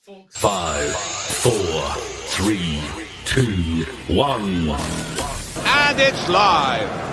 5, 4, 3, 2, 1. And it's live.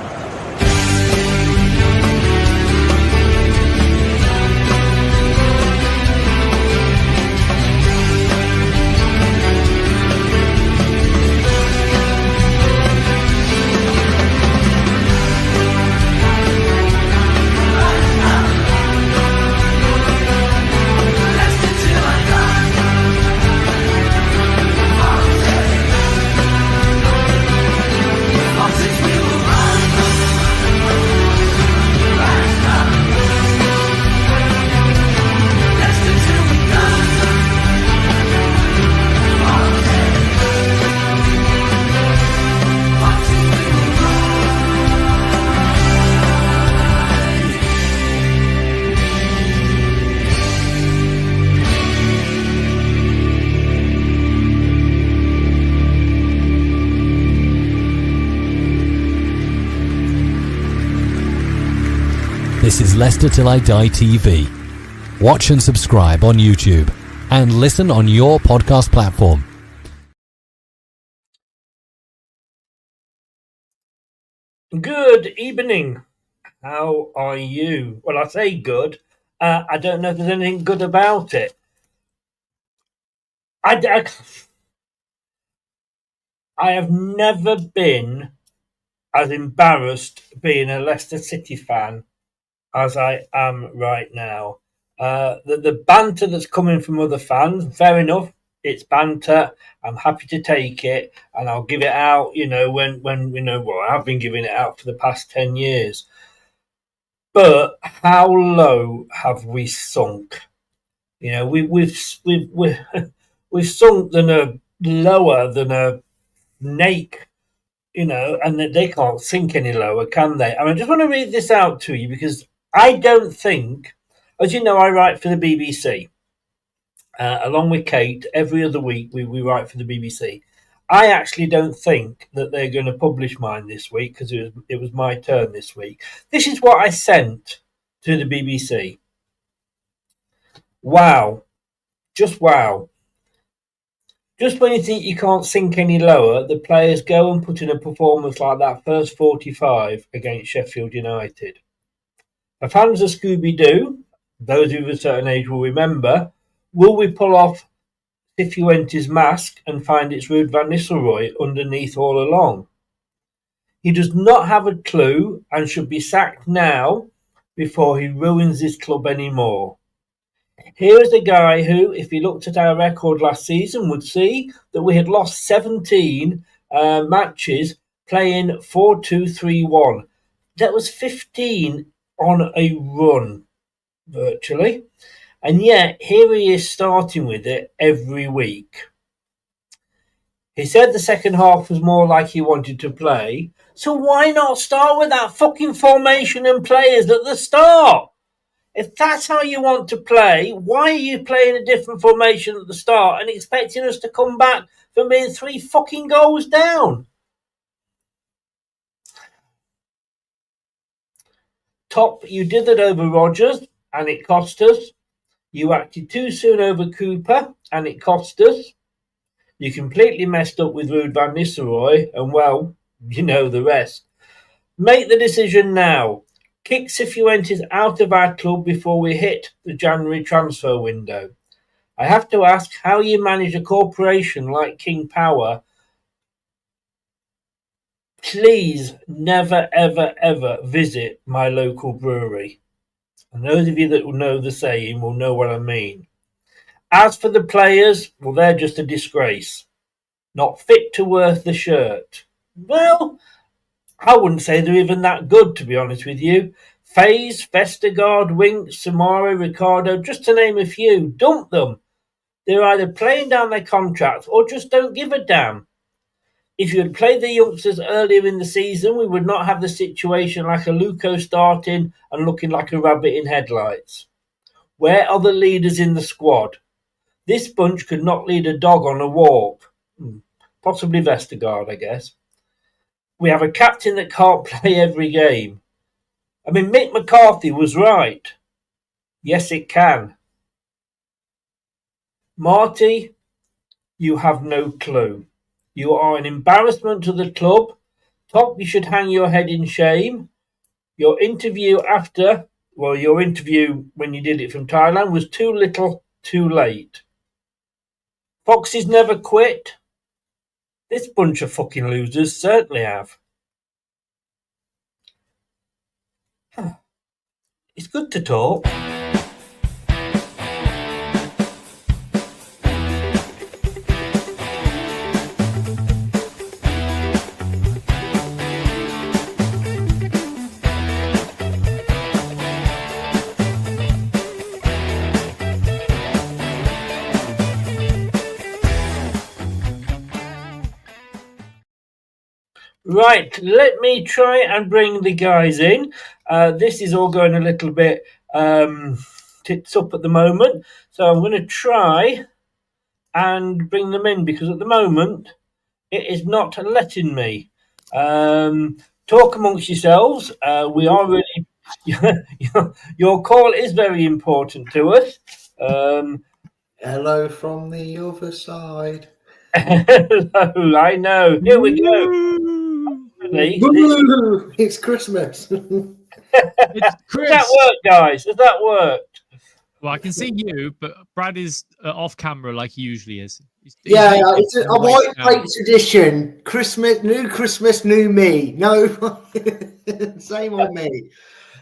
This is Leicester Till I Die TV. Watch and subscribe on YouTube and listen on your podcast platform. Good evening. How are you? Well, I say good. I don't know if there's anything good about it. I have never been as embarrassed being a Leicester City fan as I am right now. The banter that's coming from other fans, fair enough. It's banter. I'm happy to take it, and I'll give it out. I've been giving it out for the past 10 years. But how low have we sunk? We've sunk lower than a snake. And they can't sink any lower, can they? And I just want to read this out to you because I don't think, as you know, I write for the BBC. Along with Kate, every other week we write for the BBC. I actually don't think that they're going to publish mine this week because it was my turn this week. This is what I sent to the BBC. Wow. Just wow. Just when you think you can't sink any lower, the players go and put in a performance like that first 45 against Sheffield United. The fans of Scooby-Doo, those of a certain age will remember, will we pull off Cifuentes' mask and find it's Ruud van Nistelrooy underneath all along? He does not have a clue and should be sacked now before he ruins his club anymore. Here is a guy who, if he looked at our record last season, would see that we had lost 17 matches playing 4-2-3-1. That was 15 on a run, virtually. And yet, here he is starting with it every week. He said the second half was more like he wanted to play. So why not start with that fucking formation and players at the start? If that's how you want to play, why are you playing a different formation at the start and expecting us to come back from being 3 fucking goals down? Top, you did that over Rodgers and it cost us. You acted too soon over Cooper and it cost us. You completely messed up with Ruud van Nistelrooy and, well, you know the rest. Make the decision now. Kick Cifuentes out of our club before we hit the January transfer window. I have to ask how you manage a corporation like King Power. Please never, ever, ever visit my local brewery. And those of you that will know the saying will know what I mean. As for the players, well, they're just a disgrace. Not fit to wear the shirt. Well, I wouldn't say they're even that good, to be honest with you. Faze, Vestergaard, Winks, Samara, Ricardo, just to name a few. Dump them. They're either playing down their contracts or just don't give a damn. If you had played the youngsters earlier in the season, we would not have the situation like a Luco starting and looking like a rabbit in headlights. Where are the leaders in the squad? This bunch could not lead a dog on a walk. Possibly Vestergaard, I guess. We have a captain that can't play every game. I mean, Mick McCarthy was right. Yes, it can. Marty, you have no clue. You are an embarrassment to the club. Top, you should hang your head in shame. Your interview when you did it from Thailand was too little, too late. Foxes never quit. This bunch of fucking losers certainly have. It's good to talk. Right, let me try and bring the guys in. This is all going a little bit tits up at the moment, so I'm going to try and bring them in because at the moment it is not letting me. Talk amongst yourselves. We are really your call is very important to us. Hello from the other side. Hello, I know. Here we go. It's Christmas. It's Chris. Does that work, guys? Does that work? Well, I can see you, but Brad is off camera like he usually is. He's It's a white plate tradition. Christmas, new me. No, same old me.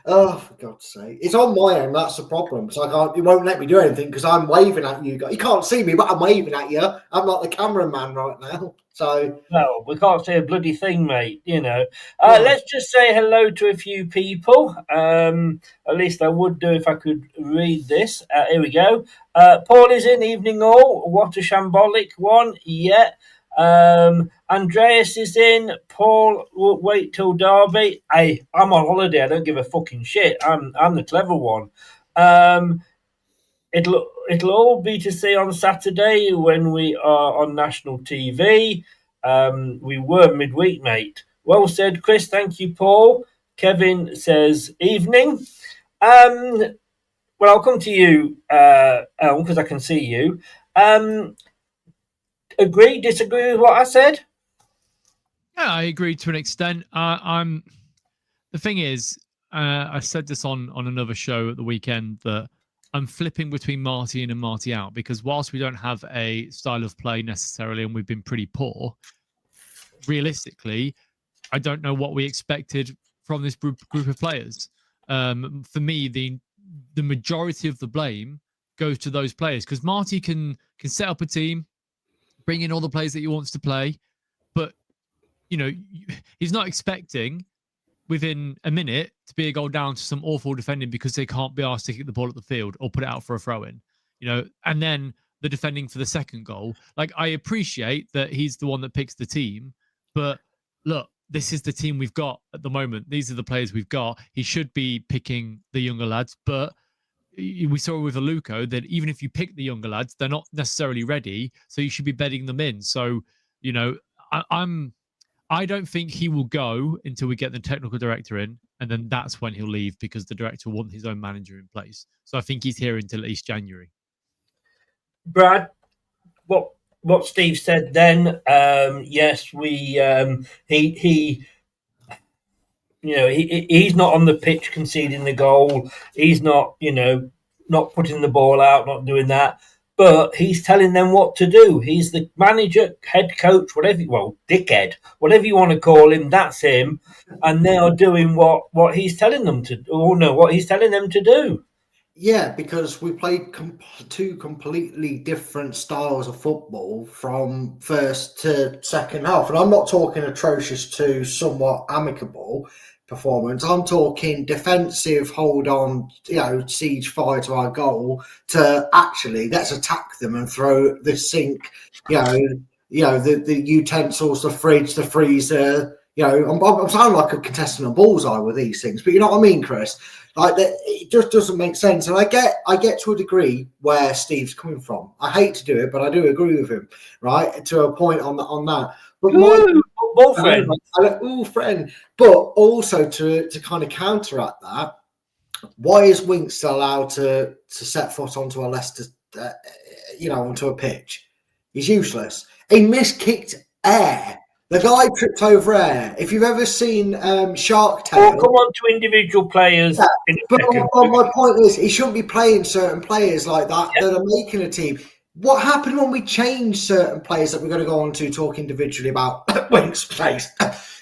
Oh, for God's sake. It's on my end, that's the problem. So it won't let me do anything because I'm waving at you guys. You can't see me, but I'm waving at you. I'm like the cameraman right now. So no, we can't say a bloody thing, mate. Let's just say hello to a few people. At least I would do if I could read this. Here we go. Paul is in. Evening all. What a shambolic one. Yeah. Andreas is in. Paul, wait till Derby. Hey, I'm on holiday. I don't give a fucking shit. I'm the clever one. It'll all be to see on Saturday when we are on national TV. We were midweek, mate. Well said, Chris. Thank you, Paul. Kevin says evening. Well, I'll come to you, Elm, because I can see you. Agree, disagree with what I said? Yeah, I agree to an extent. The thing is, I said this on another show at the weekend that I'm flipping between Marty in and Marty out because whilst we don't have a style of play necessarily and we've been pretty poor, realistically, I don't know what we expected from this group of players. For me, the majority of the blame goes to those players because Marty can set up a team, bring in all the players that he wants to play, but he's not expecting within a minute to be a goal down to some awful defending because they can't be asked to kick the ball at the field or put it out for a throw-in, and then the defending for the second goal. Like, I appreciate that he's the one that picks the team, but look, this is the team we've got at the moment. These are the players we've got. He should be picking the younger lads, but we saw with Aluko that even if you pick the younger lads, they're not necessarily ready, so you should be bedding them in. So, I don't think he will go until we get the technical director in, and then that's when he'll leave because the director will want his own manager in place. So I think he's here until at least January. Brad, what Steve said then, yes, he's not on the pitch conceding the goal. He's not, not putting the ball out, not doing that. But he's telling them what to do. He's the manager, head coach, dickhead, whatever you want to call him, that's him. And they are doing what he's telling them to, what he's telling them to do. Yeah, because we played two completely different styles of football from first to second half. And I'm not talking atrocious to somewhat amicable performance. I'm talking defensive, hold on, siege fire to our goal to actually let's attack them and throw the sink, the utensils, the fridge, the freezer. I'm sounding like a contestant of bullseye with these things, but you know what I mean, Chris? Like that, it just doesn't make sense. And I get to a degree where Steve's coming from. I hate to do it, but I do agree with him, right? To a point on that. But friend. But also to kind of counteract that, why is Winks allowed to set foot onto a Leicester onto a pitch. He's useless. He miskicked air. The guy tripped over air. If you've ever seen Shark Tale... Or come on to individual players in a but second. my point is, he shouldn't be playing certain players like that that are making a team. What happened when we changed certain players that we're going to go on to talk individually about? Winks plays,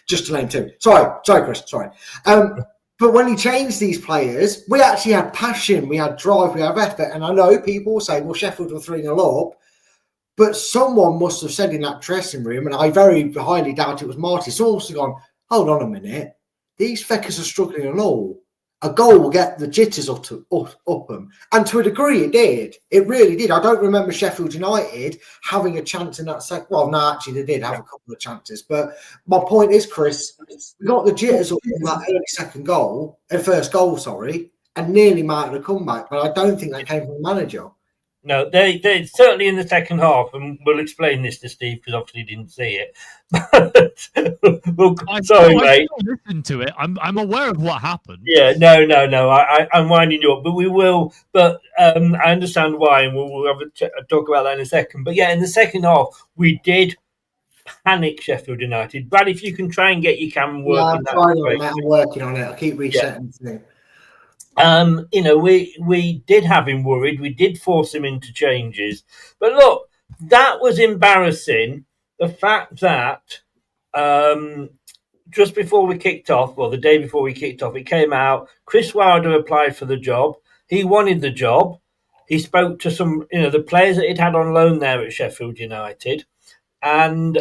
just to name two. Sorry, Chris. Sorry. But when he changed these players, we actually had passion, we had drive, we had effort. And I know people will say, well, Sheffield were 3-0 up. But someone must have said in that dressing room, and I very highly doubt it was Marty, someone must have gone, hold on a minute. These feckers are struggling and all. A goal will get the jitters up them. And to a degree, it did. It really did. I don't remember Sheffield United having a chance in that second. Well, no, actually, they did have a couple of chances. But my point is, Chris, we got the jitters up in that first goal, and nearly mounted a comeback. But I don't think that came from the manager. No, they certainly in the second half, and we'll explain this to Steve because obviously he didn't see it. Sorry, mate. I listened to it. I'm aware of what happened. Yeah, no. I'm winding you up, but we will. But I understand why, and we'll have a talk about that in a second. But yeah, in the second half, we did panic Sheffield United. Brad, if you can try and get your camera working, I'm working on it. I keep resetting things. We did have him worried. We did force him into changes. But look, that was embarrassing. The fact that just before we kicked off, well, the day before we kicked off, it came out, Chris Wilder applied for the job. He wanted the job. He spoke to some, the players that he'd had on loan there at Sheffield United. And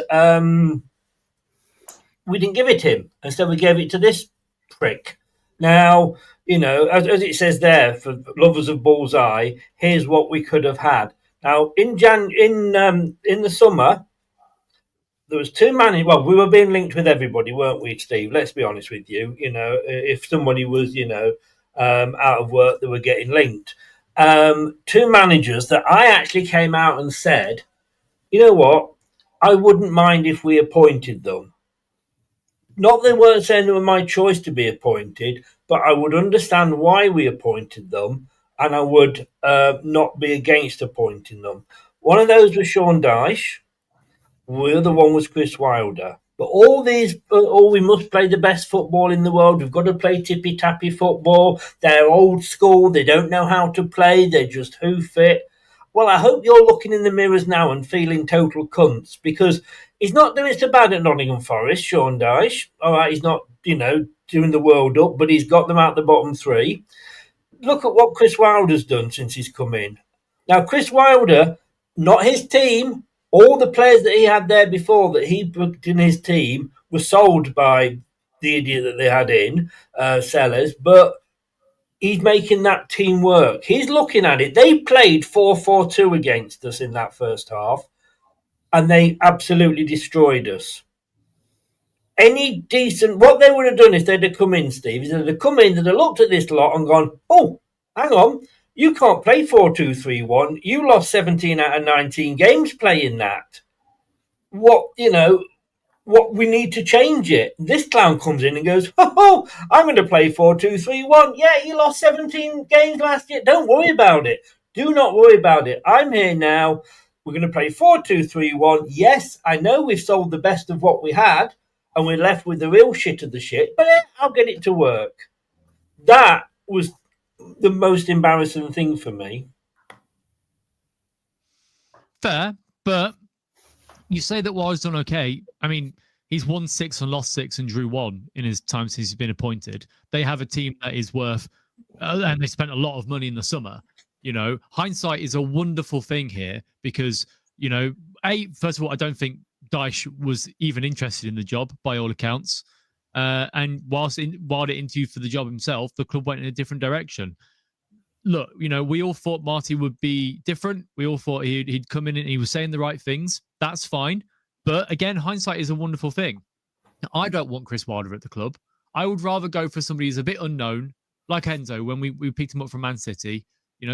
we didn't give it him. Instead, we gave it to this prick. Now, as it says there, for lovers of Bullseye, here's what we could have had. Now, in the summer, there was two managers. Well, we were being linked with everybody, weren't we, Steve? Let's be honest with you. If somebody was, out of work, they were getting linked. Two managers that I actually came out and said, you know what, I wouldn't mind if we appointed them. Not they weren't saying they were my choice to be appointed, but I would understand why we appointed them, and I would not be against appointing them. One of those was Sean Dyche. The other one was Chris Wilder. But all we must play the best football in the world. We've got to play tippy-tappy football. They're old school. They don't know how to play. They're just hoof it. Well, I hope you're looking in the mirrors now and feeling total cunts, because he's not doing so bad at Nottingham Forest, Sean Dyche. All right, he's not, doing the world up, but he's got them out the bottom three. Look at what Chris Wilder's done since he's come in. Now, Chris Wilder, not his team, all the players that he had there before that he booked in his team were sold by the idiot that they had in, Sellers, but he's making that team work. He's looking at it. They played 4-4-2 against us in that first half, and they absolutely destroyed us. What they would have done if they'd have come in, Steve, is they'd have come in, they'd have looked at this lot and gone, oh, hang on, you can't play 4-2-3-1. You lost 17 out of 19 games playing that. What we need to change it. This clown comes in and goes, oh, I'm going to play 4-2-3-1. Yeah, you lost 17 games last year. Don't worry about it. Do not worry about it. I'm here now. We're going to play 4-2-3-1. Yes, I know we've sold the best of what we had, and we're left with the real shit of the shit, but I'll get it to work. That was the most embarrassing thing for me. Fair, but you say that Wilder's done okay. I mean, he's won 6 and lost 6 and drew 1 in his time since he's been appointed. They have a team that is worth, and they spent a lot of money in the summer. Hindsight is a wonderful thing here because, first of all, I don't think Dyche was even interested in the job by all accounts. And whilst Wilder interviewed for the job himself, the club went in a different direction. Look, we all thought Marty would be different. We all thought he'd come in and he was saying the right things. That's fine. But again, hindsight is a wonderful thing. Now, I don't want Chris Wilder at the club. I would rather go for somebody who's a bit unknown, like Enzo, when we picked him up from Man City.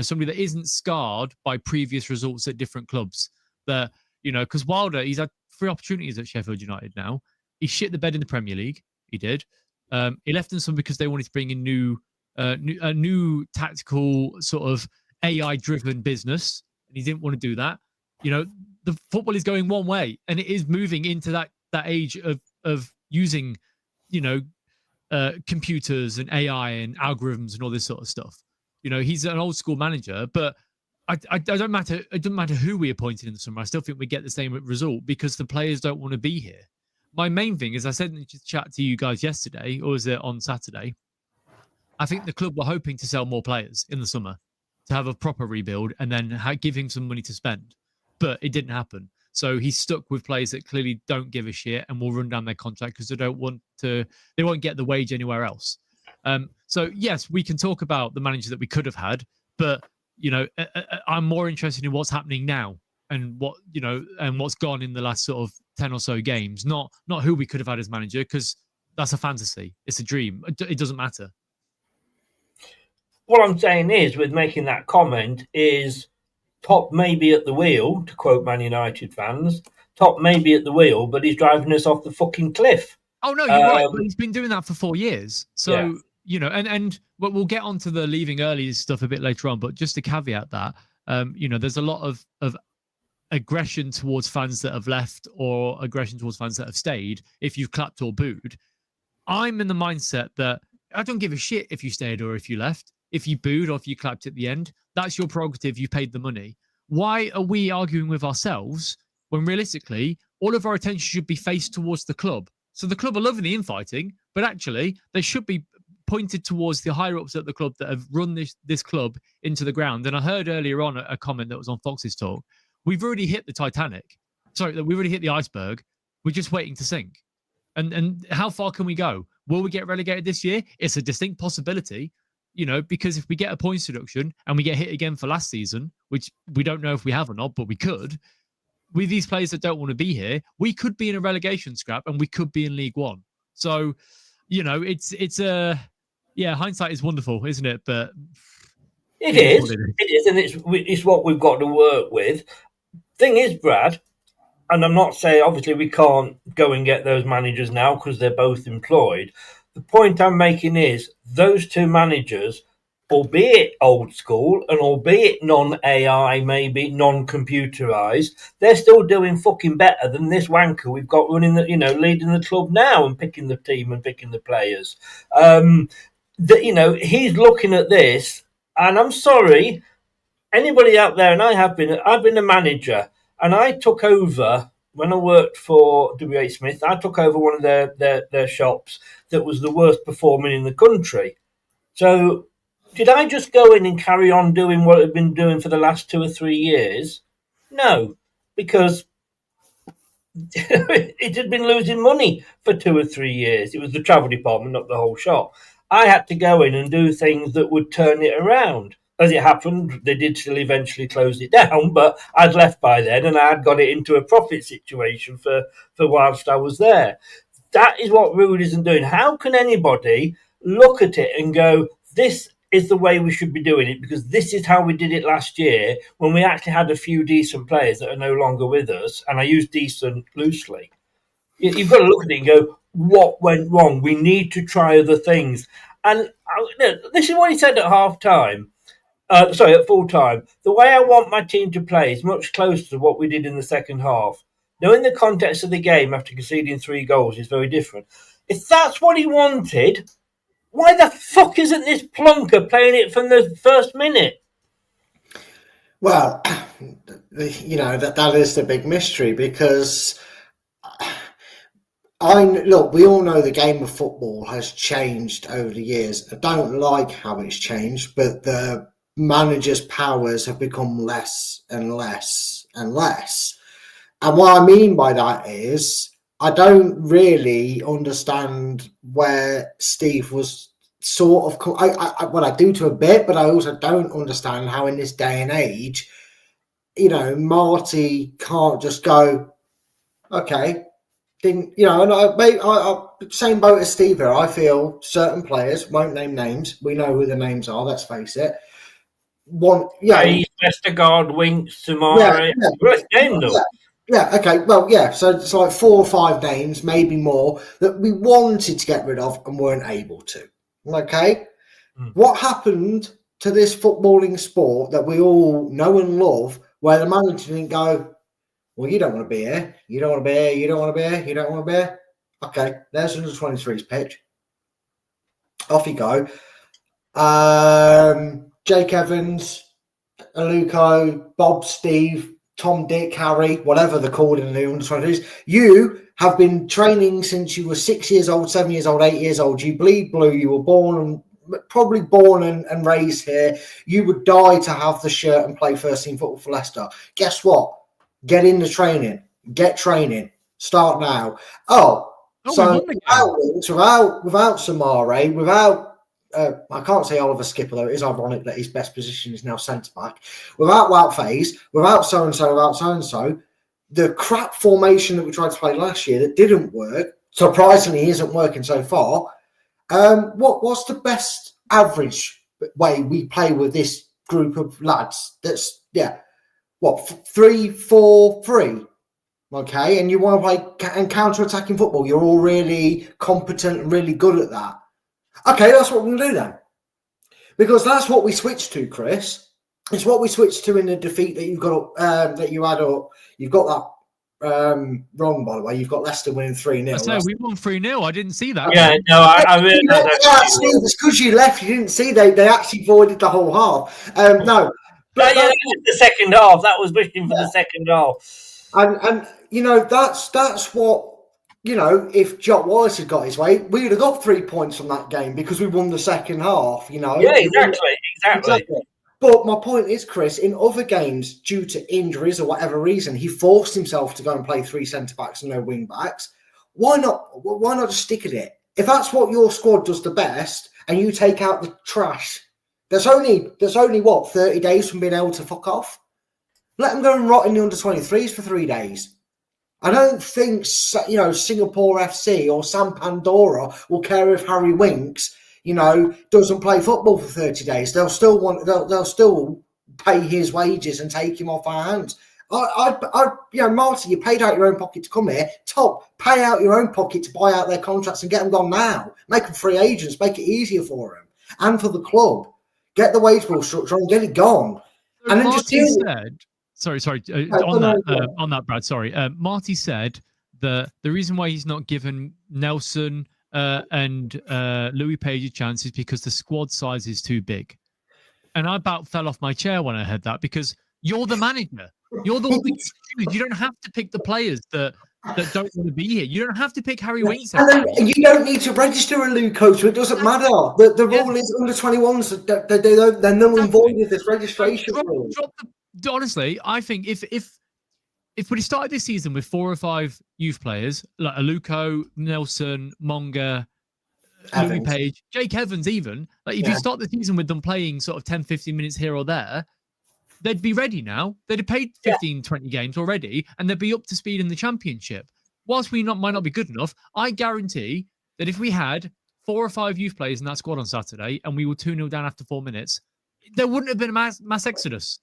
Somebody that isn't scarred by previous results at different clubs. That, because Wilder, he's had 3 opportunities at Sheffield United now. He shit the bed in the Premier League. He did. He left them some because they wanted to bring in a new tactical sort of AI-driven business. and he didn't want to do that. You know, the football is going one way, and it is moving into that age of using, you know, computers and AI and algorithms and all this sort of stuff. You know, he's an old school manager, but I don't matter. It doesn't matter who we appointed in the summer. I still think we get the same result because the players don't want to be here. My main thing is, I said in the chat to you guys yesterday, or was it on Saturday? I think the club were hoping to sell more players in the summer to have a proper rebuild and then give him some money to spend, but it didn't happen. So he's stuck with players that clearly don't give a shit and will run down their contract because they won't get the wage anywhere else. So yes, we can talk about the manager that we could have had, but you know, I'm more interested in what's happening now and what, you know, and what's gone in the last sort of 10 or so games, not who we could have had as manager, because that's a fantasy. It's a dream. It doesn't matter. What I'm saying is, with making that comment, is Top may be at the wheel, to quote Man United fans. Top may be at the wheel, but he's driving us off the fucking cliff. Oh, no, you're right. But he's been doing that for 4 years. So, yeah. You know, and we'll get onto the leaving early stuff a bit later on, but just to caveat that, you know, there's a lot of aggression towards fans that have left or aggression towards fans that have stayed if you've clapped or booed. I'm in the mindset that I don't give a shit if you stayed or if you left. If you booed or if you clapped at the end, that's your prerogative. You paid the money. Why are we arguing with ourselves when realistically all of our attention should be faced towards the club? So the club are loving the infighting, but actually they should be pointed towards the higher ups at the club that have run this club into the ground. And I heard earlier on a comment that was on Fox's talk. We've already hit the Titanic. Sorry, we've already hit the iceberg. We're just waiting to sink. And how far can we go? Will we get relegated this year? It's a distinct possibility, you know, because if we get a points deduction and we get hit again for last season, which we don't know if we have or not, but we could, with these players that don't want to be here, we could be in a relegation scrap and we could be in League One. So, you know, it's hindsight is wonderful, isn't it? But it is, and it's what we've got to work with. Thing is, Brad, and I'm not saying obviously we can't go and get those managers now because they're both employed. The point I'm making is those two managers, albeit old school and albeit non-AI, maybe non-computerized, they're still doing fucking better than this wanker we've got running the, you know, leading the club now and picking the team and picking the players. You know, he's looking at this, and I'm sorry, anybody out there, and I've been a manager, and I took over when I worked for WH Smith. I took over one of their shops that was the worst performing in the country. So did I just go in and carry on doing what I've been doing for the last 2 or 3 years? No, because it had been losing money for 2 or 3 years. It was the travel department, not the whole shop. I had to go in and do things that would turn it around. As it happened, they did still eventually close it down, but I'd left by then and I had got it into a profit situation for whilst I was there. That is what Rude isn't doing. How can anybody look at it and go, this is the way we should be doing it because this is how we did it last year when we actually had a few decent players that are no longer with us, and I use decent loosely. You've got to look at it and go, what went wrong? We need to try other things. And this is what he said at half-time. At full time. The way I want my team to play is much closer to what we did in the second half. Now, in the context of the game, after conceding 3 goals, is very different. If that's what he wanted, why the fuck isn't this plonker playing it from the first minute? Well, you know, that is the big mystery because we all know the game of football has changed over the years. I don't like how it's changed, but the managers' powers have become less and less and less. And what I mean by that is I don't really understand where Steve was sort of... I do to a bit, but I also don't understand how in this day and age, you know, Marty can't just go, okay, you know, and I same boat as Steve here. I feel certain players, won't name names, we know who the names are, let's face it, Westergaard, Winks, Samari. Okay. Well, yeah. So it's like 4 or 5 names, maybe more, that we wanted to get rid of and weren't able to. Okay. What happened to this footballing sport that we all know and love where the manager didn't go, well, you don't want to be here. You don't want to be here. You don't want to be here. You don't want to be here. Okay, there's under 23's pitch. Off you go. Jake Evans, Aluko, Bob, Steve, Tom, Dick, Harry, whatever they're called in the under 23s. You have been training since you were 6 years old, 7 years old, 8 years old. You bleed blue. You were probably born and raised here. You would die to have the shirt and play first team football for Leicester. Guess what? Get into training. Get training. Start now. So without Samare, without I can't say Oliver Skipper, though it is ironic that his best position is now centre back. Without Wout Faze, without so and so, the crap formation that we tried to play last year that didn't work, surprisingly isn't working so far. What's the best average way we play with this group of lads? That's 3-4-3. Okay, and you want to play and counter-attacking football. You're all really competent and really good at that. Okay, that's what we're going to do then. Because that's what we switched to, Chris. It's what we switched to in the defeat that you've got that you had up. You've got that wrong, by the way. You've got Leicester winning 3-0. So we won 3-0. I didn't see that. Yeah, no, I really it's because you left. You didn't see they actually voided the whole half. No. That was the second half. That was wishing for the second half. And that's what, if Jock Wallace had got his way, we would have got 3 points from that game because we won the second half, Yeah, exactly. But my point is, Chris, in other games, due to injuries or whatever reason, he forced himself to go and play 3 centre-backs and no wing-backs. Why not just stick at it? If that's what your squad does the best and you take out the trash, there's only 30 days from being able to fuck off? Let them go and rot in the under-23s for 3 days. I don't think, Singapore FC or San Pandora will care if Harry Winks, doesn't play football for 30 days. They'll still pay his wages and take him off our hands. Marty, you paid out your own pocket to come here. Pay out your own pocket to buy out their contracts and get them gone now. Make them free agents. Make it easier for them and for the club. Get the wage bill structure and get it gone. So and then Marty said. Sorry. On that, Brad. Sorry. Marty said that the reason why he's not given Nelson and Louis Page a chance is because the squad size is too big. And I about fell off my chair when I heard that because you're the manager. You're the one who choose. You don't have to pick the players that don't want to be here. You don't have to pick Harry Winks. And you don't need to register a Lou coach, so it doesn't matter. The rule is under 21s. They're null and void with this registration rule. Honestly, I think if we started this season with 4 or 5 youth players like Aluko, Nelson, Monga, Louis Page, Jake Evans, even if you start the season with them playing sort of 10, 15 minutes here or there, they'd be ready now. They'd have played 15, 20 games already, and they'd be up to speed in the championship. Whilst we might not be good enough, I guarantee that if we had 4 or 5 youth players in that squad on Saturday and we were 2-0 down after 4 minutes, there wouldn't have been a mass exodus.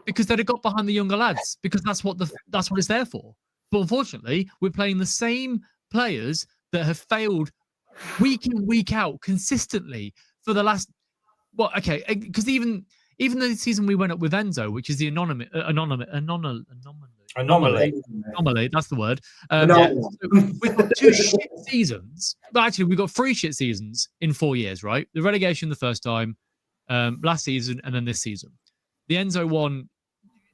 Because they'd have got behind the younger lads, because that's what it's there for. But unfortunately, we're playing the same players that have failed week in, week out consistently for the last. Well, okay, because even the season we went up with Enzo, which is the anomaly. That's the word. So we've got 2 shit seasons. But actually, we've got 3 shit seasons in 4 years, right? The relegation the first time, last season, and then this season. The Enzo one,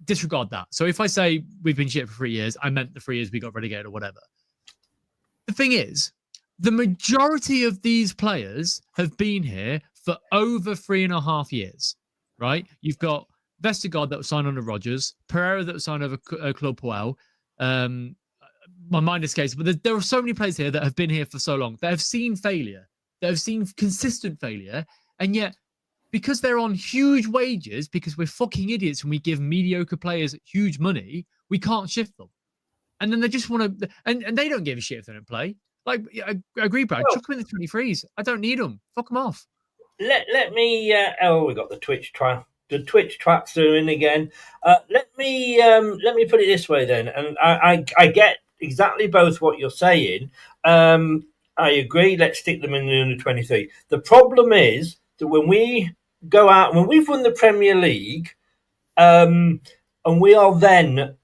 disregard that. So if I say we've been shit for 3 years, I meant the 3 years we got relegated or whatever. The thing is, the majority of these players have been here for over 3.5 years, right? You've got Vestergaard that was signed under Rodgers, Pereira that was signed over Claude Puel. My mind escapes, but there are so many players here that have been here for so long, that have seen failure, that have seen consistent failure, and yet because they're on huge wages, because we're fucking idiots and we give mediocre players huge money, we can't shift them. And then they just want to, and they don't give a shit if they don't play. I agree, Brad. Chuck them in the 23s. I don't need them. Fuck them off. Let me. We got the Twitch track. The Twitch track's doing again. Let me put it this way then, and I get exactly both what you're saying. I agree. Let's stick them in the under 23. The problem is that when we go out, when we've won the Premier League, and we are then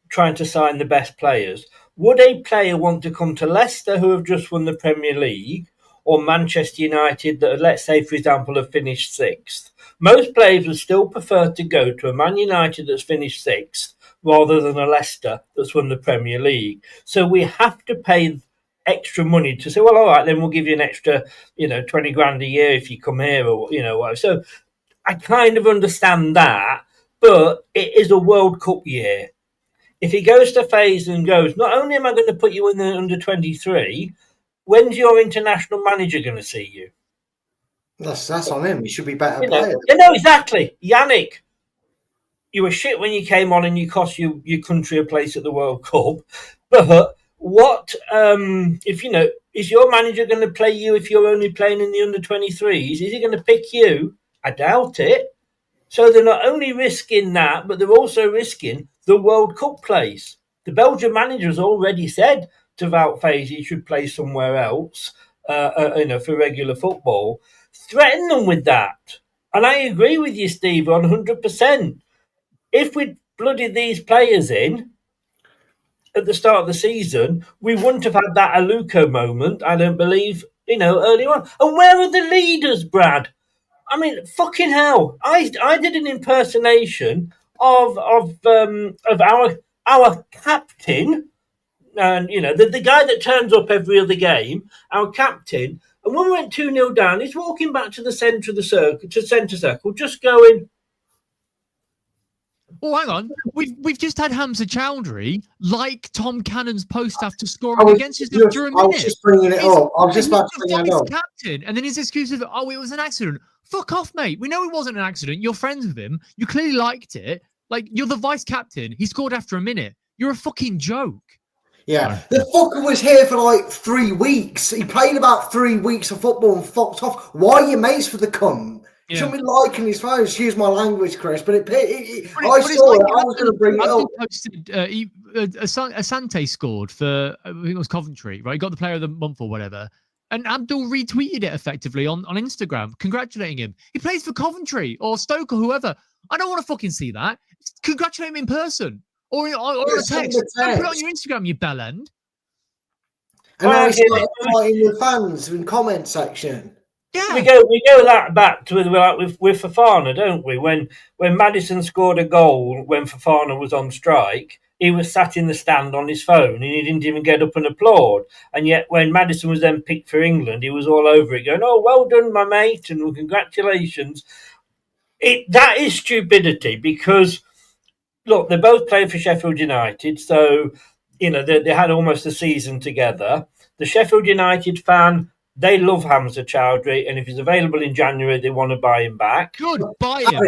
trying to sign the best players, would a player want to come to Leicester, who have just won the Premier League, or Manchester United, that, let's say, for example, have finished sixth? Most players would still prefer to go to a Man United that's finished sixth rather than a Leicester that's won the Premier League. So we have to pay extra money to say, well, all right, then we'll give you an extra, 20 grand a year if you come here, or, whatever. So I kind of understand that, but it is a World Cup year. If he goes to FaZe and goes, not only am I going to put you in the under-23, when's your international manager going to see you? That's on him. He should be better player. Exactly. Yannick, you were shit when you came on and you cost your country a place at the World Cup. But what, is your manager going to play you if you're only playing in the under-23s? Is he going to pick you? I doubt it. So they're not only risking that, but they're also risking the World Cup place. The Belgian manager has already said to Wout Faes he should play somewhere else, for regular football. Threaten them with that. And I agree with you, Steve, on 100%. If we'd blooded these players in at the start of the season, we wouldn't have had that Aluko moment, I don't believe, early on. And where are the leaders, Brad? I mean, fucking hell! I did an impersonation of our captain, and the guy that turns up every other game, our captain. And when we went 2-0 down, he's walking back to the centre of the circle, just going. Oh, hang on. We've just had Hamza Chowdhury like Tom Cannon's post after scoring against us after a minute. I was just bringing it up. I was just about to bring it up. Captain, and then his excuse of, it was an accident. Fuck off, mate. We know it wasn't an accident. You're friends with him. You clearly liked it. Like, you're the vice captain. He scored after a minute. You're a fucking joke. Yeah. The fucker was here for like 3 weeks. He played about 3 weeks of football and fucked off. Why are you mates for the cunt? Yeah. Shouldn't be liking his phone. Excuse my language, Chris, but I saw it. I was going to bring it up. Posted, Asante scored for, I think it was Coventry, right? He got the player of the month or whatever. And Abdul retweeted it effectively on Instagram, congratulating him. He plays for Coventry or Stoke or whoever. I don't want to fucking see that. Congratulate him in person or a text. Don't put it on your Instagram, you bellend. And now he's fighting with fans in the comment section. Yeah. We go that back to with Fofana, don't we? When Maddison scored a goal when Fofana was on strike, he was sat in the stand on his phone and he didn't even get up and applaud. And yet when Maddison was then picked for England, he was all over it going, "Oh, well done, my mate, and congratulations." That is stupidity because, look, they both played for Sheffield United, so, they had almost a season together. The Sheffield United fan, they love Hamza Chowdhury, and if he's available in January, they want to buy him back. Good, buy him.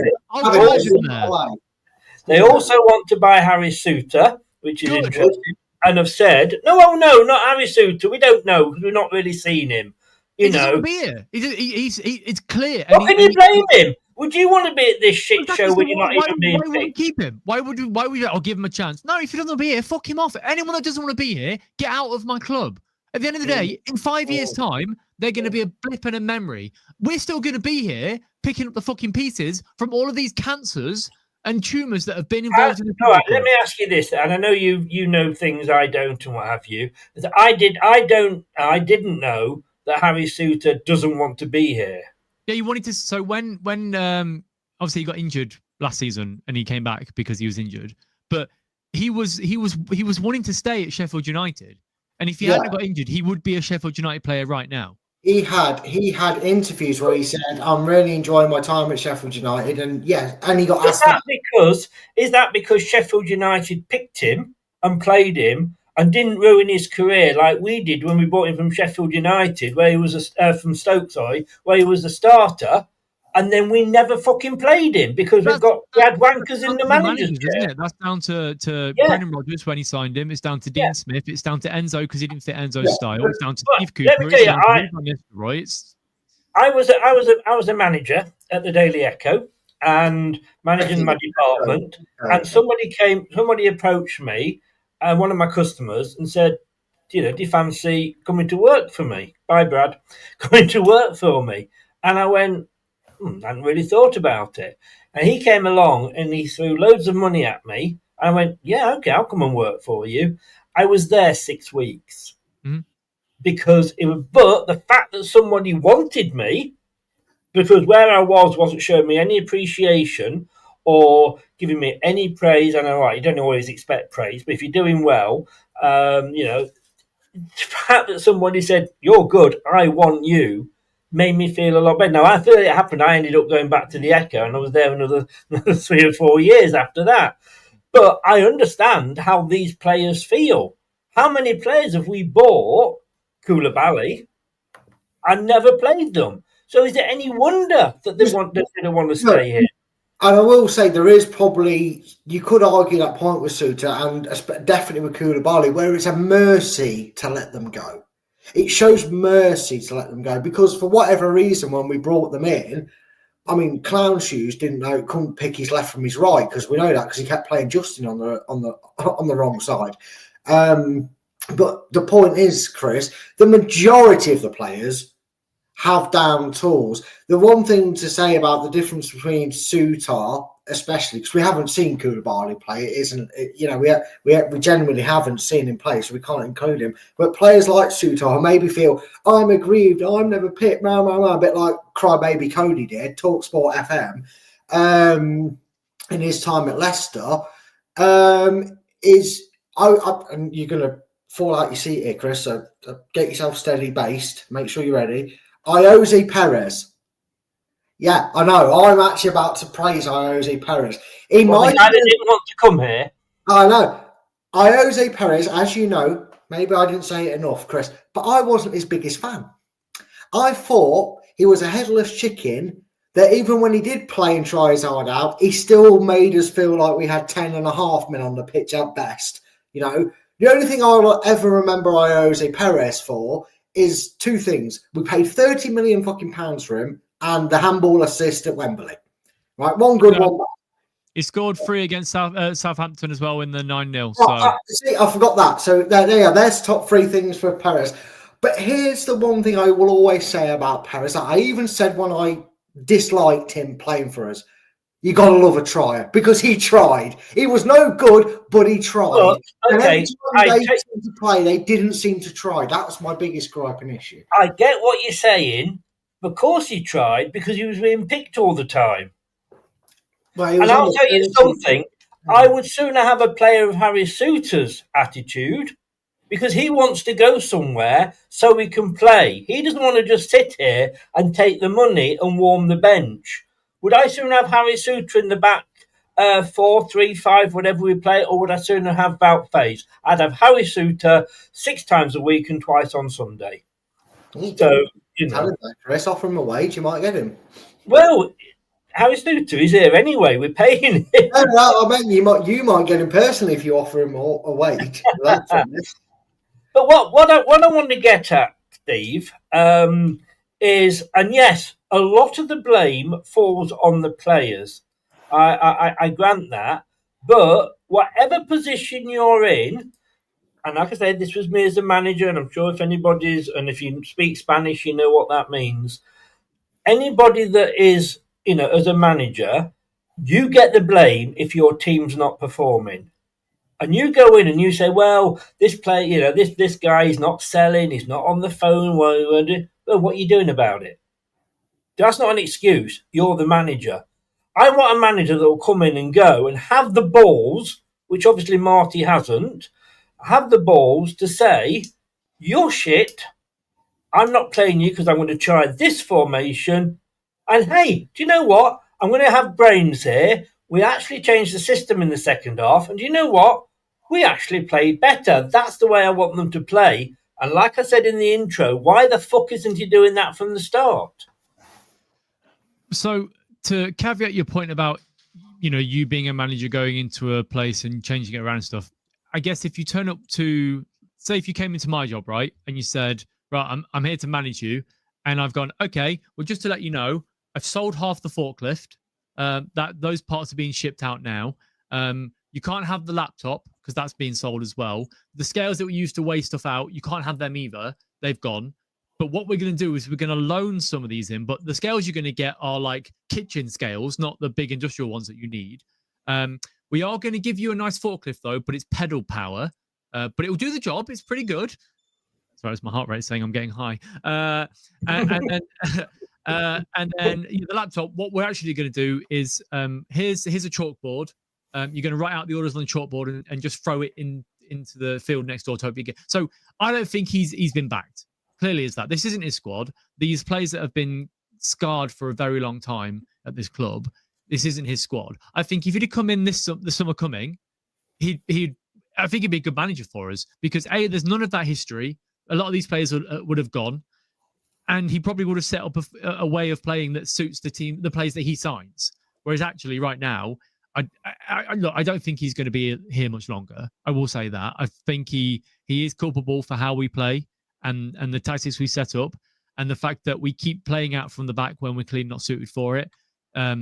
They also want to buy Harry Suter, which is interesting, and have said, no, not Harry Suter. We don't know because we've not really seen him. He doesn't be here. It's clear. How can you blame him? Would you want to be at this shit show when you're not even being picked? Why would we keep him? Why would you? I'll give him a chance. No, if he doesn't want to be here, fuck him off. Anyone that doesn't want to be here, get out of my club. At the end of the day, in 5 years' time, they're going to be a blip and a memory. We're still going to be here picking up the fucking pieces from all of these cancers and tumours that have been involved in the all right, let me ask you this, and I know you know things I don't and what have you. I didn't know that Harry Suter doesn't want to be here. Yeah, you wanted to. So when obviously he got injured last season and he came back because he was injured, but he was wanting to stay at Sheffield United, and if he hadn't got injured, he would be a Sheffield United player right now. He had interviews where he said, "I'm really enjoying my time at Sheffield United," and he got asked. Is that because Sheffield United picked him and played him and didn't ruin his career like we did when we bought him from Sheffield United, where he was from Stoke, where he was a starter, and then we never fucking played him because we had wankers in the managers chair. Isn't it? That's down to Brendan Rodgers when he signed him. It's down to Dean Smith. It's down to Enzo because he didn't fit Enzo's style. It's down to Steve Cooper. Let me tell you, I was a manager at the Daily Echo and managing my department, and somebody approached me, one of my customers, and said, do you fancy coming to work for me? Bye, Brad. Coming to work for me. And I went, hadn't really thought about it. And he came along and he threw loads of money at me. I went, yeah, okay, I'll come and work for you. I was there 6 weeks because but the fact that somebody wanted me, because where I wasn't showing me any appreciation or giving me any praise. And all right, you don't always expect praise, but if you're doing well, the fact that somebody said, you're good, I want you, made me feel a lot better. Now, after it happened, I ended up going back to the Echo, and I was there another 3 or 4 years after that. But I understand how these players feel. How many players have we bought, Koulibaly, and never played them? So is it any wonder that they don't want to stay here? And I will say there is probably, you could argue that point with Suter and definitely with Koulibaly, where it's a mercy to let them go. It shows mercy to let them go because for whatever reason, when we brought them in, I mean, Clown Shoes couldn't pick his left from his right because we know that because he kept playing Justin on the wrong side. But the point is, Chris, the majority of the players have down tools. The one thing to say about the difference between Suter, especially because we haven't seen Koulibaly play, we genuinely haven't seen him play, so we can't include him. But players like Suter maybe feel, I'm aggrieved, I'm never picked, a bit like Crybaby Cody did, TalkSport FM, in his time at Leicester, and you're going to fall out your seat here, Chris, so get yourself steady based, make sure you're ready. Jose Perez. Yeah, I know. I'm actually about to praise Jose Perez. The guy that didn't want to come here. I know. Jose Perez, as you know, maybe I didn't say it enough, Chris, but I wasn't his biggest fan. I thought he was a headless chicken that even when he did play and try his heart out, he still made us feel like we had 10.5 men on the pitch at best. The only thing I will ever remember Jose Perez for is 2 things. We paid 30 million fucking pounds for him and the handball assist at Wembley. Right, one good, one bad. He scored 3 against Southampton as well in the 9-0. See, I forgot that. So there's top 3 things for Perez. But here's the one thing I will always say about Perez. I even said when I disliked him playing for us, you got to love a trier because he tried. He was no good, but he tried. And every time they seemed to play, they didn't seem to try. That was my biggest gripe and issue. I get what you're saying. Of course he tried because he was being picked all the time. Well, and I'll tell you something. I would sooner have a player of Harry Suter's attitude because he wants to go somewhere so he can play. He doesn't want to just sit here and take the money and warm the bench. Would I sooner have Harry Suter in the back 4-3-5, whatever we play, or would I sooner have Wout Faes? I'd have Harry Suter 6 times a week and twice on Sunday. So, Chris, offer him a wage, you might get him. Well, Harry Suter is here anyway. We're paying him. I mean, you might get him personally if you offer him a wage. But what I want to get at, Steve, is, and yes, a lot of the blame falls on the players. I grant that. But whatever position you're in, and like I said, this was me as a manager, and I'm sure if you speak Spanish, you know what that means. Anybody that is, as a manager, you get the blame if your team's not performing. And you go in and you say, well, this player, this guy is not selling, he's not on the phone. Well, what are you doing about it? That's not an excuse. You're the manager. I want a manager that will come in and go and have the balls, which obviously Marty hasn't, have the balls to say, you're shit. I'm not playing you because I'm going to try this formation. And hey, do you know what? I'm going to have brains here. We actually changed the system in the second half. And do you know what? We actually played better. That's the way I want them to play. And like I said in the intro, why the fuck isn't he doing that from the start? So to caveat your point about, you being a manager going into a place and changing it around and stuff, I guess if you turn up to, say if you came into my job, right, and you said, right, I'm here to manage you, and I've gone, okay, well, just to let you know, I've sold half the forklift, that those parts are being shipped out now. You can't have the laptop because that's being sold as well. The scales that we used to weigh stuff out, you can't have them either. They've gone. But what we're going to do is we're going to loan some of these in, but the scales you're going to get are like kitchen scales, not the big industrial ones that you need. We are going to give you a nice forklift though, but it's pedal power, but it will do the job. It's pretty good. Sorry, it's my heart rate saying I'm getting high. And then the laptop, what we're actually going to do is here's a chalkboard. You're going to write out the orders on the chalkboard and just throw it into the field next door to hope you get. So I don't think he's been backed. Clearly is that. This isn't his squad. These players that have been scarred for a very long time at this club, this isn't his squad. I think if he'd come in the summer coming, I think he'd be a good manager for us because there's none of that history. A lot of these players would have gone, and he probably would have set up a way of playing that suits the team, the players that he signs. Whereas actually, right now, I don't think he's going to be here much longer. I will say that. I think he is culpable for how we play and the tactics we set up, and the fact that we keep playing out from the back when we're clearly not suited for it.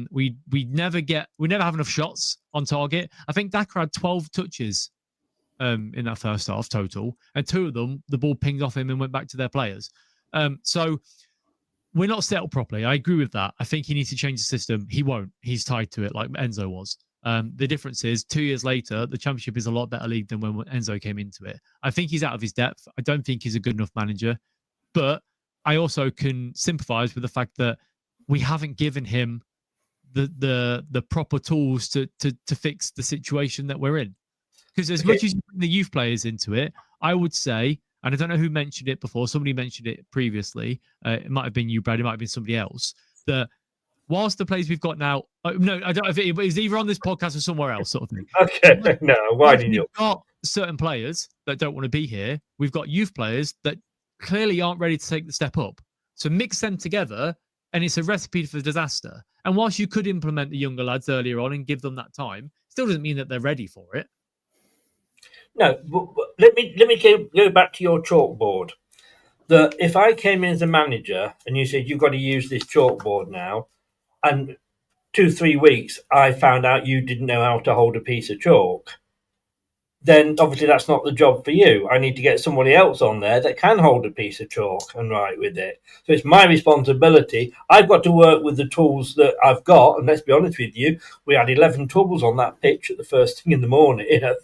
We never have enough shots on target. I think Daka had 12 touches in that first half total, and 2 of them the ball pinged off him and went back to their players. So we're not set up properly. I agree with that. I think he needs to change the system. He won't. He's tied to it like Enzo was. The difference is 2 years later, the Championship is a lot better league than when Enzo came into it. I think he's out of his depth. I don't think he's a good enough manager, but I also can sympathise with the fact that we haven't given him the proper tools to fix the situation that we're in. Because as much as you bring the youth players into it, I would say, and I don't know who mentioned it before, somebody mentioned it previously, it might have been you, Brad, it might have been somebody else, that whilst the players we've got now, no, I don't know if it was either on this podcast or somewhere else sort of thing. Okay, no, why didn't you? We've got certain players that don't want to be here. We've got youth players that clearly aren't ready to take the step up. So mix them together and it's a recipe for disaster. And whilst you could implement the younger lads earlier on and give them that time, still doesn't mean that they're ready for it. No, but let me go back to your chalkboard. That if I came in as a manager and you said you've got to use this chalkboard now, and 2-3 weeks I found out you didn't know how to hold a piece of chalk, then obviously that's not the job for you. I need to get somebody else on there that can hold a piece of chalk and write with it. So it's my responsibility. I've got to work with the tools that I've got. And let's be honest with you, we had 11 tools on that pitch at the first thing in the morning at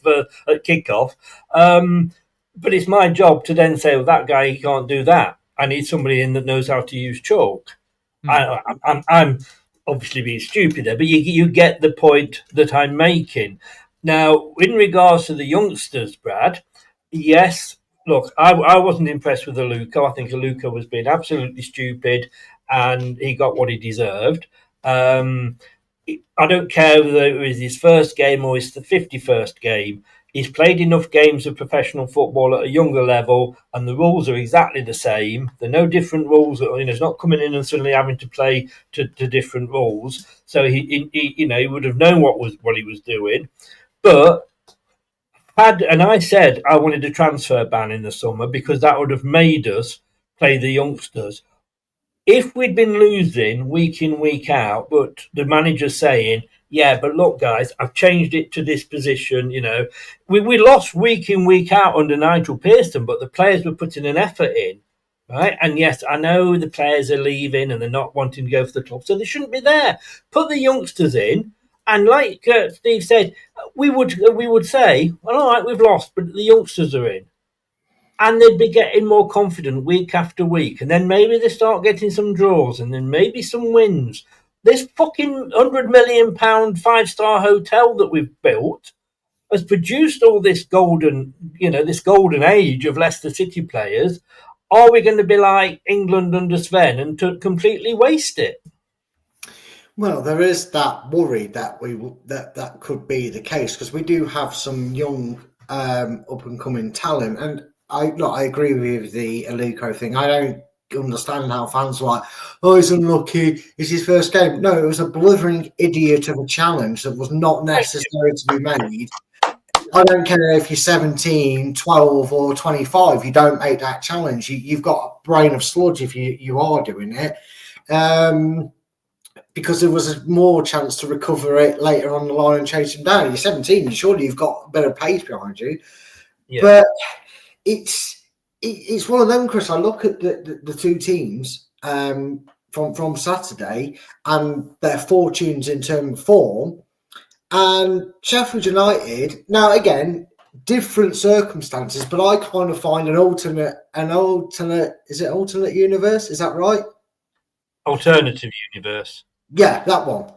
kickoff. But it's my job to then say, well, that guy, he can't do that. I need somebody in that knows how to use chalk. I'm obviously being stupid there, but you get the point that I'm making. Now, in regards to the youngsters, Brad, yes, look, I wasn't impressed with Aluko. I think Aluko was being absolutely stupid and he got what he deserved. I don't care whether it was his first game or his 51st game. He's played enough games of professional football at a younger level and the rules are exactly the same. There are no different rules. He's not coming in and suddenly having to play to different rules. So he would have known what he was doing. But I said I wanted a transfer ban in the summer because that would have made us play the youngsters. If we'd been losing week in, week out, but the manager's saying, yeah, but look, guys, I've changed it to this position, we lost week in, week out under Nigel Pearson, but the players were putting an effort in, right? And yes, I know the players are leaving and they're not wanting to go for the club, so they shouldn't be there. Put the youngsters in. And like Steve said, we would say, well, all right, we've lost, but the youngsters are in. And they'd be getting more confident week after week. And then maybe they start getting some draws and then maybe some wins. This fucking £100 million 5-star hotel that we've built has produced all this golden age of Leicester City players. Are we going to be like England under Sven and to completely waste it? Well, there is that worry that that could be the case because we do have some young up and coming talent, and I agree with the Aluko thing. I don't understand how fans are like, oh, he's unlucky, it's his first game. No, it was a blithering idiot of a challenge that was not necessary to be made. I don't care if you're 17, 12 or 25, you don't make that challenge. You've got a brain of sludge if you are doing it. Because there was a more chance to recover it later on the line and chase him down. You're 17, surely you've got a better pace behind you. Yeah. But it's it's one of them, Chris. I look at the two teams from Saturday and their fortunes in terms of form, and Sheffield United. Now, again, different circumstances, but I kind of find an alternate. Is it alternate universe? Is that right? Alternative universe. Yeah, that one.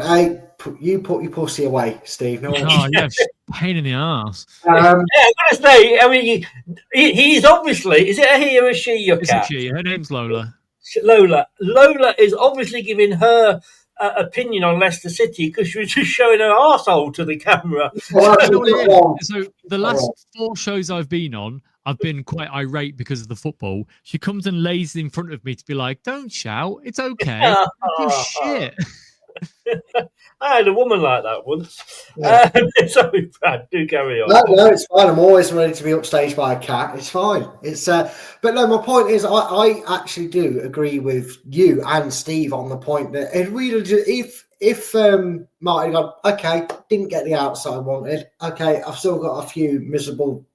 Hey, you put your pussy away, Steve. No one. Oh, yeah, pain in the ass. Yeah, I'm gonna say. I mean, he's obviously. Is it a he or a she? Your cat? It's a she. Her name's Lola. Lola. Lola is obviously giving her opinion on Leicester City because she was just showing her arsehole to the camera. So the last 4 shows I've been on, I've been quite irate because of the football. She comes and lays in front of me to be like, "Don't shout. It's okay. Don't do shit." I had a woman like that once. Yeah. Sorry, Brad, do carry on. No, it's fine. I'm always ready to be upstaged by a cat. It's fine. It's but no, my point is, I actually do agree with you and Steve on the point that it really, if Martin got okay, didn't get the outside I wanted. Okay, I've still got a few miserable,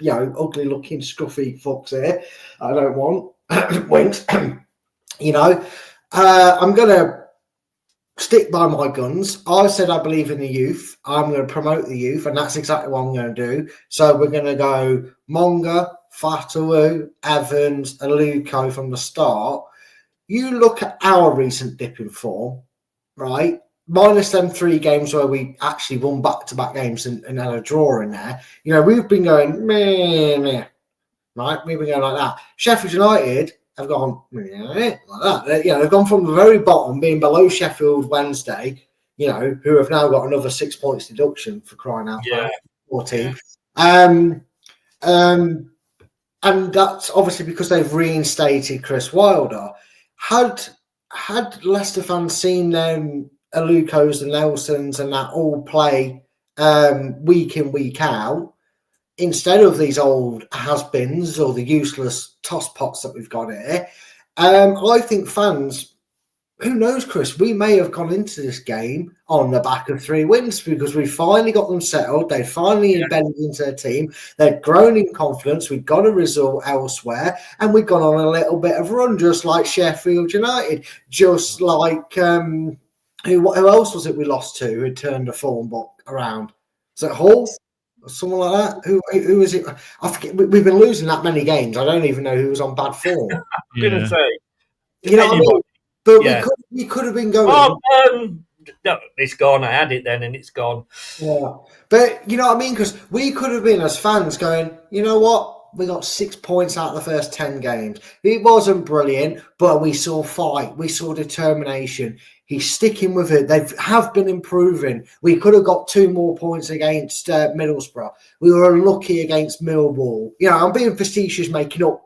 ugly looking scruffy fucks here. I don't want went. I'm gonna stick by my guns. I said I believe in the youth. I'm going to promote the youth, and that's exactly what I'm going to do. So we're going to go Monga, Fatawu, Evans, and Luco from the start. You look at our recent dip in form, right? Minus them 3 games where we actually won back-to-back games and had a draw in there. We've been going, meh, right? We've been going like that. Sheffield United have gone like that. They've gone from the very bottom, being below Sheffield Wednesday, who have now got another 6 points deduction for crying out loud. 14. And that's obviously because they've reinstated Chris Wilder. Had Leicester fans seen them, Alucos and Nelsons and that all play week in, week out, instead of these old has-beens or the useless toss-pots that we've got here, I think fans, who knows, Chris, we may have gone into this game on the back of 3 wins because we finally got them settled. They finally embedded into their team. They've grown in confidence. We've got a result elsewhere, and we've gone on a little bit of a run, just like Sheffield United, just like who else was it we lost to who turned the form book around? Was it Hull? Someone like that. Who is it? I forget. We've been losing that many games. I don't even know who was on bad form. I'm gonna say, what I mean? But we could have been going. No, it's gone. I had it then, and it's gone. Yeah, but you know what I mean? Because we could have been as fans going, you know what? We got 6 points out of the first 10 games. It wasn't brilliant, but we saw fight. We saw determination. He's sticking with it. They have been improving. We could have got 2 more points against Middlesbrough. We were unlucky against Millwall. I'm being facetious, making up,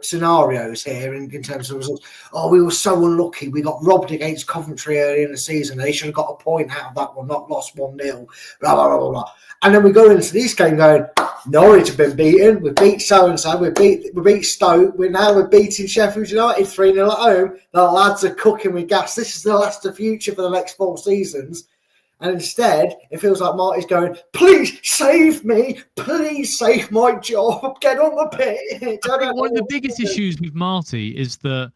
scenarios here in terms of results. Oh, we were so unlucky. We got robbed against Coventry early in the season. They should have got a point out of that one, not lost 1-0. Blah, blah, blah, blah. And then we go into this game going, Norwich have been beaten. We beat so-and-so. We beat Stoke. We're beating Sheffield United 3-0 at home. The lads are cooking with gas. This is the Leicester future for the next 4 seasons. And instead, it feels like Marty's going, please save me. Please save my job. Get on the pitch. One of the biggest issues with Marty is that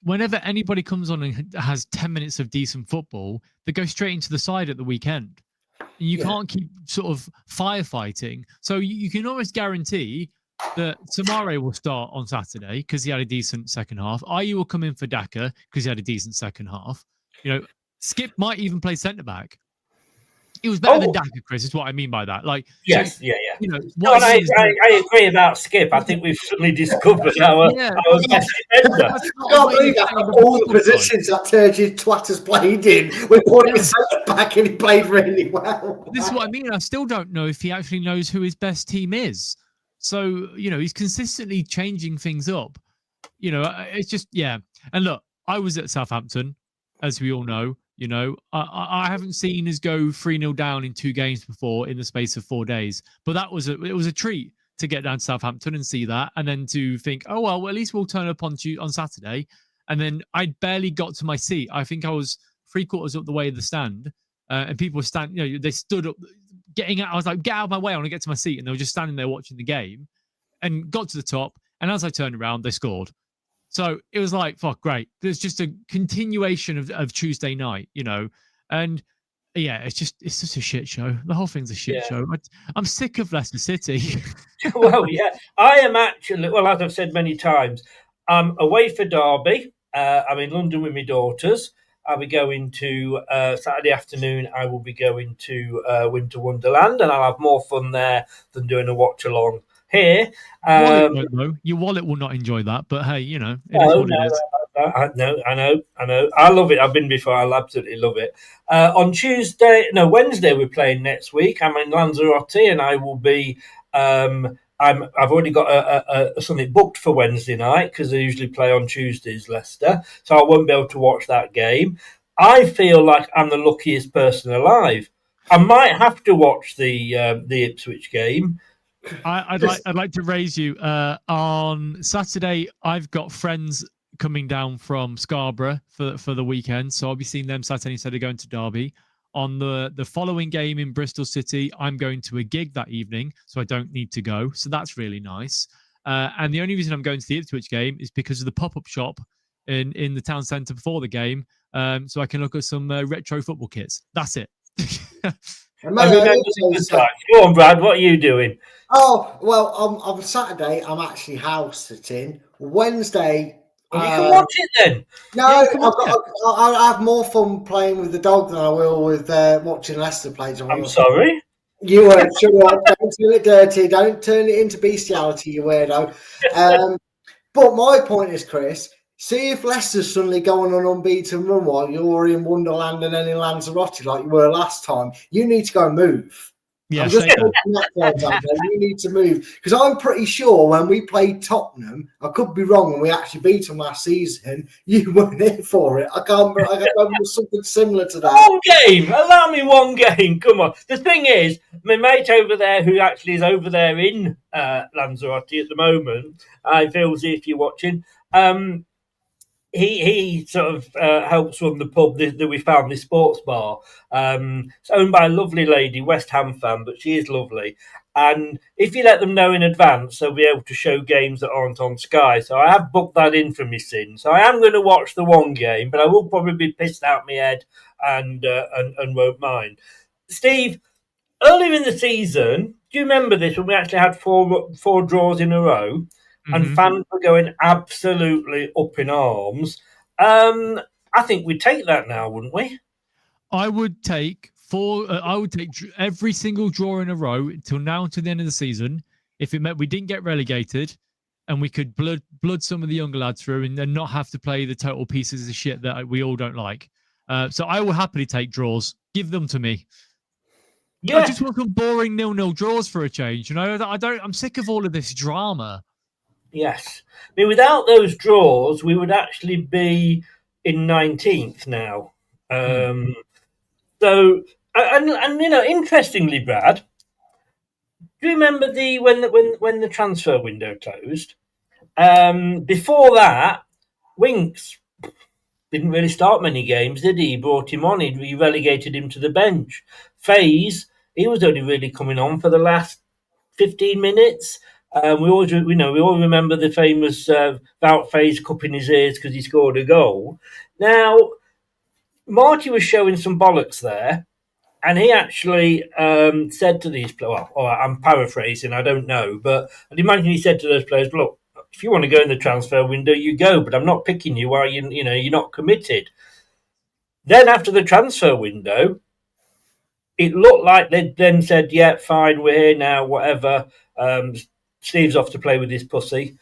whenever anybody comes on and has 10 minutes of decent football, they go straight into the side at the weekend. You can't keep sort of firefighting. So you can almost guarantee that Samare will start on Saturday because he had a decent second half. Ayew will come in for Daka because he had a decent second half. Skip might even play centre-back. It was better than Daka, Chris, is what I mean by that. Yes, yeah. I agree about Skip. I think we've suddenly discovered our best defender. I can't believe that all the positions that turgid twat has played in, we put him back and he played really well. This is what I mean. I still don't know if he actually knows who his best team is. So, he's consistently changing things up. It's just, And look, I was at Southampton, as we all know. I haven't seen us go 3-0 down in 2 games before in the space of 4 days. But it was a treat to get down to Southampton and see that, and then to think, oh well, at least we'll turn up on Saturday. And then I barely got to my seat. I think I was 3/4 up the way of the stand, and people were standing. They stood up, getting out. I was like, get out of my way! I want to get to my seat, and they were just standing there watching the game. And got to the top, And as I turned around, they scored. So it was like, fuck, great. There's just a continuation of Tuesday night, and yeah, it's just a shit show. The whole thing's a shit show. I'm sick of Leicester City. Well, yeah, I am actually, well, as I've said many times, I'm away for Derby. I'm in London with my daughters. I'll be going to Saturday afternoon. I will be going to Winter Wonderland, and I'll have more fun there than doing a watch along here. Your wallet will not enjoy that, but hey, it is what it is. I know. I love it. I've been before. I absolutely love it. On Wednesday we're playing next week. I'm in Lanzarote, and I will be. I've already got a something booked for Wednesday night because they usually play on Tuesdays, Leicester, so I won't be able to watch that game. I feel like I'm the luckiest person alive. I might have to watch the Ipswich game. I'd like to raise you on Saturday. I've got friends coming down from Scarborough for the weekend, so I'll be seeing them Saturday instead of going to Derby. On the following game in Bristol City, I'm going to a gig that evening, so I don't need to go. So that's really nice. And the only reason I'm going to the Ipswich game is because of the pop-up shop in the town centre before the game, so I can look at some retro football kits. That's it. Go on, Brad. What are you doing? Oh, well, on Saturday, I'm actually house sitting. Wednesday... Well, you can watch it then. No, I have more fun playing with the dog than I will with watching Leicester play. I'm sorry. You won't. Don't do it dirty. Don't turn it into bestiality, you weirdo. But my point is, Chris, see if Leicester's suddenly going on an unbeaten run while you're in Wonderland and then in Lanzarote like you were last time. You need to go and move. Yeah, you need to move because I'm pretty sure when we played Tottenham, I could be wrong, and we actually beat them last season. You weren't here for it. I can't remember something similar to that. One game, allow me one game. Come on. The thing is, my mate over there, who actually is over there in Lanzarote at the moment, Vilsey, if you're watching, He sort of helps run the pub that we found, this sports bar. It's owned by a lovely lady, West Ham fan, but she is lovely. And if you let them know in advance, they'll be able to show games that aren't on Sky. So I have booked that in for me, Sin. So I am going to watch the one game, but I will probably be pissed out my head and won't mind. Steve, earlier in the season, do you remember this when we actually had four draws in a row? And fans were going absolutely up in arms. I think we'd take that now, wouldn't we? I would take every single draw in a row until the end of the season. If it meant we didn't get relegated, and we could blood some of the younger lads through, and then not have to play the total pieces of shit that we all don't like. So I will happily take draws. Give them to me. Yeah. I just want some boring 0-0 draws for a change. I'm sick of all of this drama. Yes. I mean, without those draws, we would actually be in 19th now. So, interestingly, Brad, do you remember when the transfer window closed? Before that, Winks didn't really start many games, did he? He brought him on. He relegated him to the bench. Faze, he was only really coming on for the last 15 minutes. We all remember the famous Wout Faze cupping his ears because he scored a goal. Now, Marty was showing some bollocks there, and he actually said to these players, I'm paraphrasing, I don't know, but I'd imagine he said to those players, look, if you want to go in the transfer window, you go, but I'm not picking you while you're not committed. Then after the transfer window, it looked like they then said, yeah, fine, we're here now, whatever. Steve's off to play with his pussy.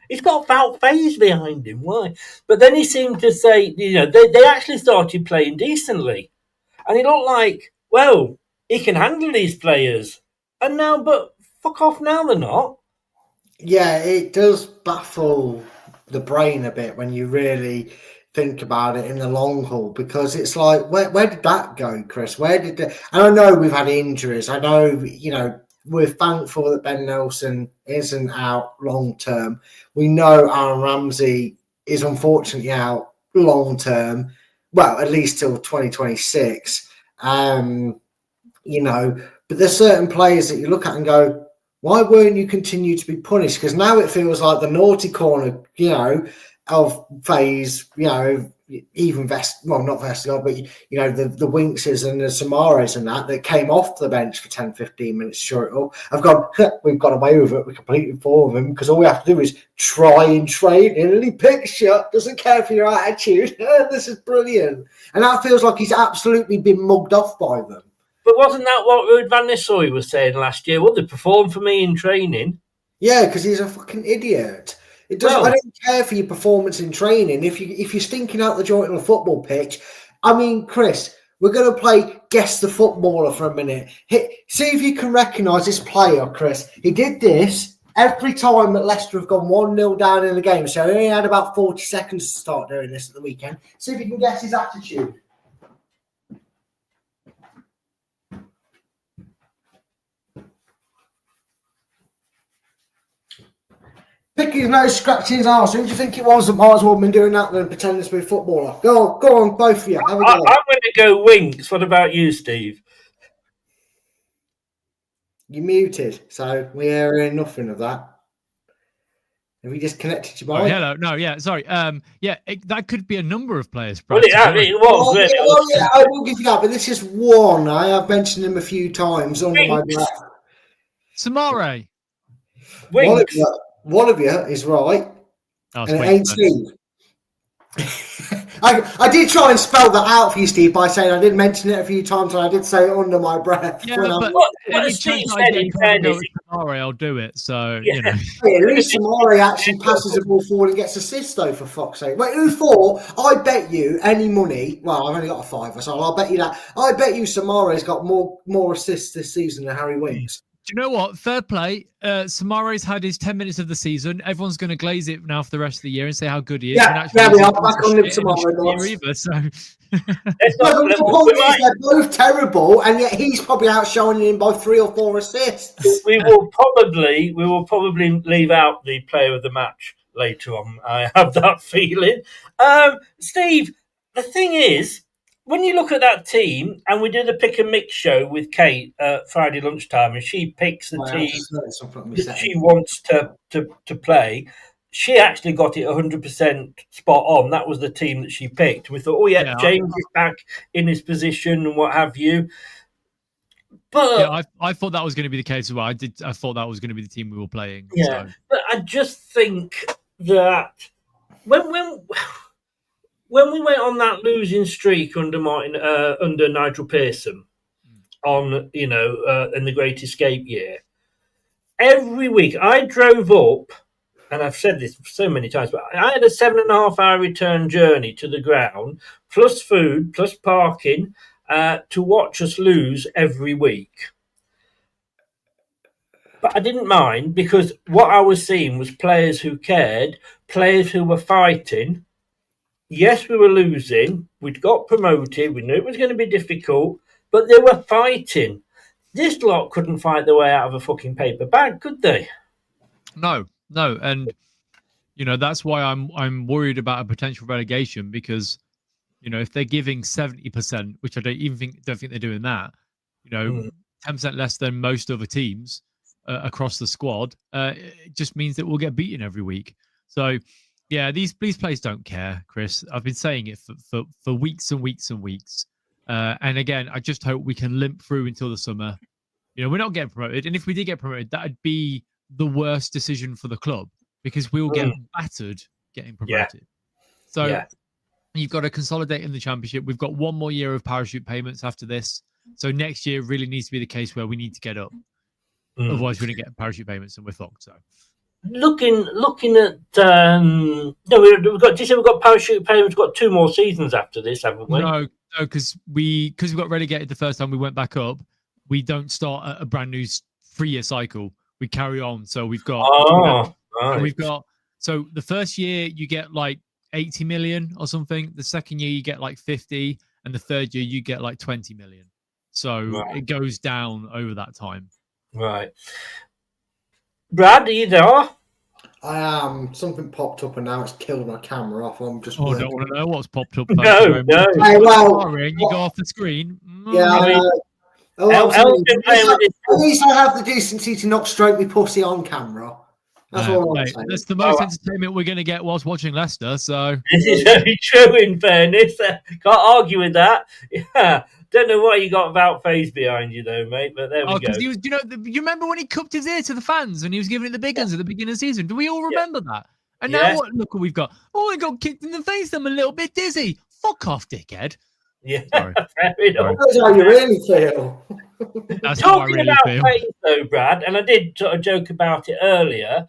He's got Wout Faze behind him. Why? But then he seemed to say, they actually started playing decently. And it looked like, well, he can handle these players. And now, but fuck off now, they're not. Yeah, it does baffle the brain a bit when you really think about it in the long haul, because it's like, where did that go, Chris? And I know we've had injuries. I know, we're thankful that Ben Nelson isn't out long term. We know Aaron Ramsey is unfortunately out long term. Well, at least till 2026. But there's certain players that you look at and go, Why weren't you continue to be punished? Because now it feels like the naughty corner, of phase, even not Vestergaard, but the Winkses and the Samaras and that came off the bench for 10, 15 minutes short up. I've gone, we've got away with it. We completely form him because all we have to do is try and train him, and he picks you up, doesn't care for your attitude. This is brilliant. And that feels like he's absolutely been mugged off by them. But wasn't that what Ruud van Nistelrooy was saying last year? Well, they performed for me in training. Yeah, because he's a fucking idiot. It doesn't. I don't care for your performance in training. If you're stinking out the joint on a football pitch, I mean, Chris, we're going to play guess the footballer for a minute. See if you can recognise this player, Chris. He did this every time that Leicester have gone 1-0 down in the game. So he only had about 40 seconds to start doing this at the weekend. See if you can guess his attitude. Picking his nose, scratching his arse. Who do you think it was that might as well have been doing that than pretending to be a footballer? Go on, both of you. Have a go. I'm going to go Winks. What about you, Steve? You're muted, so we're hearing nothing of that. Have you disconnected your mic? Oh, hello. No, yeah, sorry. That could be a number of players. Well, it was. Yeah, I will give you that, but this is one. I have mentioned him a few times under my breath. Samare. Winks. One of you is right, and it ain't Steve. I did try and spell that out for you, Steve, by saying I did mention it a few times and I did say it under my breath. Yeah, but what Steve said in fairness, I'll do it. So, Hey, at least Samari actually passes the ball forward and gets assists, though, for fuck's sake. Wait, who thought? I bet you any money. Well, I've only got a fiver, so I'll bet you that. I bet you Samari's got more assists this season than Harry Winks. Do you know what? Fair play. Samare's had his 10 minutes of the season. Everyone's going to glaze it now for the rest of the year and say how good he is. Yeah, we are back on him tomorrow. Either, so. They're both terrible, and yet he's probably outshining him by 3 or 4 assists. We will probably leave out the player of the match later on. I have that feeling. Steve, the thing is, when you look at that team, and we did a pick and mix show with Kate Friday lunchtime, and she picks the team that she wants to play, she actually got it 100% spot on. That was the team that she picked. We thought, James is back in his position and what have you. But I thought that was going to be the case as well. I thought that was going to be the team we were playing. Yeah, so. But I just think that when we went on that losing streak under Nigel Pearson on, in the Great Escape year, every week I drove up, and I've said this so many times, but I had a 7.5-hour return journey to the ground, plus food, plus parking, to watch us lose every week. But I didn't mind, because what I was seeing was players who cared, players who were fighting. Yes, we were losing. We'd got promoted. We knew it was going to be difficult, but they were fighting. This lot couldn't fight their way out of a fucking paper bag, could they? No. And, that's why I'm worried about a potential relegation, because, if they're giving 70%, which I don't think they're doing that, 10% less than most other teams across the squad, it just means that we'll get beaten every week. So, yeah, these players don't care, Chris. I've been saying it for weeks and weeks and weeks. And again, I just hope we can limp through until the summer. We're not getting promoted. And if we did get promoted, that'd be the worst decision for the club, because we'll get battered getting promoted. So you've got to consolidate in the Championship. We've got one more year of parachute payments after this. So next year really needs to be the case where we need to get up. Otherwise, we're going to get parachute payments and we're fucked. So. Looking at we've got parachute payments. We've got 2 more seasons after this, haven't we? No, because we got relegated the first time we went back up. We don't start a brand new 3-year cycle. We carry on. So we've got so the first year you get like 80 million or something. The second year you get like 50, and the third year you get like 20 million. So it goes down over that time. Right. Brad, are you there? I am. Something popped up and now it's killed my camera off. I'm just. I don't want to know what's popped up. No. Hey, well, you go off the screen. Yeah, Elton playing with his... At least I have the decency to not stroke me pussy on camera. That's all I'm saying. That's the most entertainment we're going to get whilst watching Leicester. So this is very true. In fairness, can't argue with that. Yeah, don't know what you got about face behind you though, mate. But there we go. He was, you remember when he cupped his ear to the fans and he was giving it the big ones at the beginning of the season? Do we all remember that? And now look what we've got. Oh, I got kicked in the face. I'm a little bit dizzy. Fuck off, dickhead. Yeah, fair enough. That's how you really feel. That's how I really about feel. Face, though, Brad, and I did sort of joke about it earlier.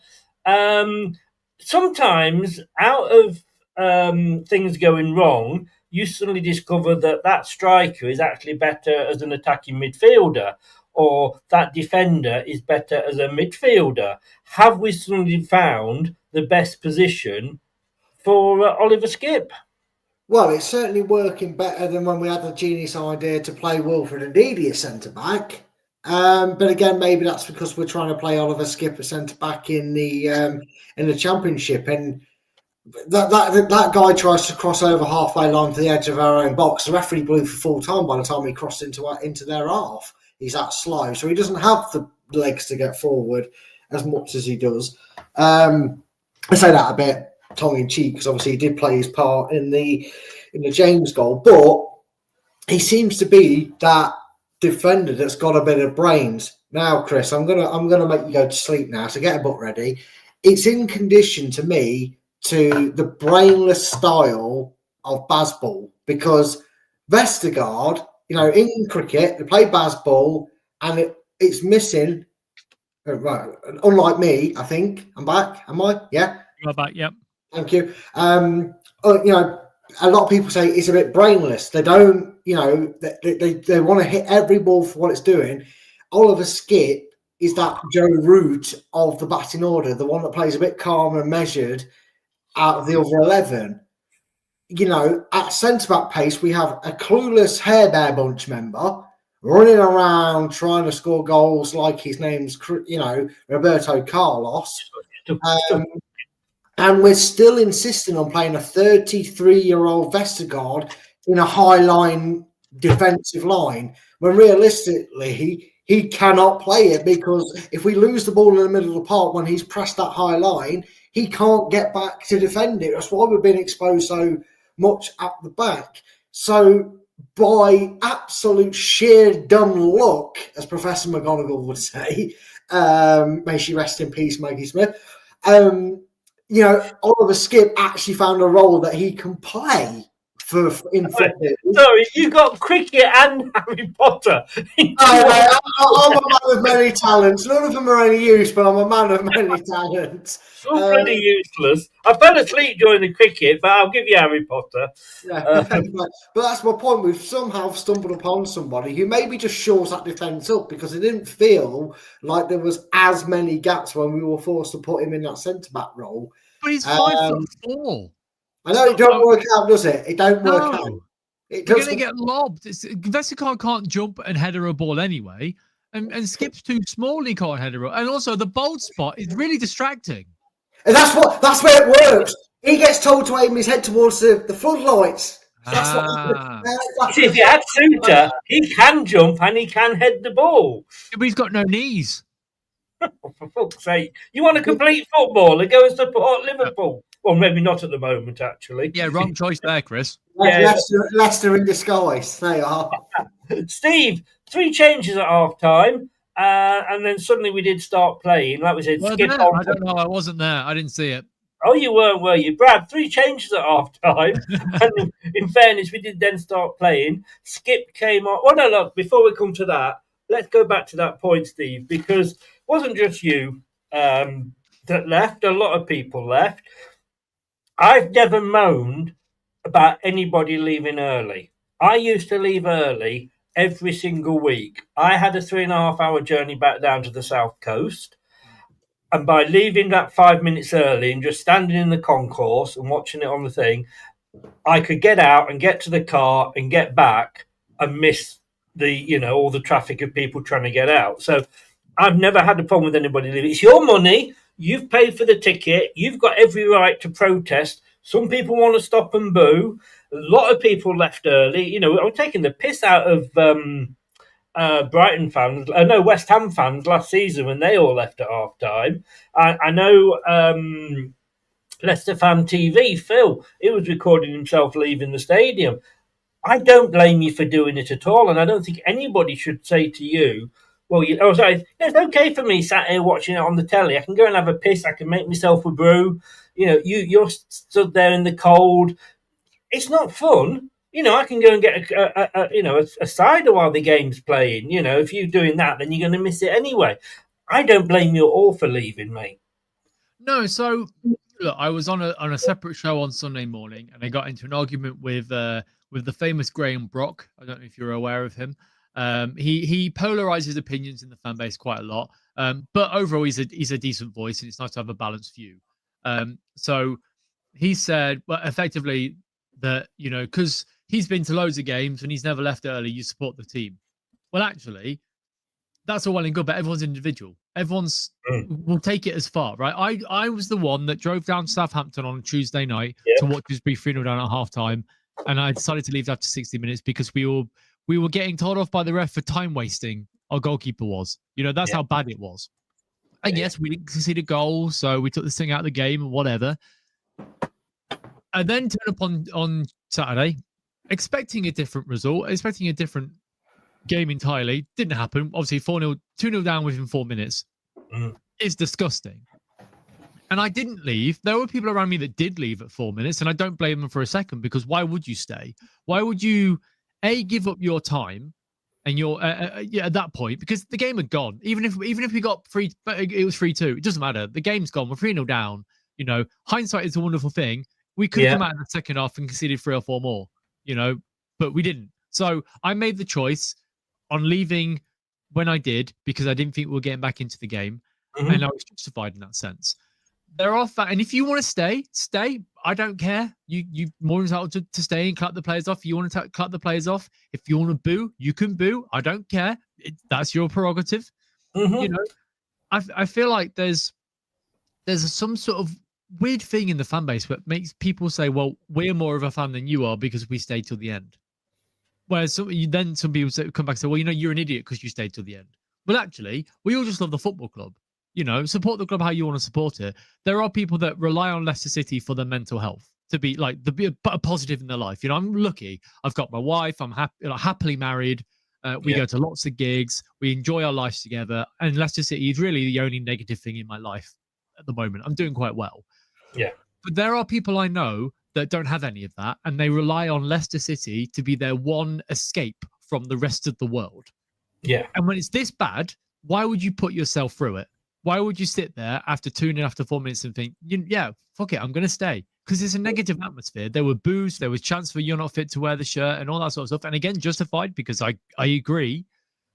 Sometimes out of things going wrong, you suddenly discover that striker is actually better as an attacking midfielder, or that defender is better as a midfielder. Have we suddenly found the best position for Oliver Skipp? Well, it's certainly working better than when we had the genius idea to play Wilfred Ndidi at centre-back. But again, maybe that's because we're trying to play Oliver Skipp at centre-back in the Championship. And that guy tries to cross over halfway line to the edge of our own box. The referee blew for full time by the time he crossed into their half. He's that slow. So he doesn't have the legs to get forward as much as he does. I say that a bit tongue-in-cheek because obviously he did play his part in the James goal, but he seems to be that defender that's got a bit of brains. Now, Chris, I'm gonna make you go to sleep now, so get a book ready. It's in condition to me to the brainless style of Bazball, because Vestergaard, in cricket they play Bazball and it's missing. Right, unlike me, I think I'm back. Am I? Yeah, you're back. Yep. Thank you. A lot of people say it's a bit brainless. They don't, they want to hit every ball for what it's doing. Oliver Skipp is that Joe Root of the batting order, the one that plays a bit calm and measured out of the other 11. At centre-back pace, we have a clueless hair bear bunch member running around trying to score goals like his name's, Roberto Carlos. And we're still insisting on playing a 33-year-old Vestergaard in a high-line defensive line, when realistically he cannot play it, because if we lose the ball in the middle of the park when he's pressed that high line, he can't get back to defend it. That's why we've been exposed so much at the back. So by absolute sheer dumb luck, as Professor McGonagall would say, may she rest in peace, Maggie Smith, Oliver Skipp actually found a role that he can play in football. Sorry, you got cricket and Harry Potter. I'm a man of many talents. None of them are any use, but I'm a man of many talents. So pretty useless. I fell asleep during the cricket, but I'll give you Harry Potter. Yeah, but that's my point. We've somehow stumbled upon somebody who maybe just shores that defence up, because it didn't feel like there was as many gaps when we were forced to put him in that centre-back role. But he's 5'4". I know it don't work out, does it? It don't work out. You're going to get lobbed. Vestergaard can't jump and header a ball anyway, and Skipp's too small. He can't header it. And also the bold spot is really distracting. And that's where it works. He gets told to aim his head towards the floodlights. If you had Suter, he can jump and he can head the ball. Yeah, but he's got no knees. For fuck's sake. You want a complete footballer? Go and support Liverpool. Well, maybe not at the moment, actually. Yeah, wrong choice there, Chris. Leicester in disguise. They are. Steve, 3 changes at half-time, and then suddenly we did start playing. Like we said, Skip on. I don't know. I wasn't there. I didn't see it. Oh, you weren't, were you? Brad, 3 changes at half-time. And in fairness, we did then start playing. Skipp came on. Well, no, look, before we come to that, let's go back to that point, Steve, because it wasn't just you that left. A lot of people left. I've never moaned about anybody leaving early. I used to leave early every single week. I had a 3.5-hour journey back down to the south coast. And by leaving that 5 minutes early and just standing in the concourse and watching it on the thing, I could get out and get to the car and get back and miss all the traffic of people trying to get out. So I've never had a problem with anybody leaving. It's your money. You've paid for the ticket. You've got every right to protest. Some people want to stop and boo. A lot of people left early. I'm taking the piss out of Brighton fans, West Ham fans last season when they all left at half time. I know Leicester fan TV, Phil, he was recording himself leaving the stadium. I don't blame you for doing it at all, and I don't think anybody should say to you, well, it's okay for me sat here watching it on the telly. I can go and have a piss. I can make myself a brew. You're stood there in the cold. It's not fun. I can go and get a cider while the game's playing. If you're doing that, then you're going to miss it anyway. I don't blame you at all for leaving, mate. No, so look, I was on a separate show on Sunday morning, and I got into an argument with the famous Graham Brock. I don't know if you're aware of him. He polarizes opinions in the fan base quite a lot, but overall he's a decent voice, and it's nice to have a balanced view. So he said, well, effectively that because he's been to loads of games and he's never left early, you support the team. Well, actually, that's all well and good, but everyone's individual. Everyone's will take it as far, right? I was the one that drove down to Southampton on a Tuesday night to watch us be 3-0 down at half time, and I decided to leave after 60 minutes because we were getting told off by the ref for time wasting. Our goalkeeper was, that's how bad it was. And yes, we didn't concede a goal, so we took this thing out of the game and whatever. And then turn up on Saturday, expecting a different result, expecting a different game entirely. Didn't happen. Obviously, 4-0, 2-0 down within 4 minutes. It's disgusting. And I didn't leave. There were people around me that did leave at 4 minutes, and I don't blame them for a second, because why would you stay? Why would you, give up your time and your at that point, because the game had gone. Even if we got it was 3-2. It doesn't matter. The game's gone. We're 3-0 down. Hindsight is a wonderful thing. We could have come out in the second half and conceded 3 or 4 more, but we didn't. So I made the choice on leaving when I did, because I didn't think we were getting back into the game, and I was justified in that sense. There are and if you want to stay. I don't care. You more entitled to stay and cut the players off. If you want to cut the players off. If you want to boo, you can boo. I don't care. That's your prerogative. I feel like there's some sort of weird thing in the fan base that makes people say, well, we're more of a fan than you are because we stayed till the end. Whereas some people come back and say, well, you're an idiot because you stayed till the end. Well, actually, we all just love the football club. Support the club how you want to support it. There are people that rely on Leicester City for their mental health, to be a positive in their life. I'm lucky. I've got my wife. I'm happily married. We go to lots of gigs. We enjoy our lives together. And Leicester City is really the only negative thing in my life at the moment. I'm doing quite well. Yeah. But there are people I know that don't have any of that, and they rely on Leicester City to be their one escape from the rest of the world. Yeah. And when it's this bad, why would you put yourself through it? Why would you sit there after 2-0 after 4 minutes and think, fuck it, I'm going to stay? Because it's a negative atmosphere. There were boos, there was chants for you're not fit to wear the shirt and all that sort of stuff. And again, justified, because I agree.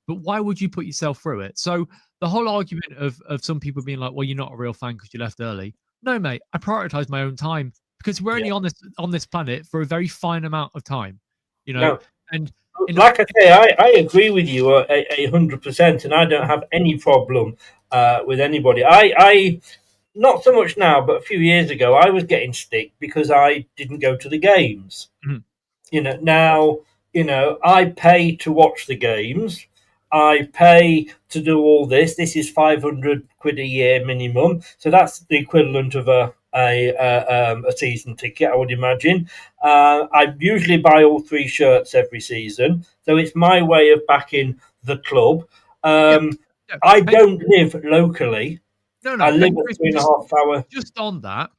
But why would you put yourself through it? So the whole argument of some people being like, well, you're not a real fan because you left early. No, mate, I prioritize my own time, because we're only on this planet for a very fine amount of time, No. And like I say, I agree with you 100%, and I don't have any problem with anybody. I not so much now, but a few years ago, I was getting stick because I didn't go to the games. Now, I pay to watch the games. I pay to do all this. This is £500 a year minimum, so that's the equivalent of a season ticket, I would imagine. I usually buy all 3 shirts every season, so it's my way of backing the club. I don't live locally. No. I live a 3.5 hour. Just on that,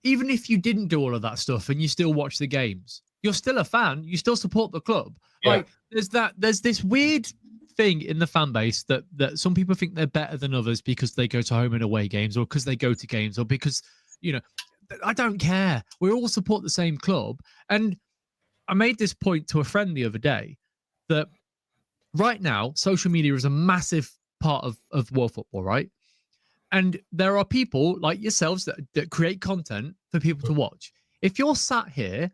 even if you didn't do all of that stuff and you still watch the games, you're still a fan. You still support the club. Yeah. Like there's this weird thing in the fan base that some people think they're better than others because they go to home and away games, or because they go to games, or because I don't care. We all support the same club. And I made this point to a friend the other day that right now social media is a massive part of world football, right? And there are people like yourselves that create content for people to watch. If you're sat here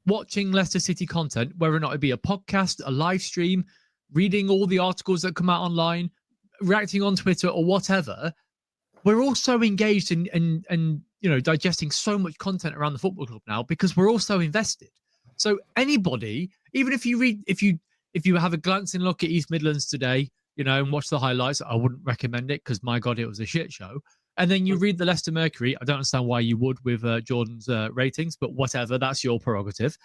watching Leicester City content, whether or not it be a podcast, a live stream, reading all the articles that come out online, reacting on Twitter or whatever, we're all so engaged and digesting so much content around the football club now because we're all so invested. So anybody, even if you if you have a glancing look at East Midlands today, and watch the highlights, I wouldn't recommend it because, my God, it was a shit show. And then you read the Leicester Mercury. I don't understand why you would with Jordan's ratings, but whatever, that's your prerogative.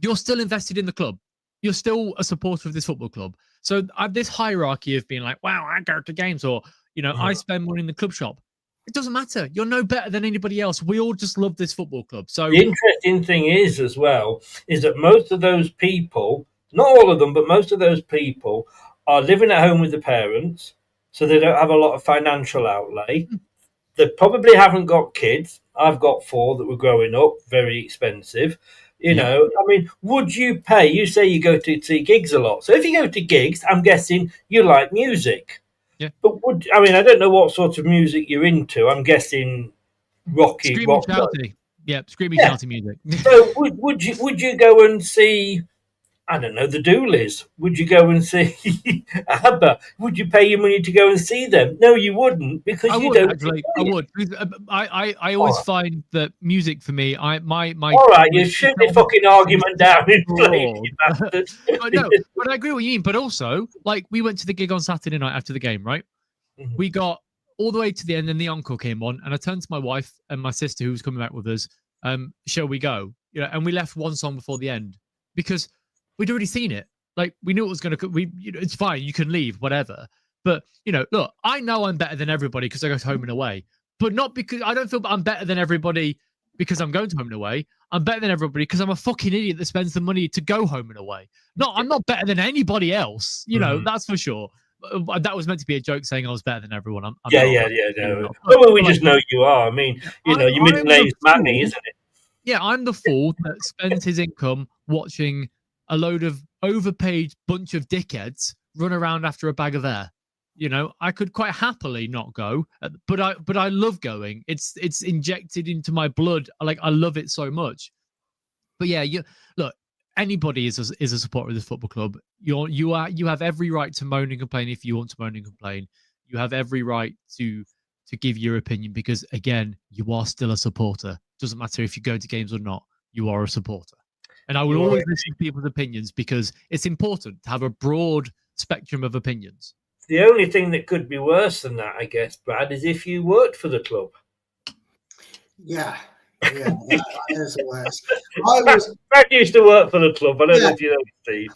You're still invested in the club. You're still a supporter of this football club. So this hierarchy of being like, wow, I go to games, or, I spend money in the club shop. It doesn't matter. You're no better than anybody else. We all just love this football club. So the interesting thing is, as well, is that most of those people, not all of them, but most of those people are living at home with the parents, so they don't have a lot of financial outlay. They probably haven't got kids. I've got 4 that were growing up, very expensive. I mean, would you pay? You say you go to see gigs a lot. So if you go to gigs, I'm guessing you like music. Yeah. But I don't know what sort of music you're into. I'm guessing rocky, screaming, shouty. Yeah, screaming, shouty music. So would you go and see, I don't know, the Dooleys? Would you go and see ABBA? Would you pay your money to go and see them? No, you wouldn't, because you don't. Actually, I would. I always find that music for me, my. All right, you shoot the fucking argument down in place, you bastard. But I agree with what you mean. But also, like, we went to the gig on Saturday night after the game, right? Mm-hmm. We got all the way to the end, and the encore came on, and I turned to my wife and my sister, who was coming back with us. Shall we go? And we left one song before the end because we'd already seen it. Like, we knew it was going to. It's fine. You can leave, whatever. But look, I know I'm better than everybody because I go to home and away. But not because I don't feel I'm better than everybody because I'm going to home and away. I'm better than everybody because I'm a fucking idiot that spends the money to go home and away. No, I'm not better than anybody else. That's for sure. That was meant to be a joke, saying I was better than everyone. I'm no. Well, we just know you are. I mean, your middle name's Manny, isn't it? Yeah, I'm the fool that spends his income watching a load of overpaid bunch of dickheads run around after a bag of air. I could quite happily not go, but I love going. It's injected into my blood. Like, I love it so much. But yeah, look, anybody is a supporter of this football club. You have every right to moan and complain if you want to moan and complain. You have every right to give your opinion because, again, you are still a supporter. Doesn't matter if you go to games or not. You are a supporter. And I will always listen to people's opinions because it's important to have a broad spectrum of opinions. The only thing that could be worse than that, I guess, Brad, is if you worked for the club. Yeah, that is the worst. Brad used to work for the club. I don't know if you know, Steve.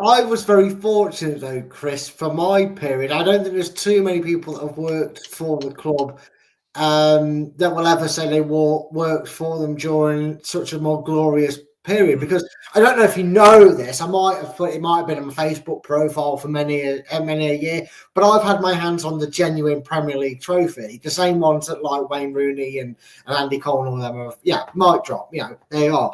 I was very fortunate, though, Chris, for my period. I don't think there's too many people that have worked for the club that will ever say they worked for them during such a more glorious period, because I don't know if you know this, it might have been on my Facebook profile for many a year, but I've had my hands on the genuine Premier League trophy, the same ones that like Wayne Rooney and Andy Cole and all them are, mic drop, they are.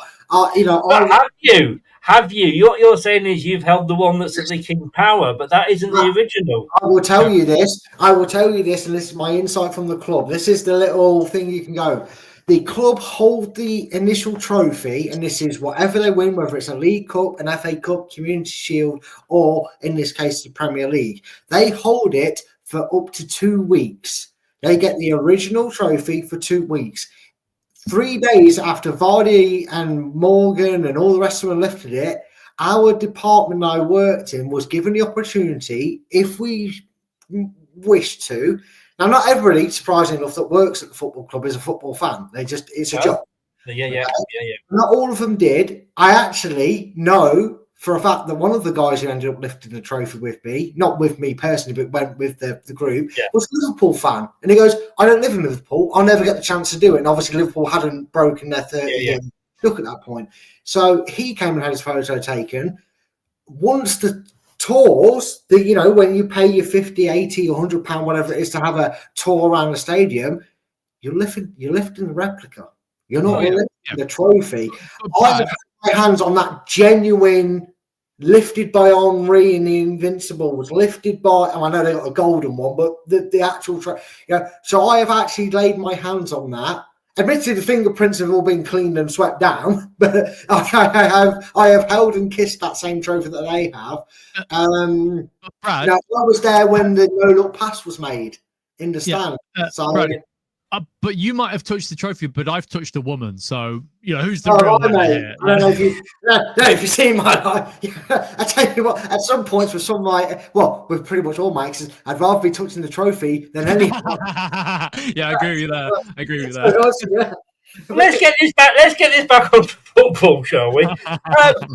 Have you? What you're saying is you've held the one that's at the King Power, but that isn't the original. I will tell you this, and this is my insight from the club. This is the little thing you can go. The club hold the initial trophy, and this is whatever they win, whether it's a League Cup, an FA Cup, Community Shield, or in this case, the Premier League. They hold it for up to 2 weeks. They get the original trophy for 2 weeks. 3 days after Vardy and Morgan and all the rest of them lifted it, our department I worked in was given the opportunity, if we wished to. Now, not everybody, surprisingly enough, that works at the football club is a football fan. It's a job. Yeah. Not all of them did. I actually know for a fact that one of the guys who ended up lifting the trophy with me, not with me personally, but went with the group, was a Liverpool fan. And he goes, I don't live in Liverpool. I'll never get the chance to do it. And obviously Liverpool hadn't broken their 30-year look at that point. So he came and had his photo taken. Once the tours, that when you pay your 50, 80, or £100, whatever it is, to have a tour around the stadium, you're lifting the replica. You're not lifting the trophy. I've had my hands on that genuine, lifted by Henri and the Invincibles, lifted by, I know they got a golden one, but the actual trophy. So I have actually laid my hands on that. Admittedly, the fingerprints have all been cleaned and swept down, but I have held and kissed that same trophy that they have. Brad, I was there when the no-look pass was made in the stand. Brad, But you might have touched the trophy, but I've touched a woman. So, who's the real winner here? I don't know if you see my life. I tell you what, at some points with some of with pretty much all my exes, I'd rather be touching the trophy than any. Yeah, I agree with that. Let's get this back onto football, shall we?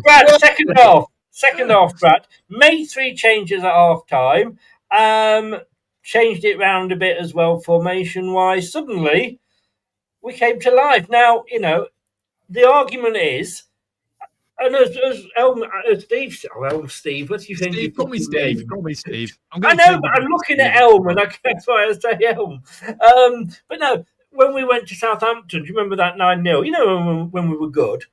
Brad, second half, Brad. Made 3 changes at half time. Changed it round a bit as well, formation wise. Suddenly, we came to life. Now, the argument is, and as Steve, what do you think? Steve, call me Steve. Call me Steve. I know, but I'm looking at Elm, and that's why I say Elm. But no, when we went to Southampton, do you remember that 9-0? When we were good.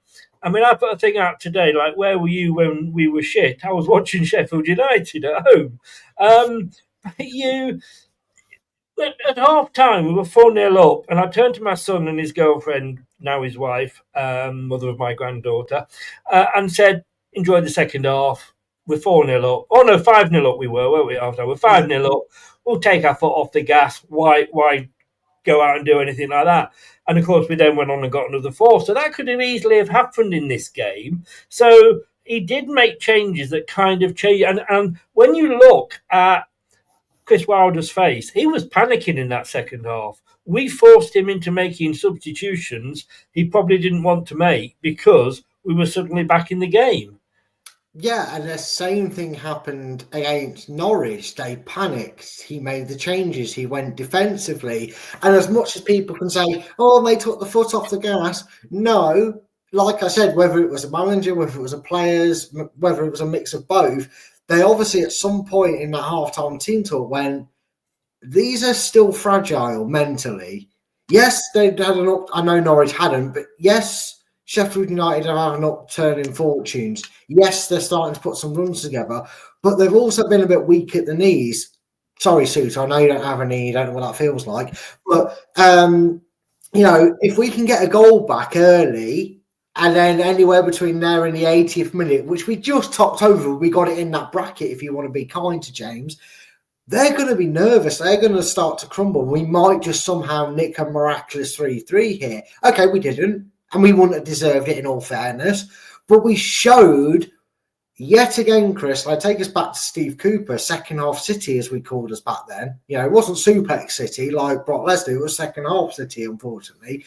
I mean, I put a thing out today, like, where were you when we were shit? I was watching Sheffield United at home. At half time, we were 4-0 up, and I turned to my son and his girlfriend, now his wife, mother of my granddaughter, and said, enjoy the second half. We're 4-0 up. Oh, no, 5-0 up we were, weren't we, after? We're 5-0 up. We'll take our foot off the gas. Why go out and do anything like that? And, of course, we then went on and got another 4. So that could have easily have happened in this game. So he did make changes that kind of change. And when you look at Chris Wilder's face, he was panicking in that second half. We forced him into making substitutions he probably didn't want to make because we were suddenly back in the game. Yeah, and the same thing happened against Norwich. They panicked. He made the changes. He went defensively. And as much as people can say, oh, they took the foot off the gas, no. Like I said, whether it was a manager, whether it was a players, whether it was a mix of both, they obviously at some point in that half-time team talk went, these are still fragile mentally. Yes, they'd had an up. I know Norwich hadn't, but yes, Sheffield United have had an upturn in fortunes. Yes, they're starting to put some runs together, but they've also been a bit weak at the knees. Sorry, Suit, I know you don't have a knee, you don't know what that feels like. But, if we can get a goal back early, and then anywhere between there and the 80th minute, which we just topped over, we got it in that bracket, if you want to be kind to James, they're going to be nervous. They're going to start to crumble. We might just somehow nick a miraculous 3-3 here. Okay, we didn't, and we wouldn't have deserved it in all fairness. But we showed, yet again, Chris, I take us back to Steve Cooper, second half City, as we called us back then. It wasn't Suplex City like Brock Lesnar. It was second half City, unfortunately.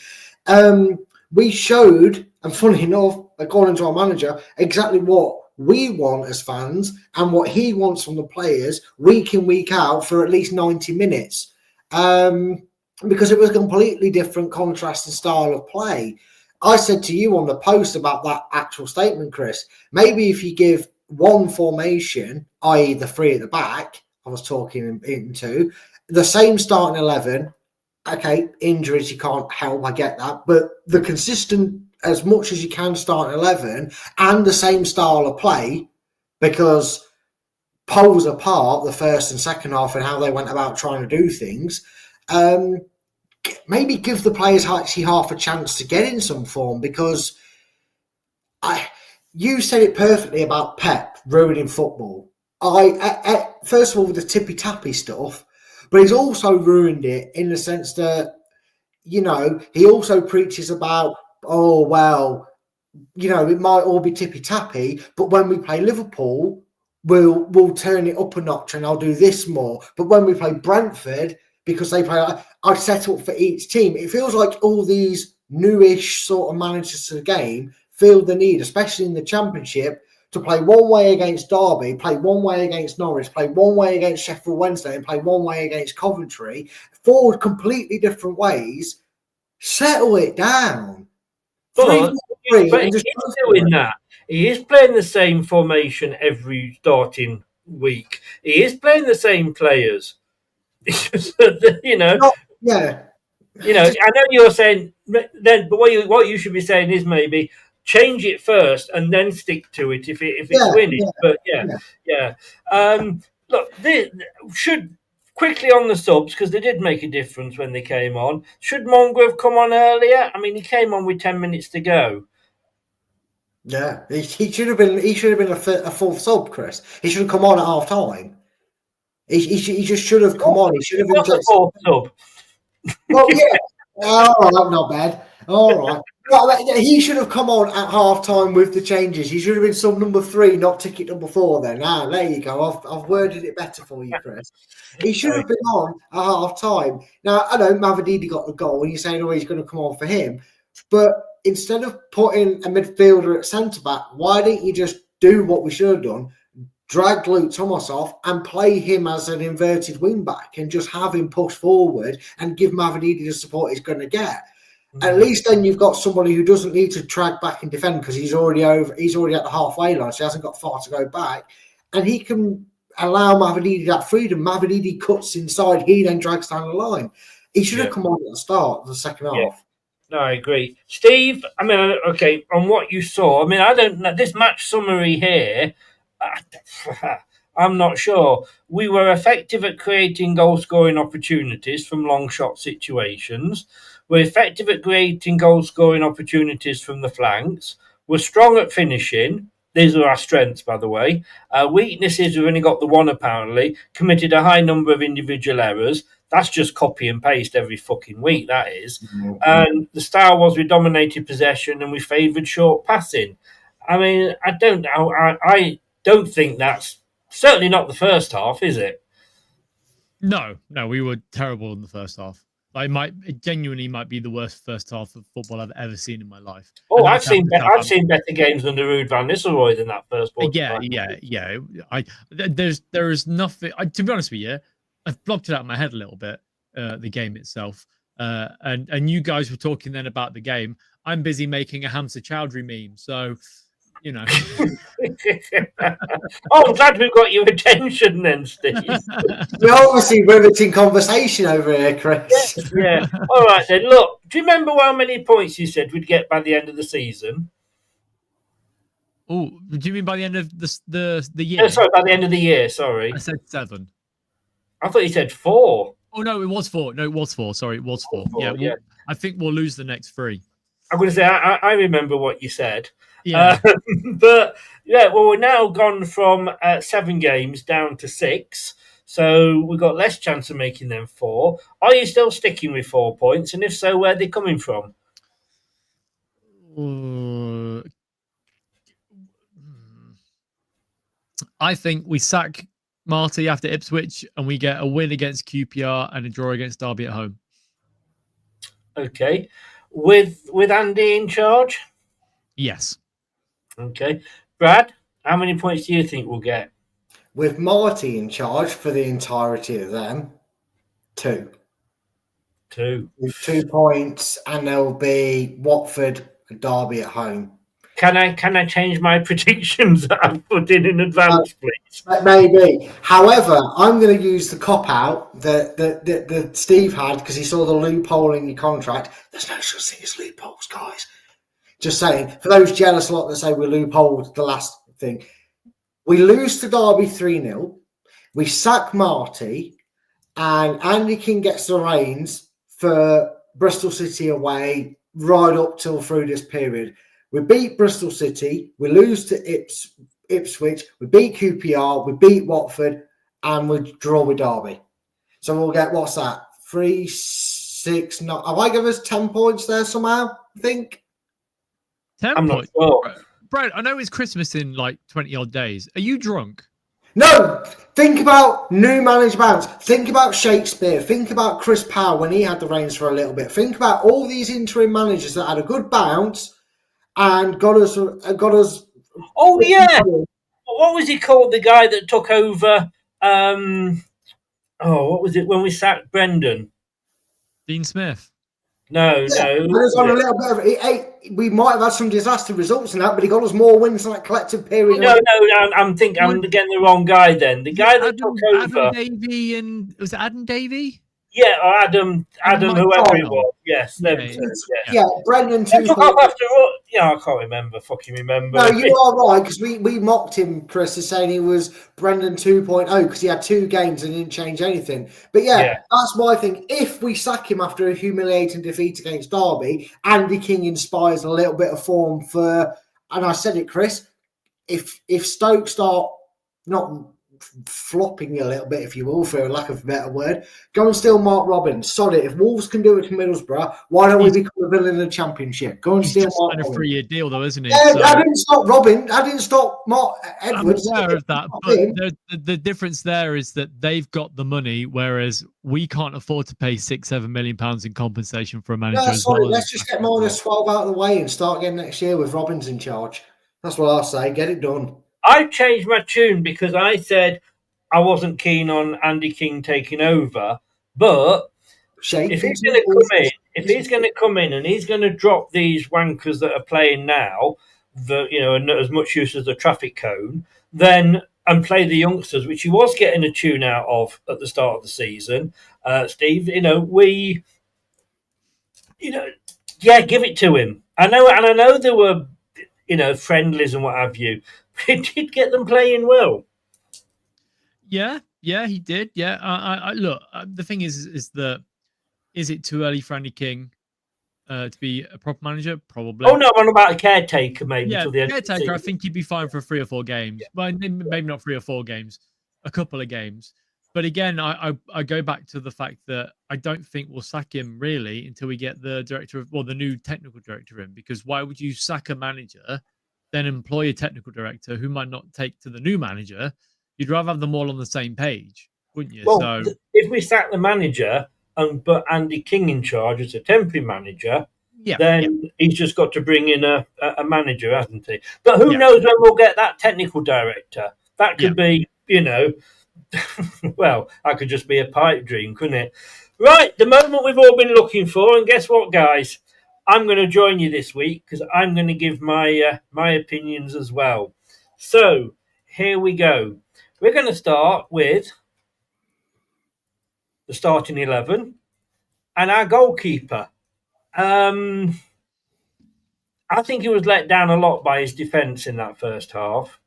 We showed, and funny enough, according to our manager, exactly what we want as fans and what he wants from the players week in, week out for at least 90 minutes. Because it was a completely different contrasting style of play. I said to you on the post about that actual statement, Chris, maybe if you give one formation, i.e. the 3 at the back, I was talking into, the same starting 11, okay, injuries you can't help, I get that, but the consistent, as much as you can start 11 and the same style of play, because poles apart the first and second half and how they went about trying to do things, maybe give the players actually half a chance to get in some form, because you said it perfectly about Pep ruining football. First of all, with the tippy-tappy stuff, but he's also ruined it in the sense that, he also preaches about, oh, well, it might all be tippy-tappy, but when we play Liverpool, we'll turn it up a notch and I'll do this more. But when we play Brentford, because they play, I set up for each team. It feels like all these newish sort of managers to the game feel the need, especially in the Championship, to play one way against Derby, play one way against Norwich, play one way against Sheffield Wednesday, and play one way against Coventry. 4 completely different ways. Settle it down. But he's doing that. He is playing the same formation every starting week. He is playing the same players. Yeah. I know you're saying then, but what you should be saying is maybe change it first and then stick to it if it's winning. But look, this should quickly on the subs, because they did make a difference when they came on. Should Mongo have come on earlier? I mean, he came on with 10 minutes to go. Yeah, he should have been. He should have been a full sub, Chris. He should have come on at half time. He just should have come on. He should have been a fourth sub. Well, yeah, All right, not bad. All right. Well, he should have come on at half time with the changes. He should have been sub number 3, not ticket number 4 then. There you go. I've worded it better for you, Chris. He should have been on at half time. Now, I know Mavididi got the goal and you're saying, oh, he's going to come on for him. But instead of putting a midfielder at centre-back, why didn't you just do what we should have done? Drag Luke Thomas off and play him as an inverted wing-back and just have him push forward and give Mavididi the support he's going to get. At least then you've got somebody who doesn't need to drag back and defend because he's already at the halfway line, so he hasn't got far to go back. And he can allow Mavididi that freedom. Mavididi cuts inside, he then drags down the line. He should have come on at the start of the second half. No, I agree. Steve, I mean, okay, on what you saw, I mean, I don't know, this match summary here, I'm not sure. We were effective at creating goal-scoring opportunities from long shot situations. We're effective at creating goal-scoring opportunities from the flanks. We're strong at finishing. These are our strengths, by the way. Weaknesses, we've only got the one, apparently. Committed a high number of individual errors. That's just copy and paste every fucking week, that is. Mm-hmm. And the style was we dominated possession and we favoured short passing. I mean, I don't know. I don't think that's certainly not the first half, is it? No, we were terrible in the first half. It genuinely might be the worst first half of football I've ever seen in my life. Oh, I've seen better games under Ruud van Nistelrooy than that first ball. Yeah. There is nothing. To be honest with you, I've blocked it out of my head a little bit. The game itself, and you guys were talking then about the game. I'm busy making a Hamza Chowdhury meme, so you know. Oh, I'm glad we've got your attention then, Steve. We're obviously riveting conversation over here, Chris. Yeah. All right then. Look, do you remember how many points you said we'd get by the end of the season? Oh, do you mean by the end of the year? Oh, sorry, by the end of the year. Sorry, I said 7. I thought you said 4. Oh no, it was 4. No, it was 4. Sorry, it was 4. Yeah. I think we'll lose the next 3. I'm going to say I remember what you said. Yeah. But yeah, well, we're now gone from 7 games down to 6, so we've got less chance of making them 4. Are you still sticking with 4 points? And if so, where are they coming from? I think we sack Marty after Ipswich and we get a win against QPR and a draw against Derby at home. Okay. With Andy in charge? Yes. Okay. Brad, how many points do you think we'll get? With Marty in charge for the entirety of them, 2. 2. With 2 points, and there'll be Watford and Derby at home. Can I change my predictions that I've put in advance, please? Maybe. However, I'm going to use the cop-out that Steve had because he saw the loophole in your contract. There's no such thing as loopholes, guys. Just saying. For those jealous lot that say we loopholed the last thing. We lose to Derby 3-0. We sack Marty. And Andy King gets the reins for Bristol City away right up till through this period. We beat Bristol City, we lose to Ipswich, we beat QPR, we beat Watford, and we draw with Derby. So we'll get, what's that? 3, 6, 9. Have I given us 10 points there somehow? I think. 10 I'm points. Not sure. Brad, I know it's Christmas in like 20 odd days. Are you drunk? No! Think about new manager bounce. Think about Shakespeare. Think about Chris Powell when he had the reins for a little bit. Think about all these interim managers that had a good bounce and got us. Oh yeah, what was he called? The guy that took over. What was it when we sacked Brendan? Dean Smith. No. It was on a little bit of it. We might have had some disaster results in that, but he got us more wins in that collective period. No. I'm getting the wrong guy. Then the guy that took over. Adam Davey and was it Adam Davey? Yeah, or Adam, whoever it was. Yes, yeah. Brendan took off after all. Yeah, I can't remember. Fucking remember. No, you are right because we mocked him, Chris, as saying he was Brendan 2.0 because he had 2 games and didn't change anything. But yeah, that's my thing. If we sack him after a humiliating defeat against Derby, Andy King inspires a little bit of form for. And I said it, Chris. If Stoke start not flopping a little bit, if you will, for lack of a better word. Go and steal Mark Robbins. Sorry, if Wolves can do it to Middlesbrough, why don't we become a villain in the Championship? Go and steal Mark Robbins. He's just on a 3-year deal, though, isn't he? Yeah, so, I didn't stop Robin. I didn't stop Mark Edwards. I'm aware of that, but the difference there is that they've got the money, whereas we can't afford to pay £6-7 million in compensation for a manager. No, sorry, let's just get minus 12 out of the way and start again next year with Robbins in charge. That's what I'll say. Get it done. I've changed my tune because I said I wasn't keen on Andy King taking over, but if he's going to come in, and he's going to drop these wankers that are playing now, and not as much use as the traffic cone, then and play the youngsters, which he was getting a tune out of at the start of the season, Steve. Give it to him. I know there were, friendlies and what have you. He did get them playing well. Yeah, he did. Yeah, I look. The thing is that is it too early for Andy King to be a proper manager? Probably. Oh no, I'm about a caretaker, maybe. Yeah, till the end caretaker. Of the season. I think he'd be fine for 3 or 4 games. Yeah. Well, maybe not 3 or 4 games, a couple of games. But again, I go back to the fact that I don't think we'll sack him really until we get the the new technical director in. Because why would you sack a manager, then employ a technical director who might not take to the new manager? You'd rather have them all on the same page, wouldn't you? Well, if we sack the manager and put Andy King in charge as a temporary manager, then he's just got to bring in a manager, hasn't he? But who knows when we'll get that technical director? That could be, well, that could just be a pipe dream, couldn't it? Right, the moment we've all been looking for, and guess what, guys? I'm going to join you this week because I'm going to give my opinions as well. So here we go. We're going to start with the starting 11 and our goalkeeper. I think he was let down a lot by his defence in that first half.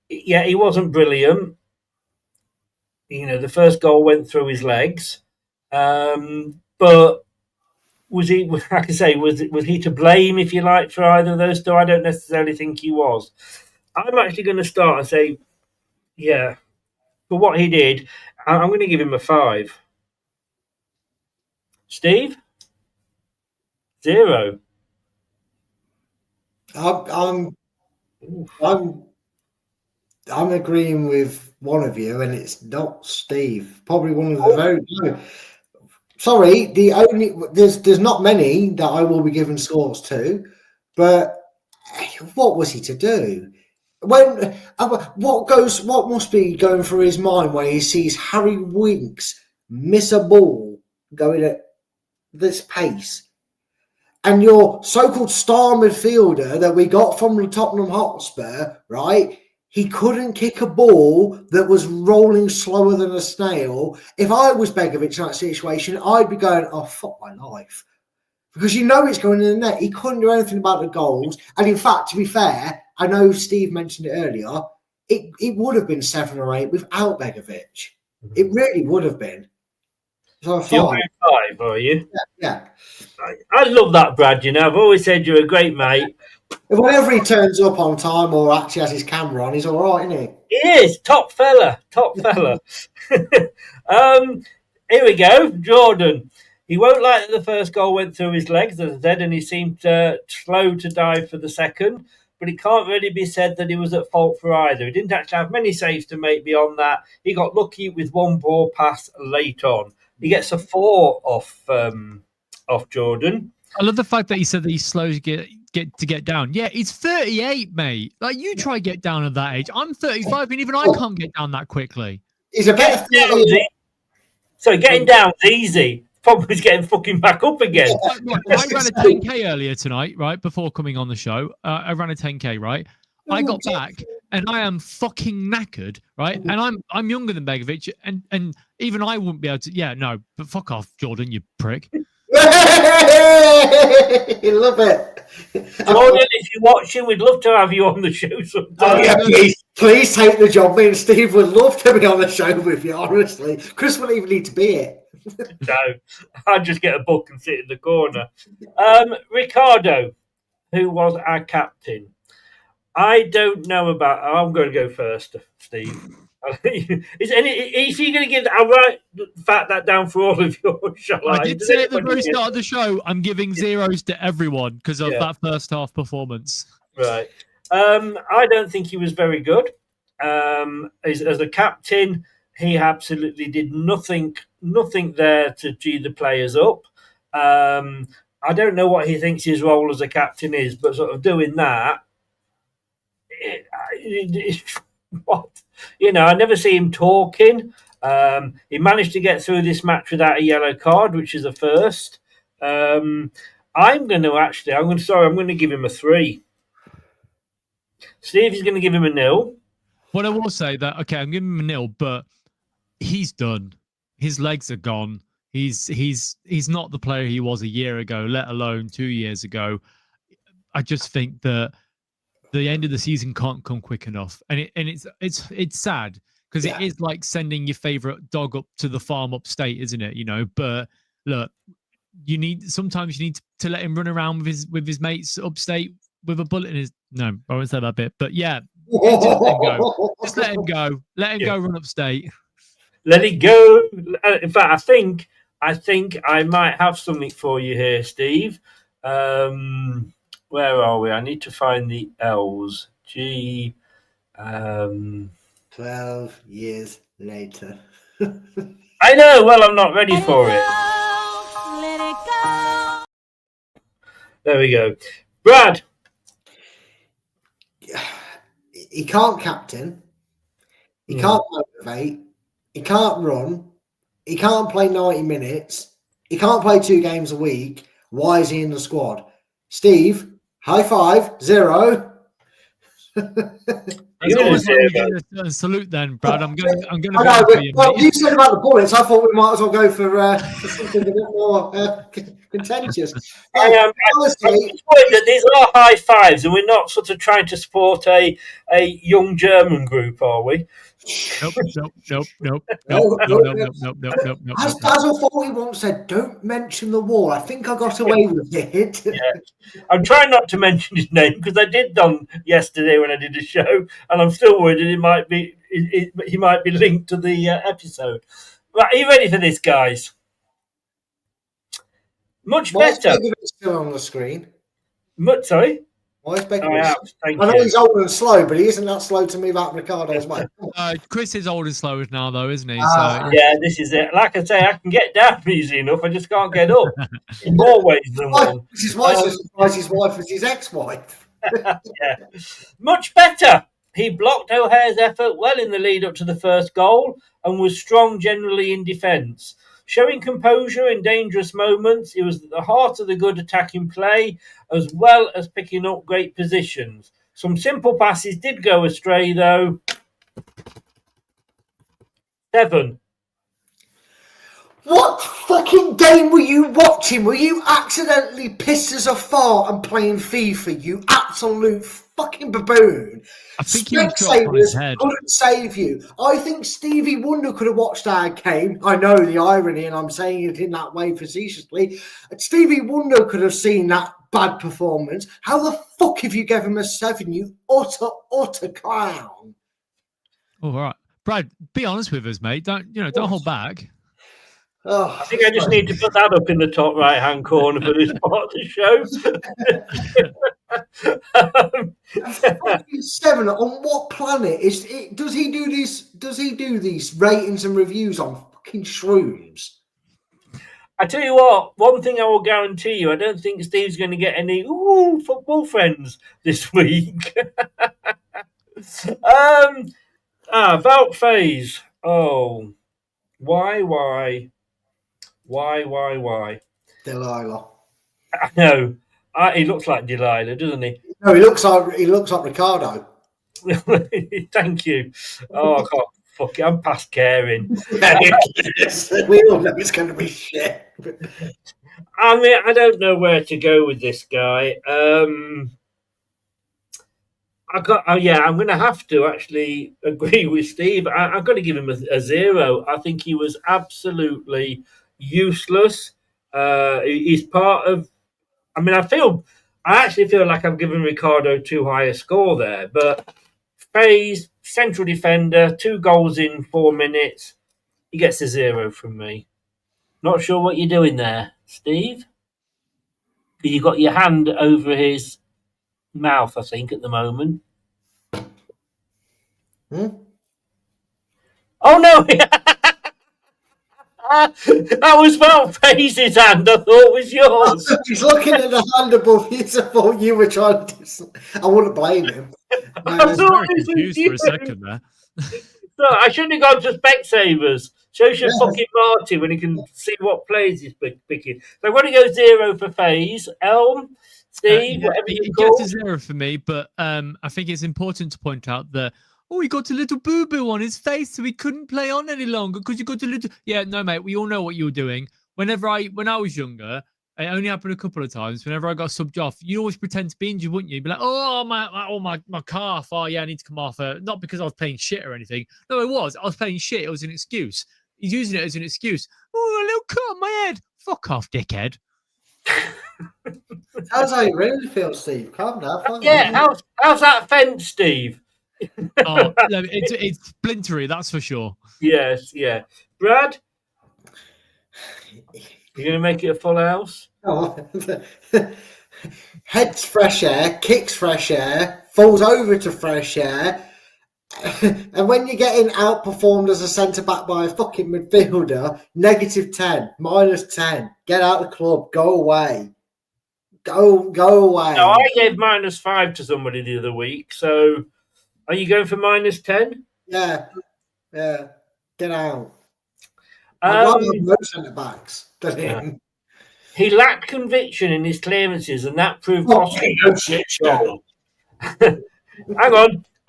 He wasn't brilliant. The first goal went through his legs. But was he, like I say, was he to blame, if you like, for either of those two? I don't necessarily think he was. I'm actually going to start and say, for what he did, I'm going to give him a 5. Steve? 0. I'm agreeing with one of you, and it's not Steve. Probably one of the very few. Sorry, there's not many that I will be giving scores to, but what was he to do? What must be going through his mind when he sees Harry Winks miss a ball going at this pace, and your so-called star midfielder that we got from Tottenham Hotspur, right? He couldn't kick a ball that was rolling slower than a snail. If I was Begovic in that situation, I'd be going, oh, fuck my life. Because it's going in the net. He couldn't do anything about the goals. And in fact, to be fair, I know Steve mentioned it earlier, it would have been 7 or 8 without Begovic. It really would have been. So You're 5, are you? Yeah. I love that, Brad. I've always said you're a great mate. Whenever he turns up on time or actually has his camera on, he's all right, isn't he? He is. Top fella. Here we go. Jordan. He won't like that the first goal went through his legs, as I said, and he seemed slow to dive for the second. But it can't really be said that he was at fault for either. He didn't actually have many saves to make beyond that. He got lucky with one poor pass late on. He gets a 4 off Jordan. I love the fact that he said that he's slow to get down. Yeah, he's 38, mate. Like, you try get down at that age. I'm 35, and even I can't get down that quickly. He's a better getting down's easy. Problem is getting fucking back up again. I ran a 10K earlier tonight, right? Before coming on the show. I ran a 10K, right? I got back and I am fucking knackered, right? And I'm younger than Begovic, and even I wouldn't be able to. But fuck off, Jordan, you prick. You love it. Jordan, if you're watching, we'd love to have you on the show sometime. Please take the job. Me and Steve would love to be on the show with you, honestly. Chris wouldn't even need to be it. No, I'd just get a book and sit in the corner. Ricardo, who was our captain. I don't know about. I'm going to go first, Steve. Is he going to give? I'll write that down for all of you. Shall I? I did say at the very start of the show, I'm giving zeros to everyone because of that first half performance. Right. I don't think he was very good. As a captain, he absolutely did nothing there to G the players up. I don't know what he thinks his role as a captain is, but sort of doing that. What? I never see him talking. He managed to get through this match without a yellow card, which is a first. I'm going to give him a 3. Steve is going to give him a 0. But I will say that, okay, I'm giving him a 0, but he's done. His legs are gone. He's not the player he was a year ago, let alone 2 years ago. I just think that the end of the season can't come quick enough, and it's sad because it is like sending your favorite dog up to the farm upstate, isn't it? But look, sometimes you need to let him run around with his mates upstate with a bullet in his. No, I won't say that bit, but yeah, just let him go. Just let him go. Let him go run upstate. Let it go. In fact, I think I might have something for you here, Steve. Where are we? I need to find the L's. 12 years later. I know. Well, I'm not ready for it. There we go. Brad. He can't captain. He can't motivate. He can't run. He can't play 90 minutes. He can't play 2 games a week. Why is he in the squad? Steve, high 5, 0. A salute then, Brad. I'm going to go for you. Well, you said about the bullets. I thought we might as well go for something a bit more contentious. I'm just worried that these are high fives, and we're not sort of trying to support a young German group, are we? Nope. As Basil Foley once said, don't mention the war. I think I got away with it. I'm trying not to mention his name because I did done yesterday when I did a show, and I'm still worried that he might be linked to the episode. Right, are you ready for this, guys? Much better. Why is Begovic still on the screen? Sorry? Why is Begovic? I know he's old and slow, but he isn't that slow to move out Ricardo's way. Chris is old and slow now, though, isn't he? Yeah, this is it. Like I say, I can get down easy enough. I just can't get up in more ways than one. This is why his wife was his ex-wife. Yeah. Much better. He blocked O'Hare's effort well in the lead up to the first goal and was strong generally in defence. Showing composure in dangerous moments, he was at the heart of the good attacking play, as well as picking up great positions. Some simple passes did go astray, though. 7. What fucking game were you watching? Were you accidentally pissed as a fart and playing FIFA, you absolute fucking baboon? I think he was dropped on his head. Couldn't save you. I think Stevie Wonder could have watched our game. I know the irony, and I'm saying it in that way facetiously. Stevie Wonder could have seen that bad performance. How the fuck have you given him a 7, you utter clown? All right. Brad, be honest with us, mate. Don't hold back. I think I just need to put that up in the top right-hand corner for this part of the show. 7 on what planet is it? Does he do this? Does he do these ratings and reviews on fucking shrooms? I tell you what, one thing I will guarantee you, I don't think Steve's going to get any football friends this week. Vout phase. Oh, why? Delilah. I know. He looks like Delilah, doesn't he? No, he looks like Ricardo. Thank you. Oh, I can't fuck it. I'm past caring. We all know it's going to be shit. I mean, I don't know where to go with this guy. I'm going to have to actually agree with Steve. I've got to give him a 0. I think he was absolutely useless. He's part of. I mean, I feel I actually feel like I've given Ricardo too high a score there, but Faye's central defender, 2 goals in 4 minutes. He gets a 0 from me. Not sure what you're doing there, Steve. You got your hand over his mouth, I think, at the moment. Oh no! That was Val Faye's hand. I thought was yours. He's looking at the hand above his. I thought you were trying to. I wouldn't blame him. I was very confused for a second there. So I shouldn't have gone to Specsavers. So should fucking Marty when he can see what players he's picking. So I'm going to go 0 for Faze. Elm, Steve, whatever you call. Gets a 0 for me, but I think it's important to point out that he got a little boo-boo on his face, so he couldn't play on any longer because you got a little. Yeah, no, mate, we all know what you were doing. When I was younger, it only happened a couple of times. Whenever I got subbed off, you always pretend to be injured, wouldn't you? You'd be like, my calf. Oh yeah, I need to come off. Not because I was playing shit or anything. No, I was playing shit. It was an excuse. He's using it as an excuse. Oh, a little cut on my head. Fuck off, dickhead. How's how you really feel, Steve? Calm down. How's that fence, Steve? It's splintery, that's for sure. Yes, yeah. Brad? You're going to make it a full house? Oh, heads fresh air, kicks fresh air, falls over to fresh air. And when you're getting outperformed as a centre-back by a fucking midfielder, -10, -10. Get out of the club. Go away. Go away. No, I gave -5 to somebody the other week, so are you going for -10? Yeah. Get out. I'd rather have no centre-backs than him. He lacked conviction in his clearances, and that proved costly. Shit show.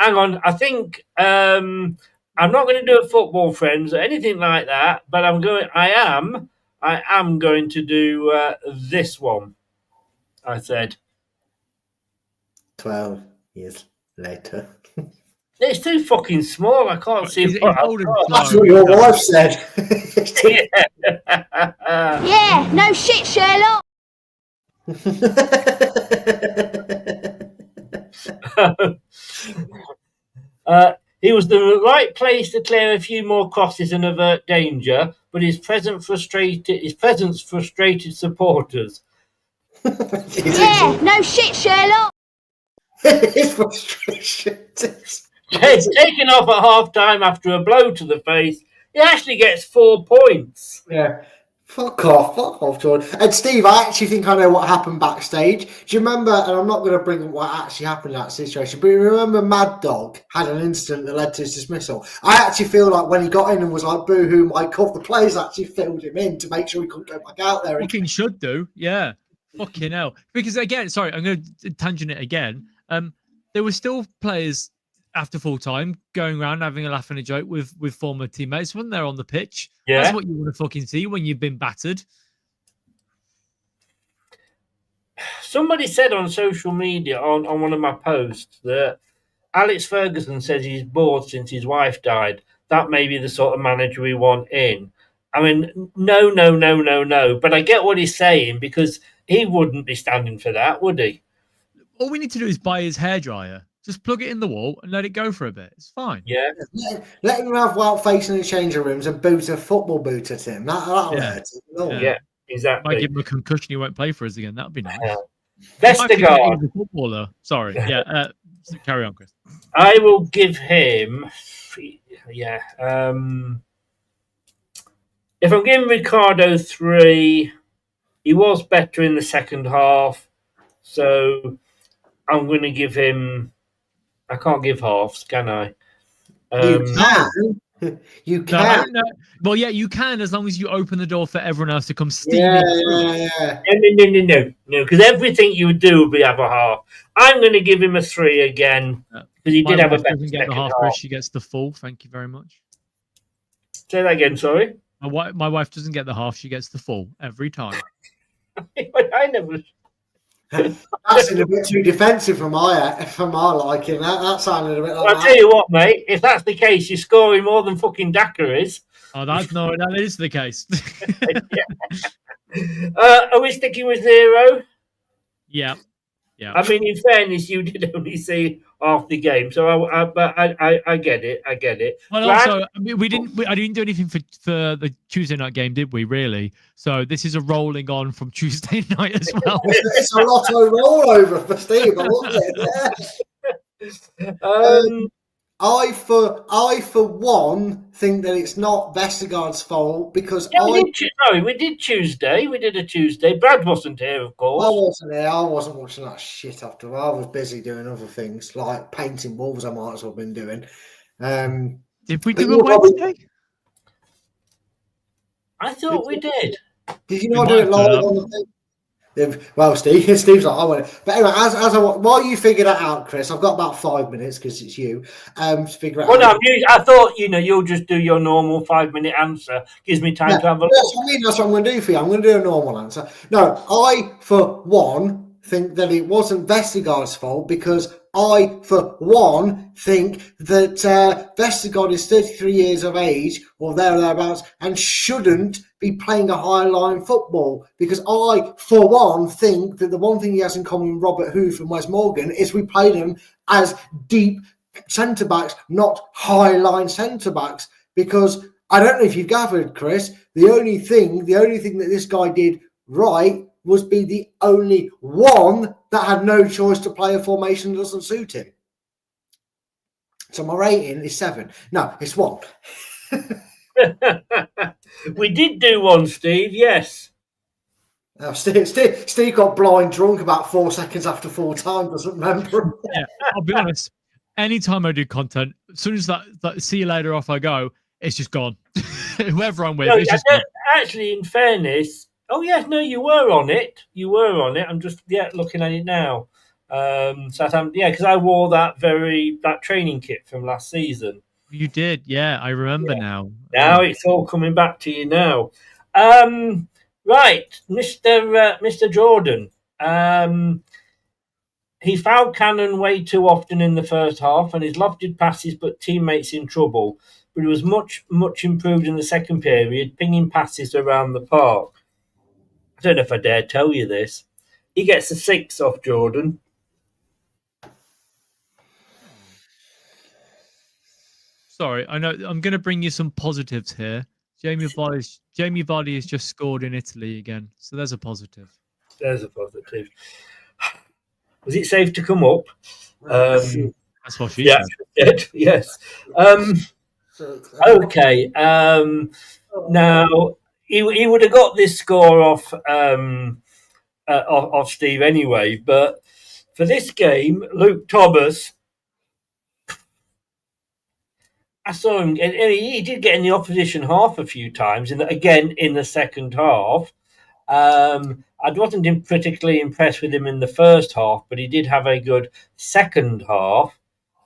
Hang on. I think I'm not going to do a football friends or anything like that, but I am going to do this one. I said 12 years later. It's too fucking small. I can't see what That's what your wife said. Yeah, no shit, Sherlock. He was the right place to clear a few more crosses and avert danger, but his presence frustrated supporters. Yeah, no shit, Sherlock. His frustration. Taken off at half time after a blow to the face, he actually gets 4 points. Yeah. Fuck off, Jordan. And Steve, I actually think I know what happened backstage. Do you remember, and I'm not going to bring up what actually happened in that situation, but you remember Mad Dog had an incident that led to his dismissal? I actually feel like when he got in and was like, boo-hoo, my cuff, the players actually filled him in to make sure he couldn't go back out there. Fucking should do, yeah. Fucking hell. Because again, sorry, I'm going to tangent it again. There were still players after full time going around having a laugh and a joke with former teammates when they're on the pitch. Yeah. That's what you want to fucking see when you've been battered. Somebody said on social media on one of my posts that Alex Ferguson says he's bored since his wife died. That may be the sort of manager we want in. I mean, no. But I get what he's saying because he wouldn't be standing for that, would he? All we need to do is buy his hairdryer. Just plug it in the wall and let it go for a bit. It's fine. Yeah. Let him have Wild face in the changing rooms and boot a football boot at him. That'll hurt him. Yeah, exactly. Might give him a concussion. He won't play for us again. That would be nice. Vestergaard. Footballer. Sorry. Yeah. Carry on, Chris. I will give him. Yeah. If I'm giving Ricardo 3, he was better in the second half. So I'm going to give him. I can't give halves, can I? You can. You can. No. Well, yeah, you can as long as you open the door for everyone else to come steaming. Yeah. No, because everything you would do would be have a half. I'm going to give him a 3 again because he did have a better doesn't get the half, Chris. She gets the full. Thank you very much. Say that again. Sorry. My wife doesn't get the half. She gets the full every time. I never. That's a bit too defensive for my liking. That sounded a bit like I'll tell you what, mate. If that's the case, you're scoring more than fucking Daka is. Oh, that is the case. Are we sticking with 0? Yeah. Yeah. I mean, in fairness, you did only see half the game, so I get it. I get it. Well, Brad? also, I mean, I didn't do anything for the Tuesday night game, did we? Really? So this is a rolling on from Tuesday night as well. It's a lot of rollover for Steve. I love it. Yeah. I for one think that it's not Vestergaard's fault because we did Tuesday. We did a Tuesday. Brad wasn't here, of course. I wasn't here. I wasn't watching that shit after. I was busy doing other things like painting walls. I might as well have been doing. Did we do a Wednesday? I thought we did. Did you not do it live on the thing? Well, Steve's like, I want it. But anyway, while you figure that out, Chris, I've got about 5 minutes because it's you to figure out. Well, no, I thought you'll just do your normal 5-minute answer. Gives me time to have a look. That's what I'm going to do for you. I'm going to do a normal answer. No, I for one think that it wasn't Vestergaard's fault because I for one think that Vestergaard is 33 years of age or thereabouts and shouldn't be playing a high line football because I for one think that the one thing he has in common with Robert Hoof and Wes Morgan is we played him as deep centre backs, not high line centre backs, because I don't know if you've gathered, Chris, the only thing that this guy did right was be the only one that had no choice to play a formation that doesn't suit him. So my rating is 7. No, it's 1. We did do one, Steve. Yes. Steve got blind drunk about 4 seconds after full time. Doesn't remember. Yeah, I'll be honest. Anytime I do content, as soon as that see you later off I go, it's just gone. Whoever I'm with, it's just gone. Actually, in fairness, oh yes, no, you were on it. I'm just looking at it now. Because I wore that training kit from last season. You did, yeah. I remember now. Now it's all coming back to you now. Right, Mr. Jordan. He fouled Cannon way too often in the first half, and his lofted passes put teammates in trouble. But he was much, much improved in the second period, pinging passes around the park. I don't know if I dare tell you this. He gets a 6 off Jordan. Sorry, I know I'm going to bring you some positives here. Jamie Vardy has just scored in Italy again, so there's a positive. There's a positive. Was it safe to come up? That's what she said. Yes. Okay. Now he would have got this score off Steve anyway, but for this game, Luke Thomas, I saw him. He did get in the opposition half a few times, in the second half. I wasn't particularly impressed with him in the first half, but he did have a good second half.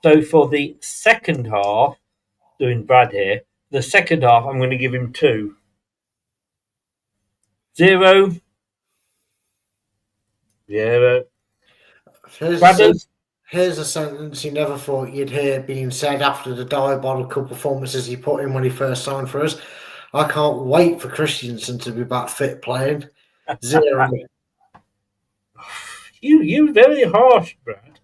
So for the second half, doing Brad here, the second half, I'm going to give him 2. 0. 0. Here's a sentence you never thought you'd hear being said after the diabolical performances he put in when he first signed for us. I can't wait for Christensen to be back fit playing. 0. You're very harsh, Brad.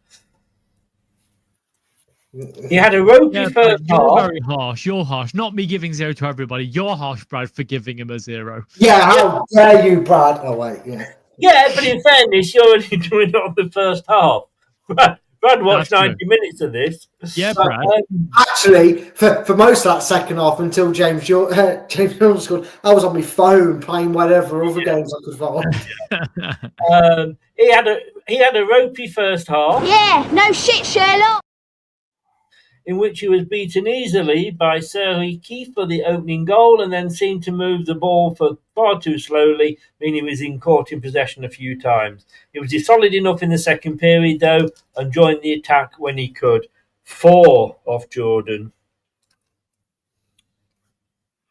He had a ropey first half. You're very harsh. You're harsh. Not me giving 0 to everybody. You're harsh, Brad, for giving him a 0. Yeah, how dare you, Brad? Oh, wait, yeah. Yeah, but in fairness, you're only doing it on the first half. Brad watched 90 minutes of this. Yeah, Brad. Actually, for most of that second half, until James Jordan scored, I was on my phone playing whatever other games I could find. He had a ropey first half. Yeah, no shit, Sherlock. In which he was beaten easily by Sir Keith for the opening goal, and then seemed to move the ball for far too slowly, meaning he was caught in possession a few times. He was solid enough in the second period, though, and joined the attack when he could. 4 off Jordan.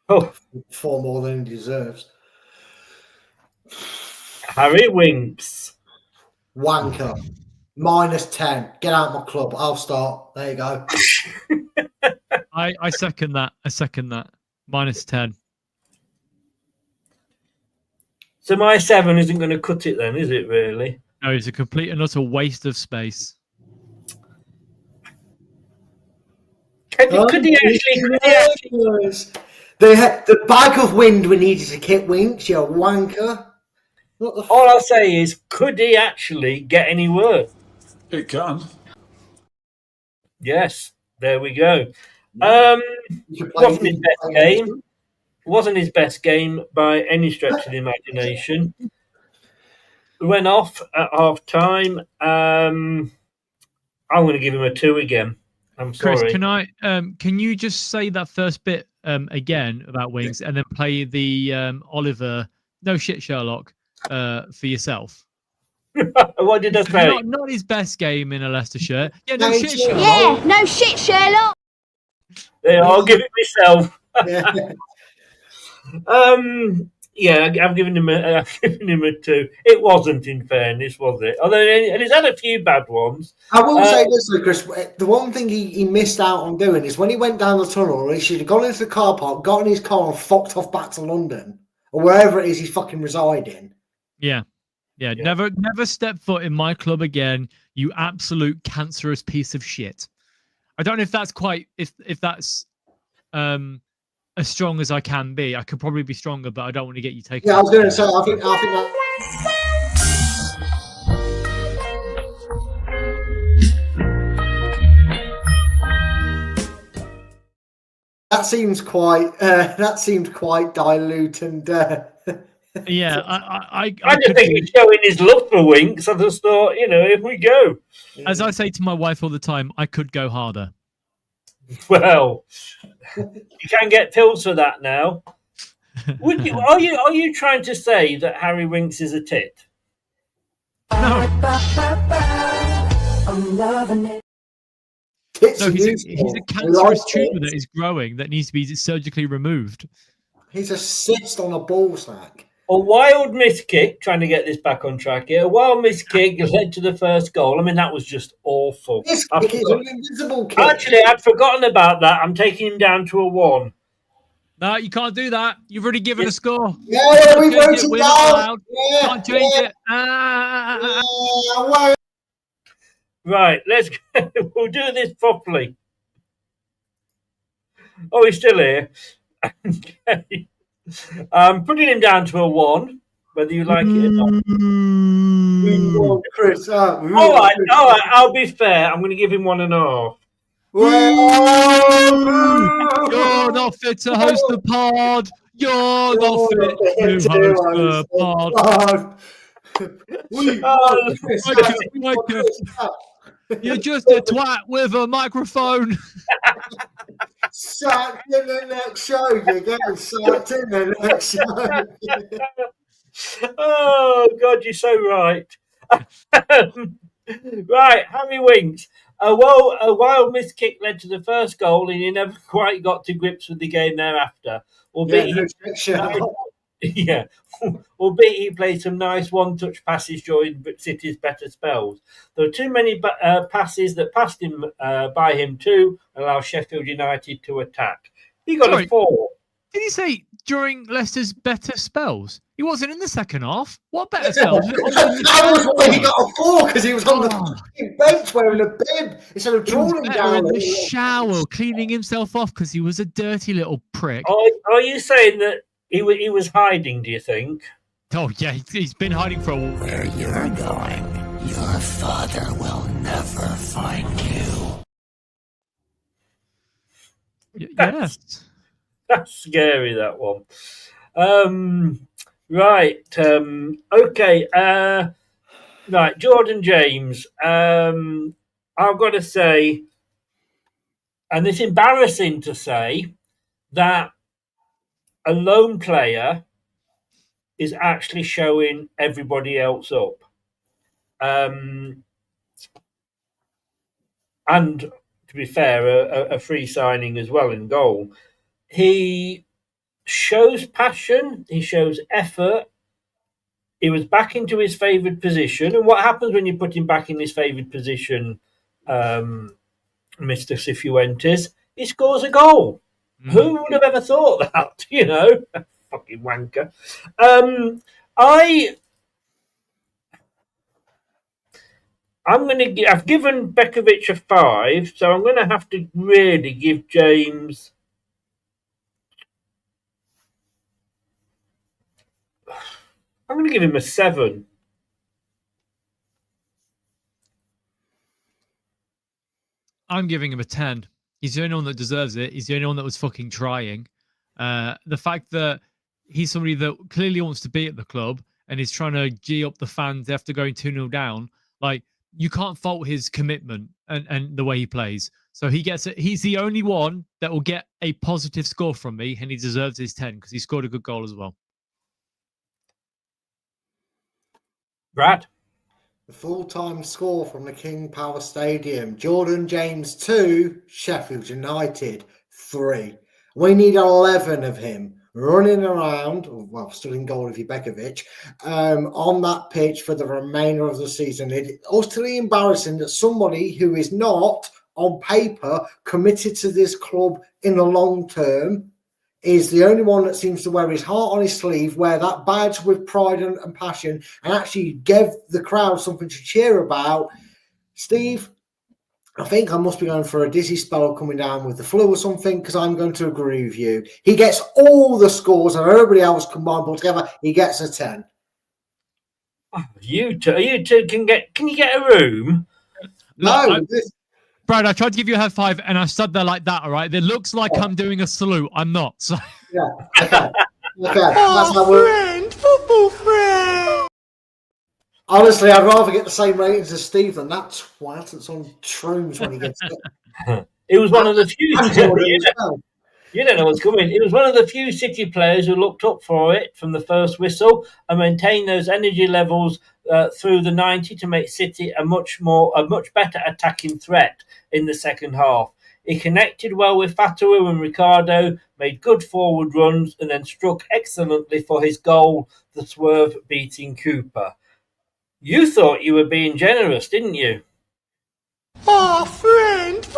Oh, 4 more than he deserves. Harry Winks. Wanker. -10. Get out of my club. I'll start. There you go. I second that. -10. So my 7 isn't going to cut it then, is it really? No, it's a complete and utter waste of space. Could he actually? The bag of wind we needed to kick Winks, you wanker. All I'll say is, could he actually get any worse? It can. Yes, there we go. Wasn't his best game. Wasn't his best game by any stretch of the imagination. We went off at half time. I'm going to give him a 2 again. I'm sorry. Chris, can you just say that first bit again about Wings and then play the Oliver no shit Sherlock for yourself? What did I say? Not his best game in a Leicester shirt. Yeah, no shit Sherlock. Yeah, no shit, Sherlock. There, I'll give it myself. Yeah, I've given him a 2. It wasn't, in fairness, was it? Although, and he's had a few bad ones. I will say this, though, Chris. The one thing he missed out on doing is when he went down the tunnel, he should have gone into the car park, got in his car, and fucked off back to London or wherever it is he's fucking residing. Yeah. Never step foot in my club again, you absolute cancerous piece of shit. I don't know if that's if that's as strong as I can be. I could probably be stronger, but I don't want to get you taken. Yeah, I was going to say, I think that... That seems quite dilute and. Yeah, I just think he's showing his love for Winks. I just thought, if we go. As I say to my wife all the time, I could go harder. Well, you can get pills for that now. Are you trying to say that Harry Winks is a tit? No. No, he's a cancerous tumour that is growing that needs to be surgically removed. He's a cyst on a ball sack. A wild miss kick, trying to get this back on track here. A wild miss kick led to the first goal. I mean, that was just awful. This kick is an invisible kick. Actually, I'd forgotten about that. I'm taking him down to a 1. No, you can't do that. You've already given a score. Yeah, we wrote it down. Can't change it. Right, let's go. We'll do this properly. Oh, he's still here. Okay. Putting him down to a 1, whether you like it or not. Chris, all right. I'll be fair. I'm going to give him 1.5. You're not fit to host the pod. You're not fit to host the pod. You're just a twat with a microphone. Sacked in the next show. You're getting sacked in the next show. Oh, God, you're so right. Right, Harry Winks. A wild miss kick led to the first goal, and he never quite got to grips with the game thereafter. Albeit he played some nice one-touch passes during City's better spells. There were too many passes that passed him by him too, and allowed Sheffield United to attack. He got a 4. Did he say during Leicester's better spells? He wasn't in the second half. What better spells? That was why he got a 4, because he was on the bench wearing a bib instead of drawing down in the shower, cleaning himself off because he was a dirty little prick. Are you saying that he was hiding, do you think? Oh, yeah, he's been hiding for a while. Where you're going, your father will never find you. Yes. That's scary, that one. Right. Okay. Right. Jordan James. I've got to say, and it's embarrassing to say, that a lone player is actually showing everybody else up. And to be fair, a free signing as well in goal. He shows passion. He shows effort. He was back into his favoured position. And what happens when you put him back in his favoured position, Mr. Cifuentes? He scores a goal. Who would have ever thought that? Fucking wanker. I've given Bekovic a 5, so I'm going to have to really give James. I'm going to give him a 7. I'm giving him a 10. He's the only one that deserves it. He's the only one that was fucking trying. The fact that he's somebody that clearly wants to be at the club and is trying to G up the fans after going 2-0 down, like, you can't fault his commitment and the way he plays. So he gets it. He's the only one that will get a positive score from me, and he deserves his 10 because he scored a good goal as well. Brad? The full-time score from the King Power Stadium. Jordan James 2, Sheffield United 3. We need 11 of him running around, well, still in goal if you're Bekovic, on that pitch for the remainder of the season. It's utterly embarrassing that somebody who is not, on paper, committed to this club in the long term is the only one that seems to wear his heart on his sleeve, wear that badge with pride and passion, and actually give the crowd something to cheer about. Steve, I think I must be going for a dizzy spell coming down with the flu or something, because I'm going to agree with you. He gets all the scores and everybody else combined put together. He gets a 10. Oh, you two can you get a room? No, Brad, I tried to give you a high five and I stood there like that, all right? It looks like I'm doing a salute. I'm not. So. Yeah, okay. That's how we're... Football friend! Honestly, I'd rather get the same ratings as Steve than that twat that's on shrooms when he gets it. It was one of the few. You don't know what's coming. It was one of the few City players who looked up for it from the first whistle and maintained those energy levels through the 90 to make City a much better attacking threat in the second half. He connected well with Fatawu and Ricardo, made good forward runs, and then struck excellently for his goal, the swerve beating Cooper. You thought you were being generous, didn't you? Football friend!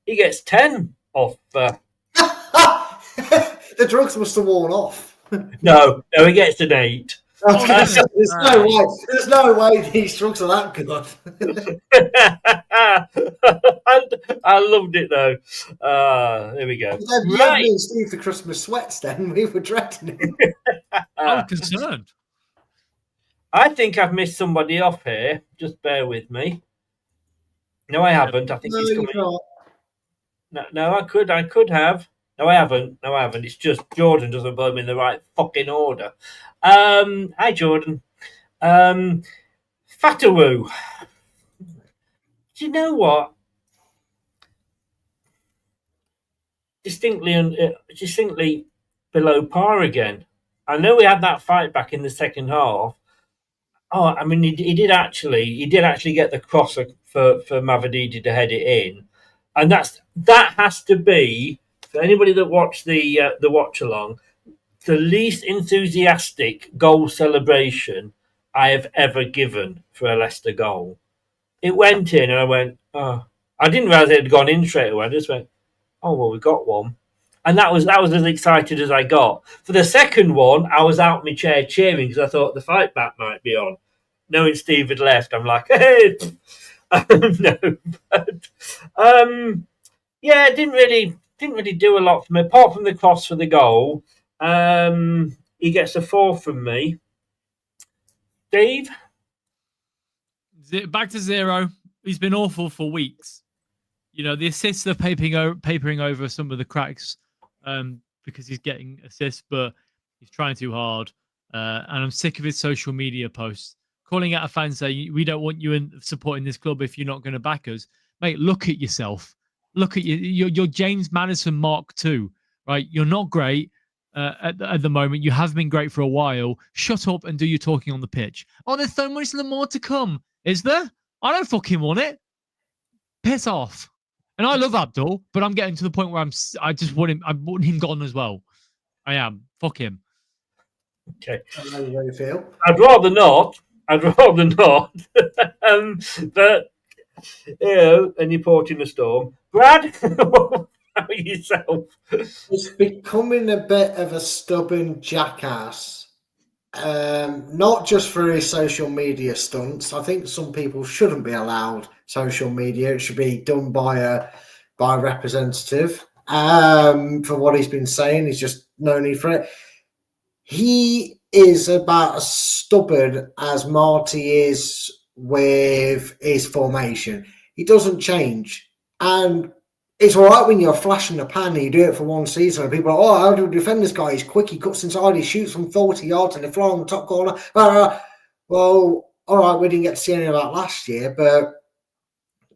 He gets 10 off. The drugs must have worn off. No, he gets an 8. There's no way these drugs are that good. I loved it though. There we go. Right. Me and Steve the Christmas sweats then. We were dreading it. I'm concerned. I think I've missed somebody off here. Just bear with me. No, I haven't. I think he's coming. No, I could have. No, I haven't. It's just Jordan doesn't put them in the right fucking order. Hi, Jordan. Fatawu. Do you know what? Distinctly below par again. I know we had that fight back in the second half. Oh, I mean, he did actually get the crosser for Mavadidi to head it in, and that has to be, for anybody that watched the watch along, the least enthusiastic goal celebration I have ever given for a Leicester goal. It went in, and I went, oh, I didn't realise it had gone in straight away. I just went, oh well, we got one. And that was as excited as I got. For the second one, I was out my chair cheering because I thought the fight back might be on. Knowing Steve had left, I'm like, hey, no. But, yeah, didn't really do a lot for me apart from the cross for the goal. He gets a 4 from me. Dave, back to 0. He's been awful for weeks. You know, the assists are papering over some of the cracks because he's getting assists, but he's trying too hard. And I'm sick of his social media posts, calling out a fan saying, we don't want you in supporting this club if you're not going to back us. Mate, look at yourself. Look at you. You're James Maddison Mark II, right? You're not great at the moment. You have been great for a while. Shut up and do your talking on the pitch. Oh, there's so much more to come. Is there? I don't fucking want it. Piss off. And I love Abdul, but I'm getting to the point where I just want him. I want him gone as well. I am. Fuck him. Okay. I know how you feel. I'd rather not. But and you're port in a storm. Brad, how about yourself? He's becoming a bit of a stubborn jackass. Not just for his social media stunts. I think some people shouldn't be allowed social media. It should be done by a representative. For what he's been saying, he's just no need for it. He is about as stubborn as Marty is with his formation. He doesn't change. And it's all right when you're flashing the pan and you do it for one season and people are, oh, how do we defend this guy? He's quick, he cuts inside, he shoots from 40 yards and they fly on the top corner. Well, all right, we didn't get to see any of that last year, but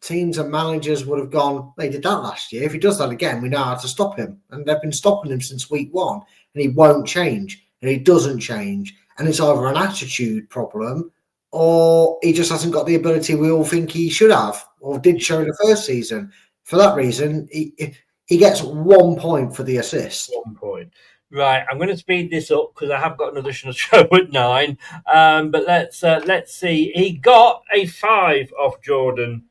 teams and managers would have gone, they did that last year. If he does that again, we know how to stop him. And they've been stopping him since week 1 and he won't change and he doesn't change. And it's either an attitude problem or he just hasn't got the ability we all think he should have or did show in the first season. For that reason, he gets 1 point for the assist. 1 point. Right, I'm going to speed this up because I have got another show at 9. But let's see. He got a 5 off Jordan.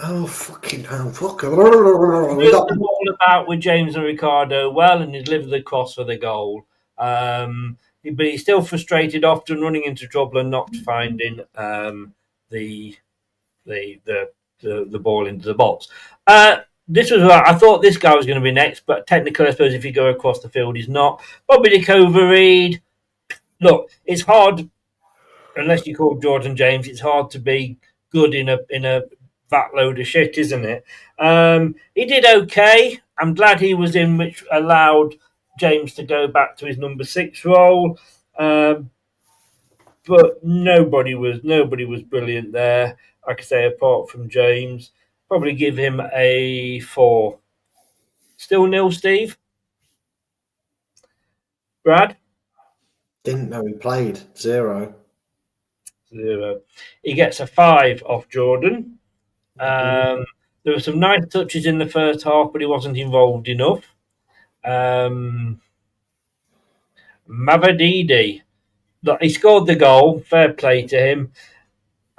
Oh, fucking hell. Moved the ball about with James and Ricardo well and he delivered the cross for the goal. But he's still frustrated, often running into trouble and not finding the ball into the box. This was I thought this guy was going to be next, but technically, I suppose if you go across the field, he's not. Bobby Dick-Overeed. Look, it's hard unless you call Jordan James. It's hard to be good in a vat load of shit, isn't it? He did okay. I'm glad he was in, which allowed James to go back to his number 6 role. But nobody was brilliant there. Like I say, apart from James, probably give him a 4. Still nil, Steve? Brad? Didn't know he played. 0. 0. He gets a 5 off Jordan. There were some nice touches in the first half, but he wasn't involved enough. Mavadidi. He scored the goal. Fair play to him.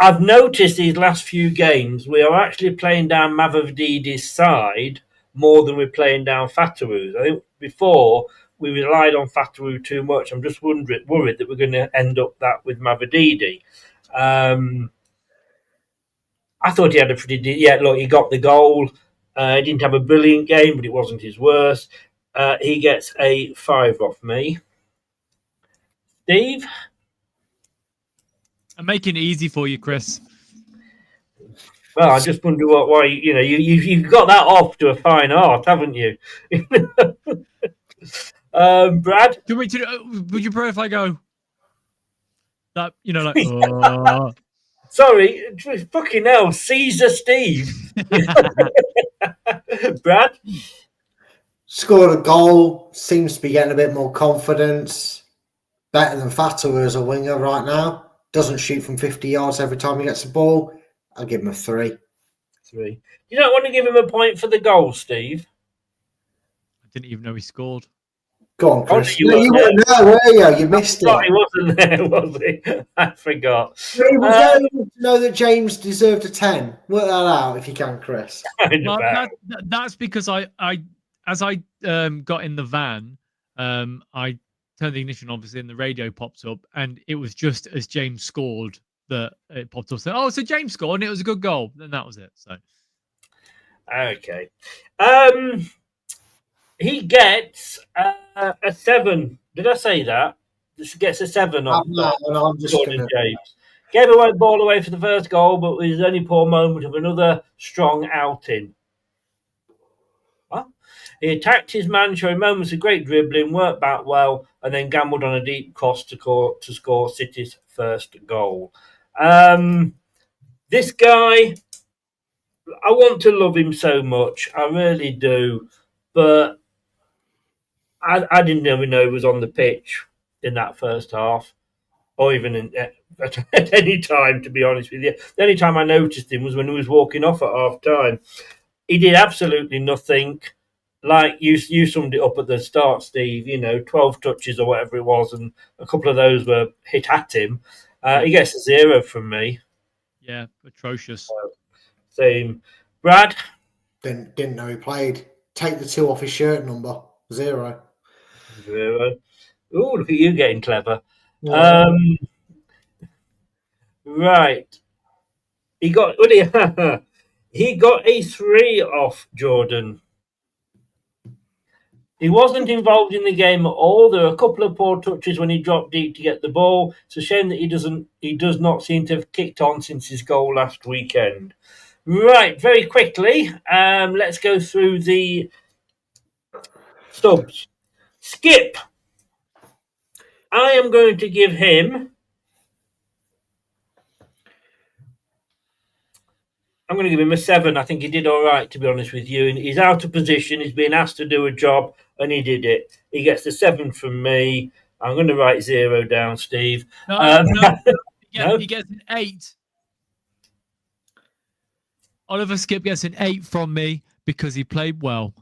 I've noticed these last few games, we are actually playing down Mavadidi's side more than we're playing down Fataru's. I think before we relied on Fataru too much. I'm just worried that we're going to end up that with Mavadidi. I thought he had a pretty... look, he got the goal. He didn't have a brilliant game, but it wasn't his worst. He gets a 5 off me. Steve? I'm making it easy for you, Chris. Well, I just wonder why you've got that off to a fine art, haven't you? Brad, Would you prefer if I go that Sorry, fucking hell, Caesar Steve. Brad scored a goal. Seems to be getting a bit more confidence. Better than Fatawu as a winger right now. Doesn't shoot from 50 yards every time he gets the ball. I'll give him a 3. 3. You don't want to give him a point for the goal, Steve? I didn't even know he scored. Go on, Chris. Oh, you weren't there, were you? You missed it. He wasn't there, was he? I forgot. He was there to know that James deserved a 10. Work that out if you can, Chris. That's because I as I got in the van, I turned the ignition, obviously, and the radio popped up, and it was just as James scored that it popped up. So, so James scored, and it was a good goal. And that was it. So, okay. He gets a 7. Did I say that? This gets a 7 off I'm just Jordan James. Gave away the ball away for the first goal, but with his only poor moment of another strong outing. He attacked his man, showing moments of great dribbling, worked back well, and then gambled on a deep cross to score City's first goal. This guy, I want to love him so much. I really do. But I didn't even know he was on the pitch in that first half, or even at any time, to be honest with you. The only time I noticed him was when he was walking off at half time. He did absolutely nothing. Like you summed it up at the start, Steve, 12 touches or whatever it was, and a couple of those were hit at him. He gets a 0 from me. Yeah, atrocious. Same. Brad? Didn't know he played. Take the 2 off his shirt number. 0. 0. Ooh, look at you getting clever. Um, right. He got he got a 3 off Jordan. He wasn't involved in the game at all. There were a couple of poor touches when he dropped deep to get the ball. It's a shame that he does not seem to have kicked on since his goal last weekend. Right, very quickly, let's go through the subs. Skip. I am going to give him. I'm going to give him a 7. I think he did all right, to be honest with you. And he's out of position. He's been asked to do a job, and he did it. He gets a 7 from me. I'm going to write 0 down, Steve. No. He gets an 8. Oliver Skip gets an 8 from me because he played well.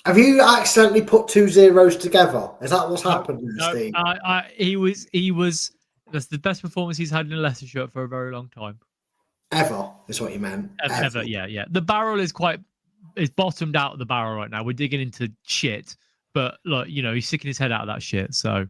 Have you accidentally put 2 zeros together? Is that what's happened, Steve? He was. That's the best performance he's had in a Leicester shirt for a very long time. Ever is what you meant. Ever, yeah. The barrel is bottomed out of the barrel right now. We're digging into shit, but look, he's sticking his head out of that shit. So.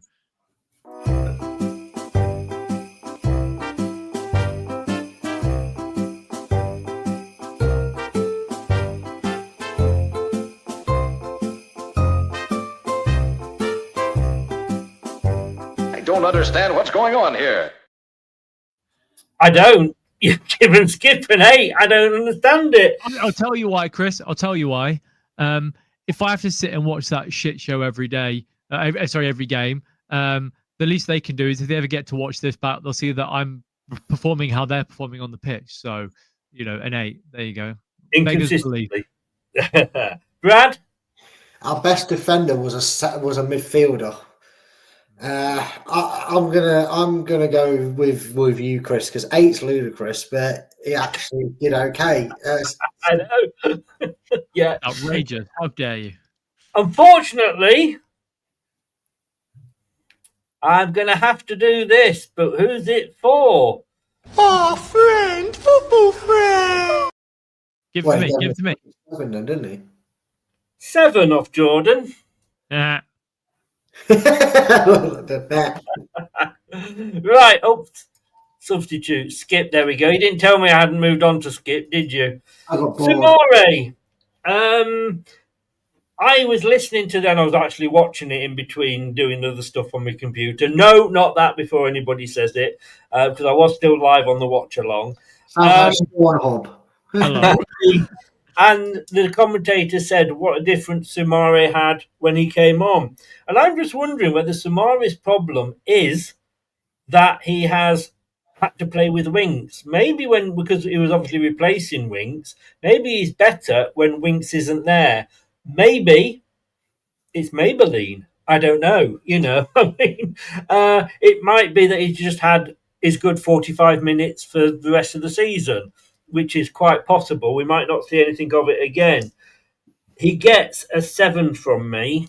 I don't understand what's going on here. I don't. You've given Skip an 8. I don't understand it. I'll tell you why, Chris. I'll tell you why. If I have to sit and watch that shit show every day, every game, the least they can do is if they ever get to watch this back, they'll see that I'm performing how they're performing on the pitch. So, an 8. There you go. Inconsistently. Brad? Our best defender was a midfielder. I'm gonna go with you, Chris, because 8's ludicrous, but he actually did okay. I know. Yeah, outrageous! How dare you? Unfortunately, I'm gonna have to do this. But who's it for? Oh, friend, football friend. Give it to me. 7 then, didn't he? 7 off Jordan. Yeah. Right, substitute. Skip, there we go. You didn't tell me I hadn't moved on to Skip, did you? Samore. I was listening to them. I was actually watching it in between doing other stuff on my computer. No, not that before anybody says it, because I was still live on the watch along. Hello. And the commentator said what a difference Samare had when he came on. And I'm just wondering whether Samare's problem is that he has had to play with Winks. Maybe because he was obviously replacing Winks, maybe he's better when Winks isn't there. Maybe it's Maybelline. I don't know. I mean, it might be that he's just had his good 45 minutes for the rest of the season, which is quite possible. We might not see anything of it again. He gets a 7 from me.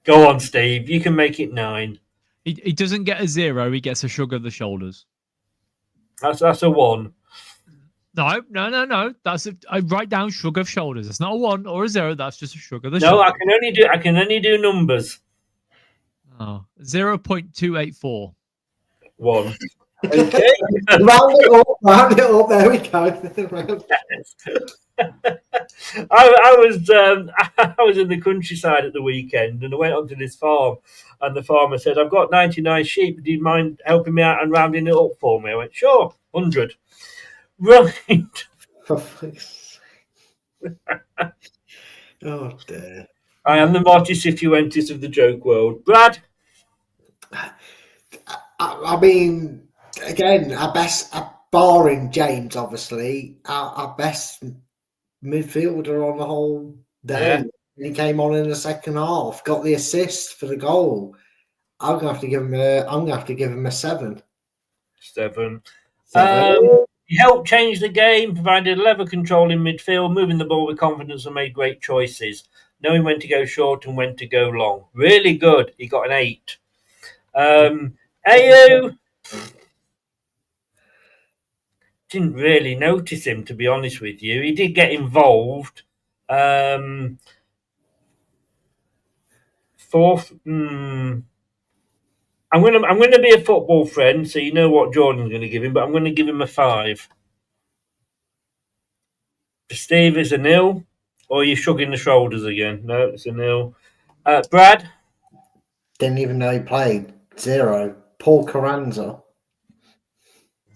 Go on, Steve. You can make it 9. He doesn't get a 0. He gets a shrug of the shoulders. That's a 1. No. I write down shrug of shoulders. It's not a 1 or a 0. That's just a shrug of the shoulders. No, I can only do numbers. Oh, 0.284. 1. Okay. round it up. There we go. I was in the countryside at the weekend, and I went onto this farm, and the farmer said, "I've got 99 sheep. Do you mind helping me out and rounding it up for me?" I went, "Sure, 100." Right. Oh dear. I am the Marty Cifuentes of the joke world. Brad? I mean, again, our best, barring James, obviously, our best midfielder on the whole day. Yeah. He came on in the second half, got the assist for the goal. I'm gonna have to give him a 7. 7. He helped change the game, provided level control in midfield, moving the ball with confidence, and made great choices, knowing when to go short and when to go long. Really good. He got an 8. Ayo, didn't really notice him, to be honest with you. He did get involved. 4th. I'm gonna be a football friend, so you know what Jordan's going to give him, but I'm going to give him a 5. For Steve, it's a 0, or you're shrugging the shoulders again? No, it's a 0. Brad, Didn't even know he played. 0. Paul Carranza.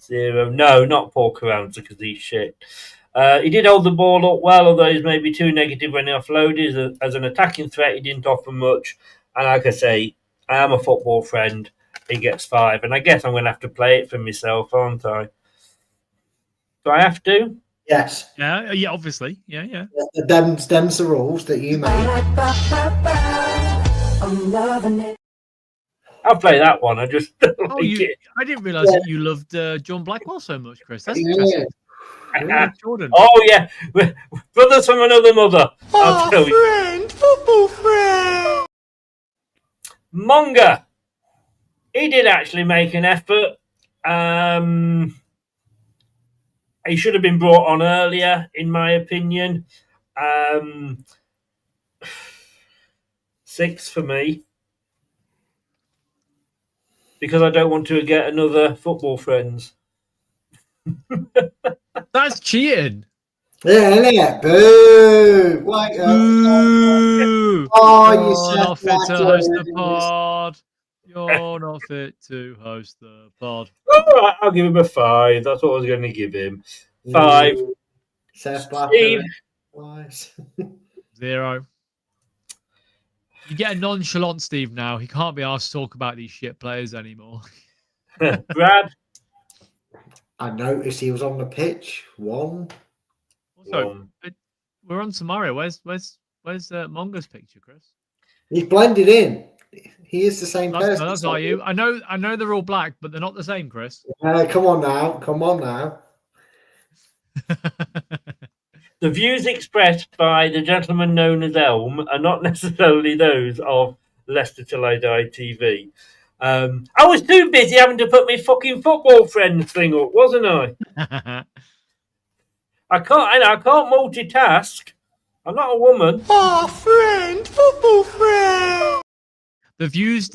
0. No, not Paul Carranza because he's shit. He did hold the ball up well, although he's maybe too negative when he offloaded. As an attacking threat, he didn't offer much. And like I say, I am a football friend. He gets 5, and I guess I'm going to have to play it for myself, aren't I? Do I have to? Yes. Yeah, obviously. Yeah. Them's the rules that you made. I'll play that one. I just don't Oh, like it. I didn't realise that you loved John Blackwell so much, Chris. That's interesting. Jordan. Oh, yeah. Brothers from another mother. I'll tell you. Football friend. Monga. He did actually make an effort. He should have been brought on earlier, in my opinion. 6 for me. Because I don't want to get another football friends. That's cheating. Yeah, isn't it? Boo! Wait up. Boo! Oh, you You're said not fit to Blackwell, host the didn't you? pod. You're not fit to host the pod. All right, I'll give him a 5. That's what I was going to give him. 5. Seth Steve. Blackwell. 0. You get a nonchalant Steve now. He can't be asked to talk about these shit players anymore. Brad. I noticed he was on the pitch. 1. Also, we're on tomorrow. Where's Monga's picture, Chris? He's blended in. He is the same person. That's not you. I know they're all black, but they're not the same, Chris. Come on now. The views expressed by the gentleman known as Elm are not necessarily those of Leicester Till I Die TV. I was too busy having to put my fucking football friends thing up, wasn't I? I can't multitask. I'm not a woman. Oh, friend, football friend. The views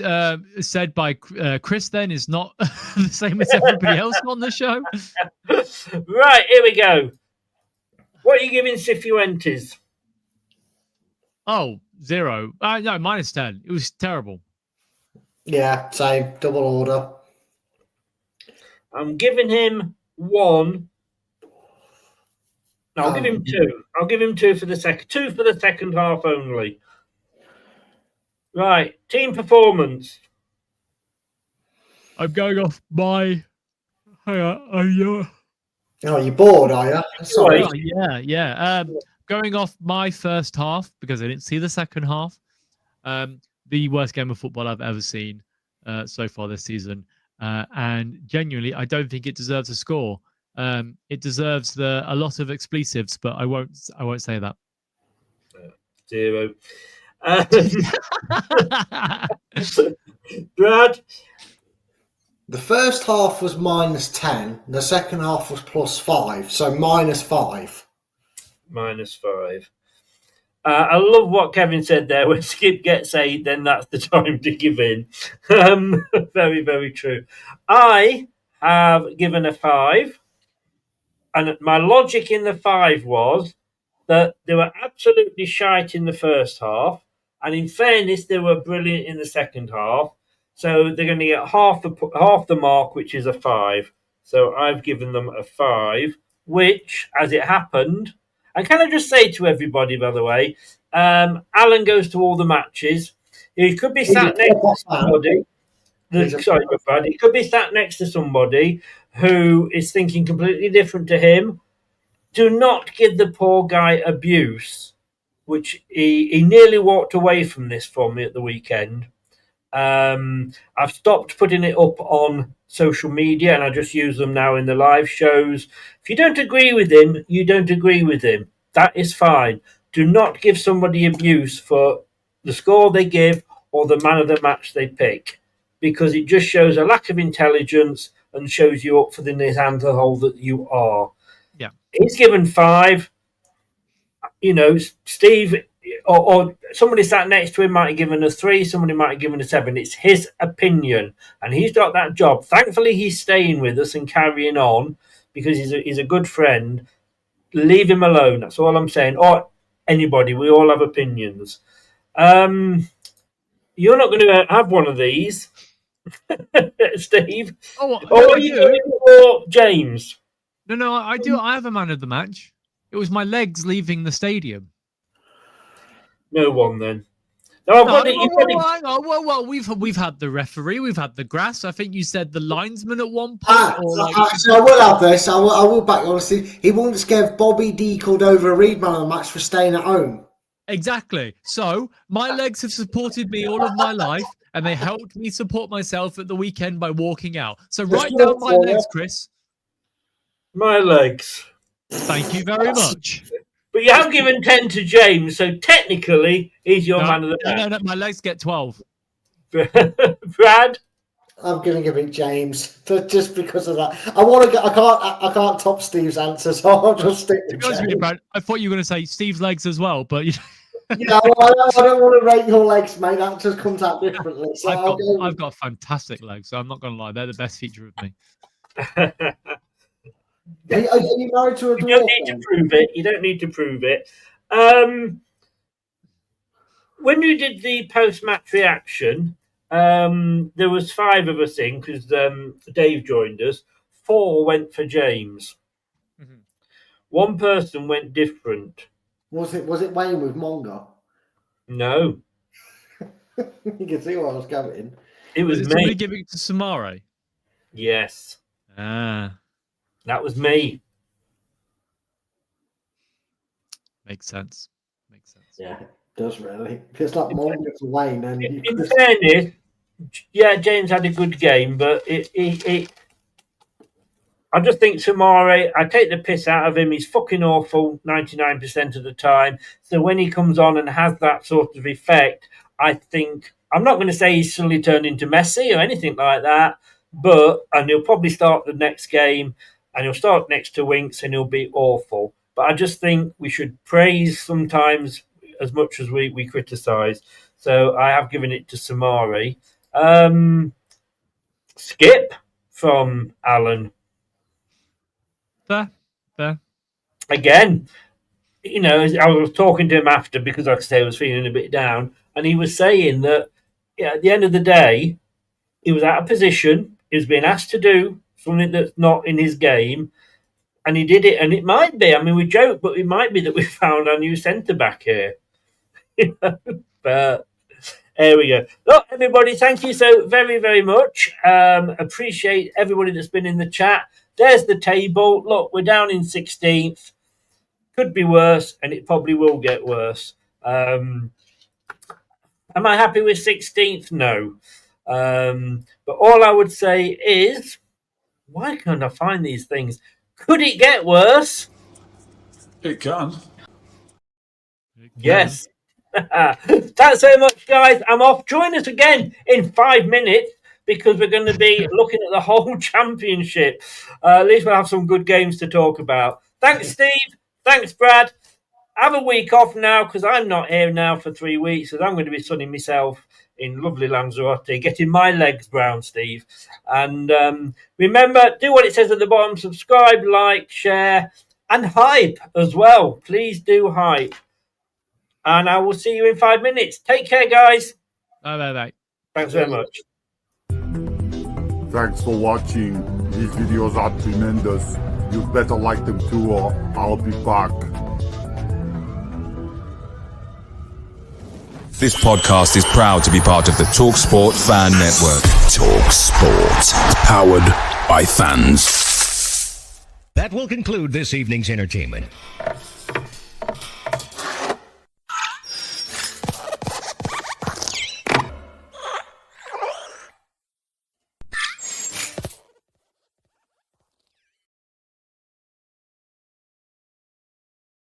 said by Chris then is not the same as everybody else on the show. Right, here we go. What are you giving Cifuentes? Oh, 0. No, -10. It was terrible. Yeah, same. Double order. I'm giving him 1. No, I'll give him 2. I'll give him 2 for the second. 2 for the second half only. Right, team performance. I'm going off my. Oh, you're bored, are you? Sorry. Oh, yeah. Going off my first half because I didn't see the second half. The worst game of football I've ever seen so far this season, and genuinely, I don't think it deserves a score. It deserves a lot of expletives, but I won't say that. 0. Brad. The first half was -10. The second half was +5. So -5. -5. I love what Kevin said there. When Skip gets 8, then that's the time to give in. Very, very true. I have given a 5. And my logic in the 5 was that they were absolutely shite in the first half. And in fairness, they were brilliant in the second half. So they're going to get half the mark, which is a 5. So I've given them a 5, which, as it happened, and can I just say to everybody, by the way, Alan goes to all the matches. He could be sat next to somebody. Brad. He could be sat next to somebody who is thinking completely different to him. Do not give the poor guy abuse, which he nearly walked away from this from me at the weekend. I've stopped putting it up on social media and I just use them now in the live shows. If you don't agree with him, you don't agree with him. That is fine. Do not give somebody abuse for the score they give or the man of the match they pick, because it just shows a lack of intelligence and shows you up for the Neanderthal hole that you are. Yeah. He's given 5. You know, Steve, or somebody sat next to him might have given a 3, somebody might have given a 7. It's his opinion, and he's got that job. Thankfully, he's staying with us and carrying on because he's a good friend. Leave him alone. That's all I'm saying. Or anybody, we all have opinions. You're not going to have one of these, Steve. Oh, Or no, are you going for James? No, I do. I have a man of the match. It was my legs leaving the stadium. No one then. No, I've got it. Well, we've had the referee, we've had the grass. I think you said the linesman at one point. So I will have this. I will back you honestly. He once gave Bobby D called over a Reed man of the match for staying at home. Exactly. So my legs have supported me all of my life, and they helped me support myself at the weekend by walking out. So write down my legs, Chris. My legs. Thank you very much. But you have given 10 to James, so technically he's your man of the match. No, my legs get 12. Brad? I'm going to give it James, just because of that. I can't top Steve's answer, so I'll just stick with James. Brad, I thought you were going to say Steve's legs as well, but Yeah, well, I don't want to rate your legs, mate. That just comes out differently. So I've got fantastic legs, so I'm not going to lie. They're the best feature of me. Are you married to a dwarf? You don't need to prove it. You don't need to prove it. When you did the post-match reaction, there was 5 of us in because Dave joined us. 4 went for James. Mm-hmm. 1 person went different. Was it Wayne with Monga? No. You can see where I was going. It was me. Somebody giving it to Samare? Yes. That was me. Makes sense. Yeah, it does really. It's like Monga to Wayne. And in fairness, yeah, James had a good game, but I just think Samare, I take the piss out of him. He's fucking awful 99% of the time. So when he comes on and has that sort of effect, I think, I'm not going to say he's suddenly turned into Messi or anything like that, and he'll probably start the next game and he'll start next to Winks and he'll be awful. But I just think we should praise sometimes as much as we criticise. So I have given it to Samari. Skip from Alan. Fair. Again, I was talking to him after because, like I say, I was feeling a bit down, and he was saying that at the end of the day, he was out of position. He was being asked to do something that's not in his game, and he did it. And it might be, we joke, but it might be that we found our new centre back here. But there we go. Look, everybody, thank you so very, very much. Appreciate everybody that's been in the chat. There's the table. Look, we're down in 16th. Could be worse, and it probably will get worse. Am I happy with 16th? No. But all I would say is, why can't I find these things? Could it get worse? It can. Yes. Thanks so much, guys. I'm off. Join us again in 5 minutes because we're going to be looking at the whole championship. At least we'll have some good games to talk about. Thanks, Steve. Thanks, Brad. Have a week off now because I'm not here now for 3 weeks because I'm going to be sunning myself in lovely Lanzarote, getting my legs brown, Steve. And remember, do what it says at the bottom. Subscribe, like, share, and hype as well. Please do hype. And I will see you in 5 minutes. Take care, guys. Bye. Thanks very much. Thanks for watching. These videos are tremendous. You better like them too, or I'll be back. This podcast is proud to be part of the TalkSport Fan Network. TalkSport. Powered by fans. That will conclude this evening's entertainment.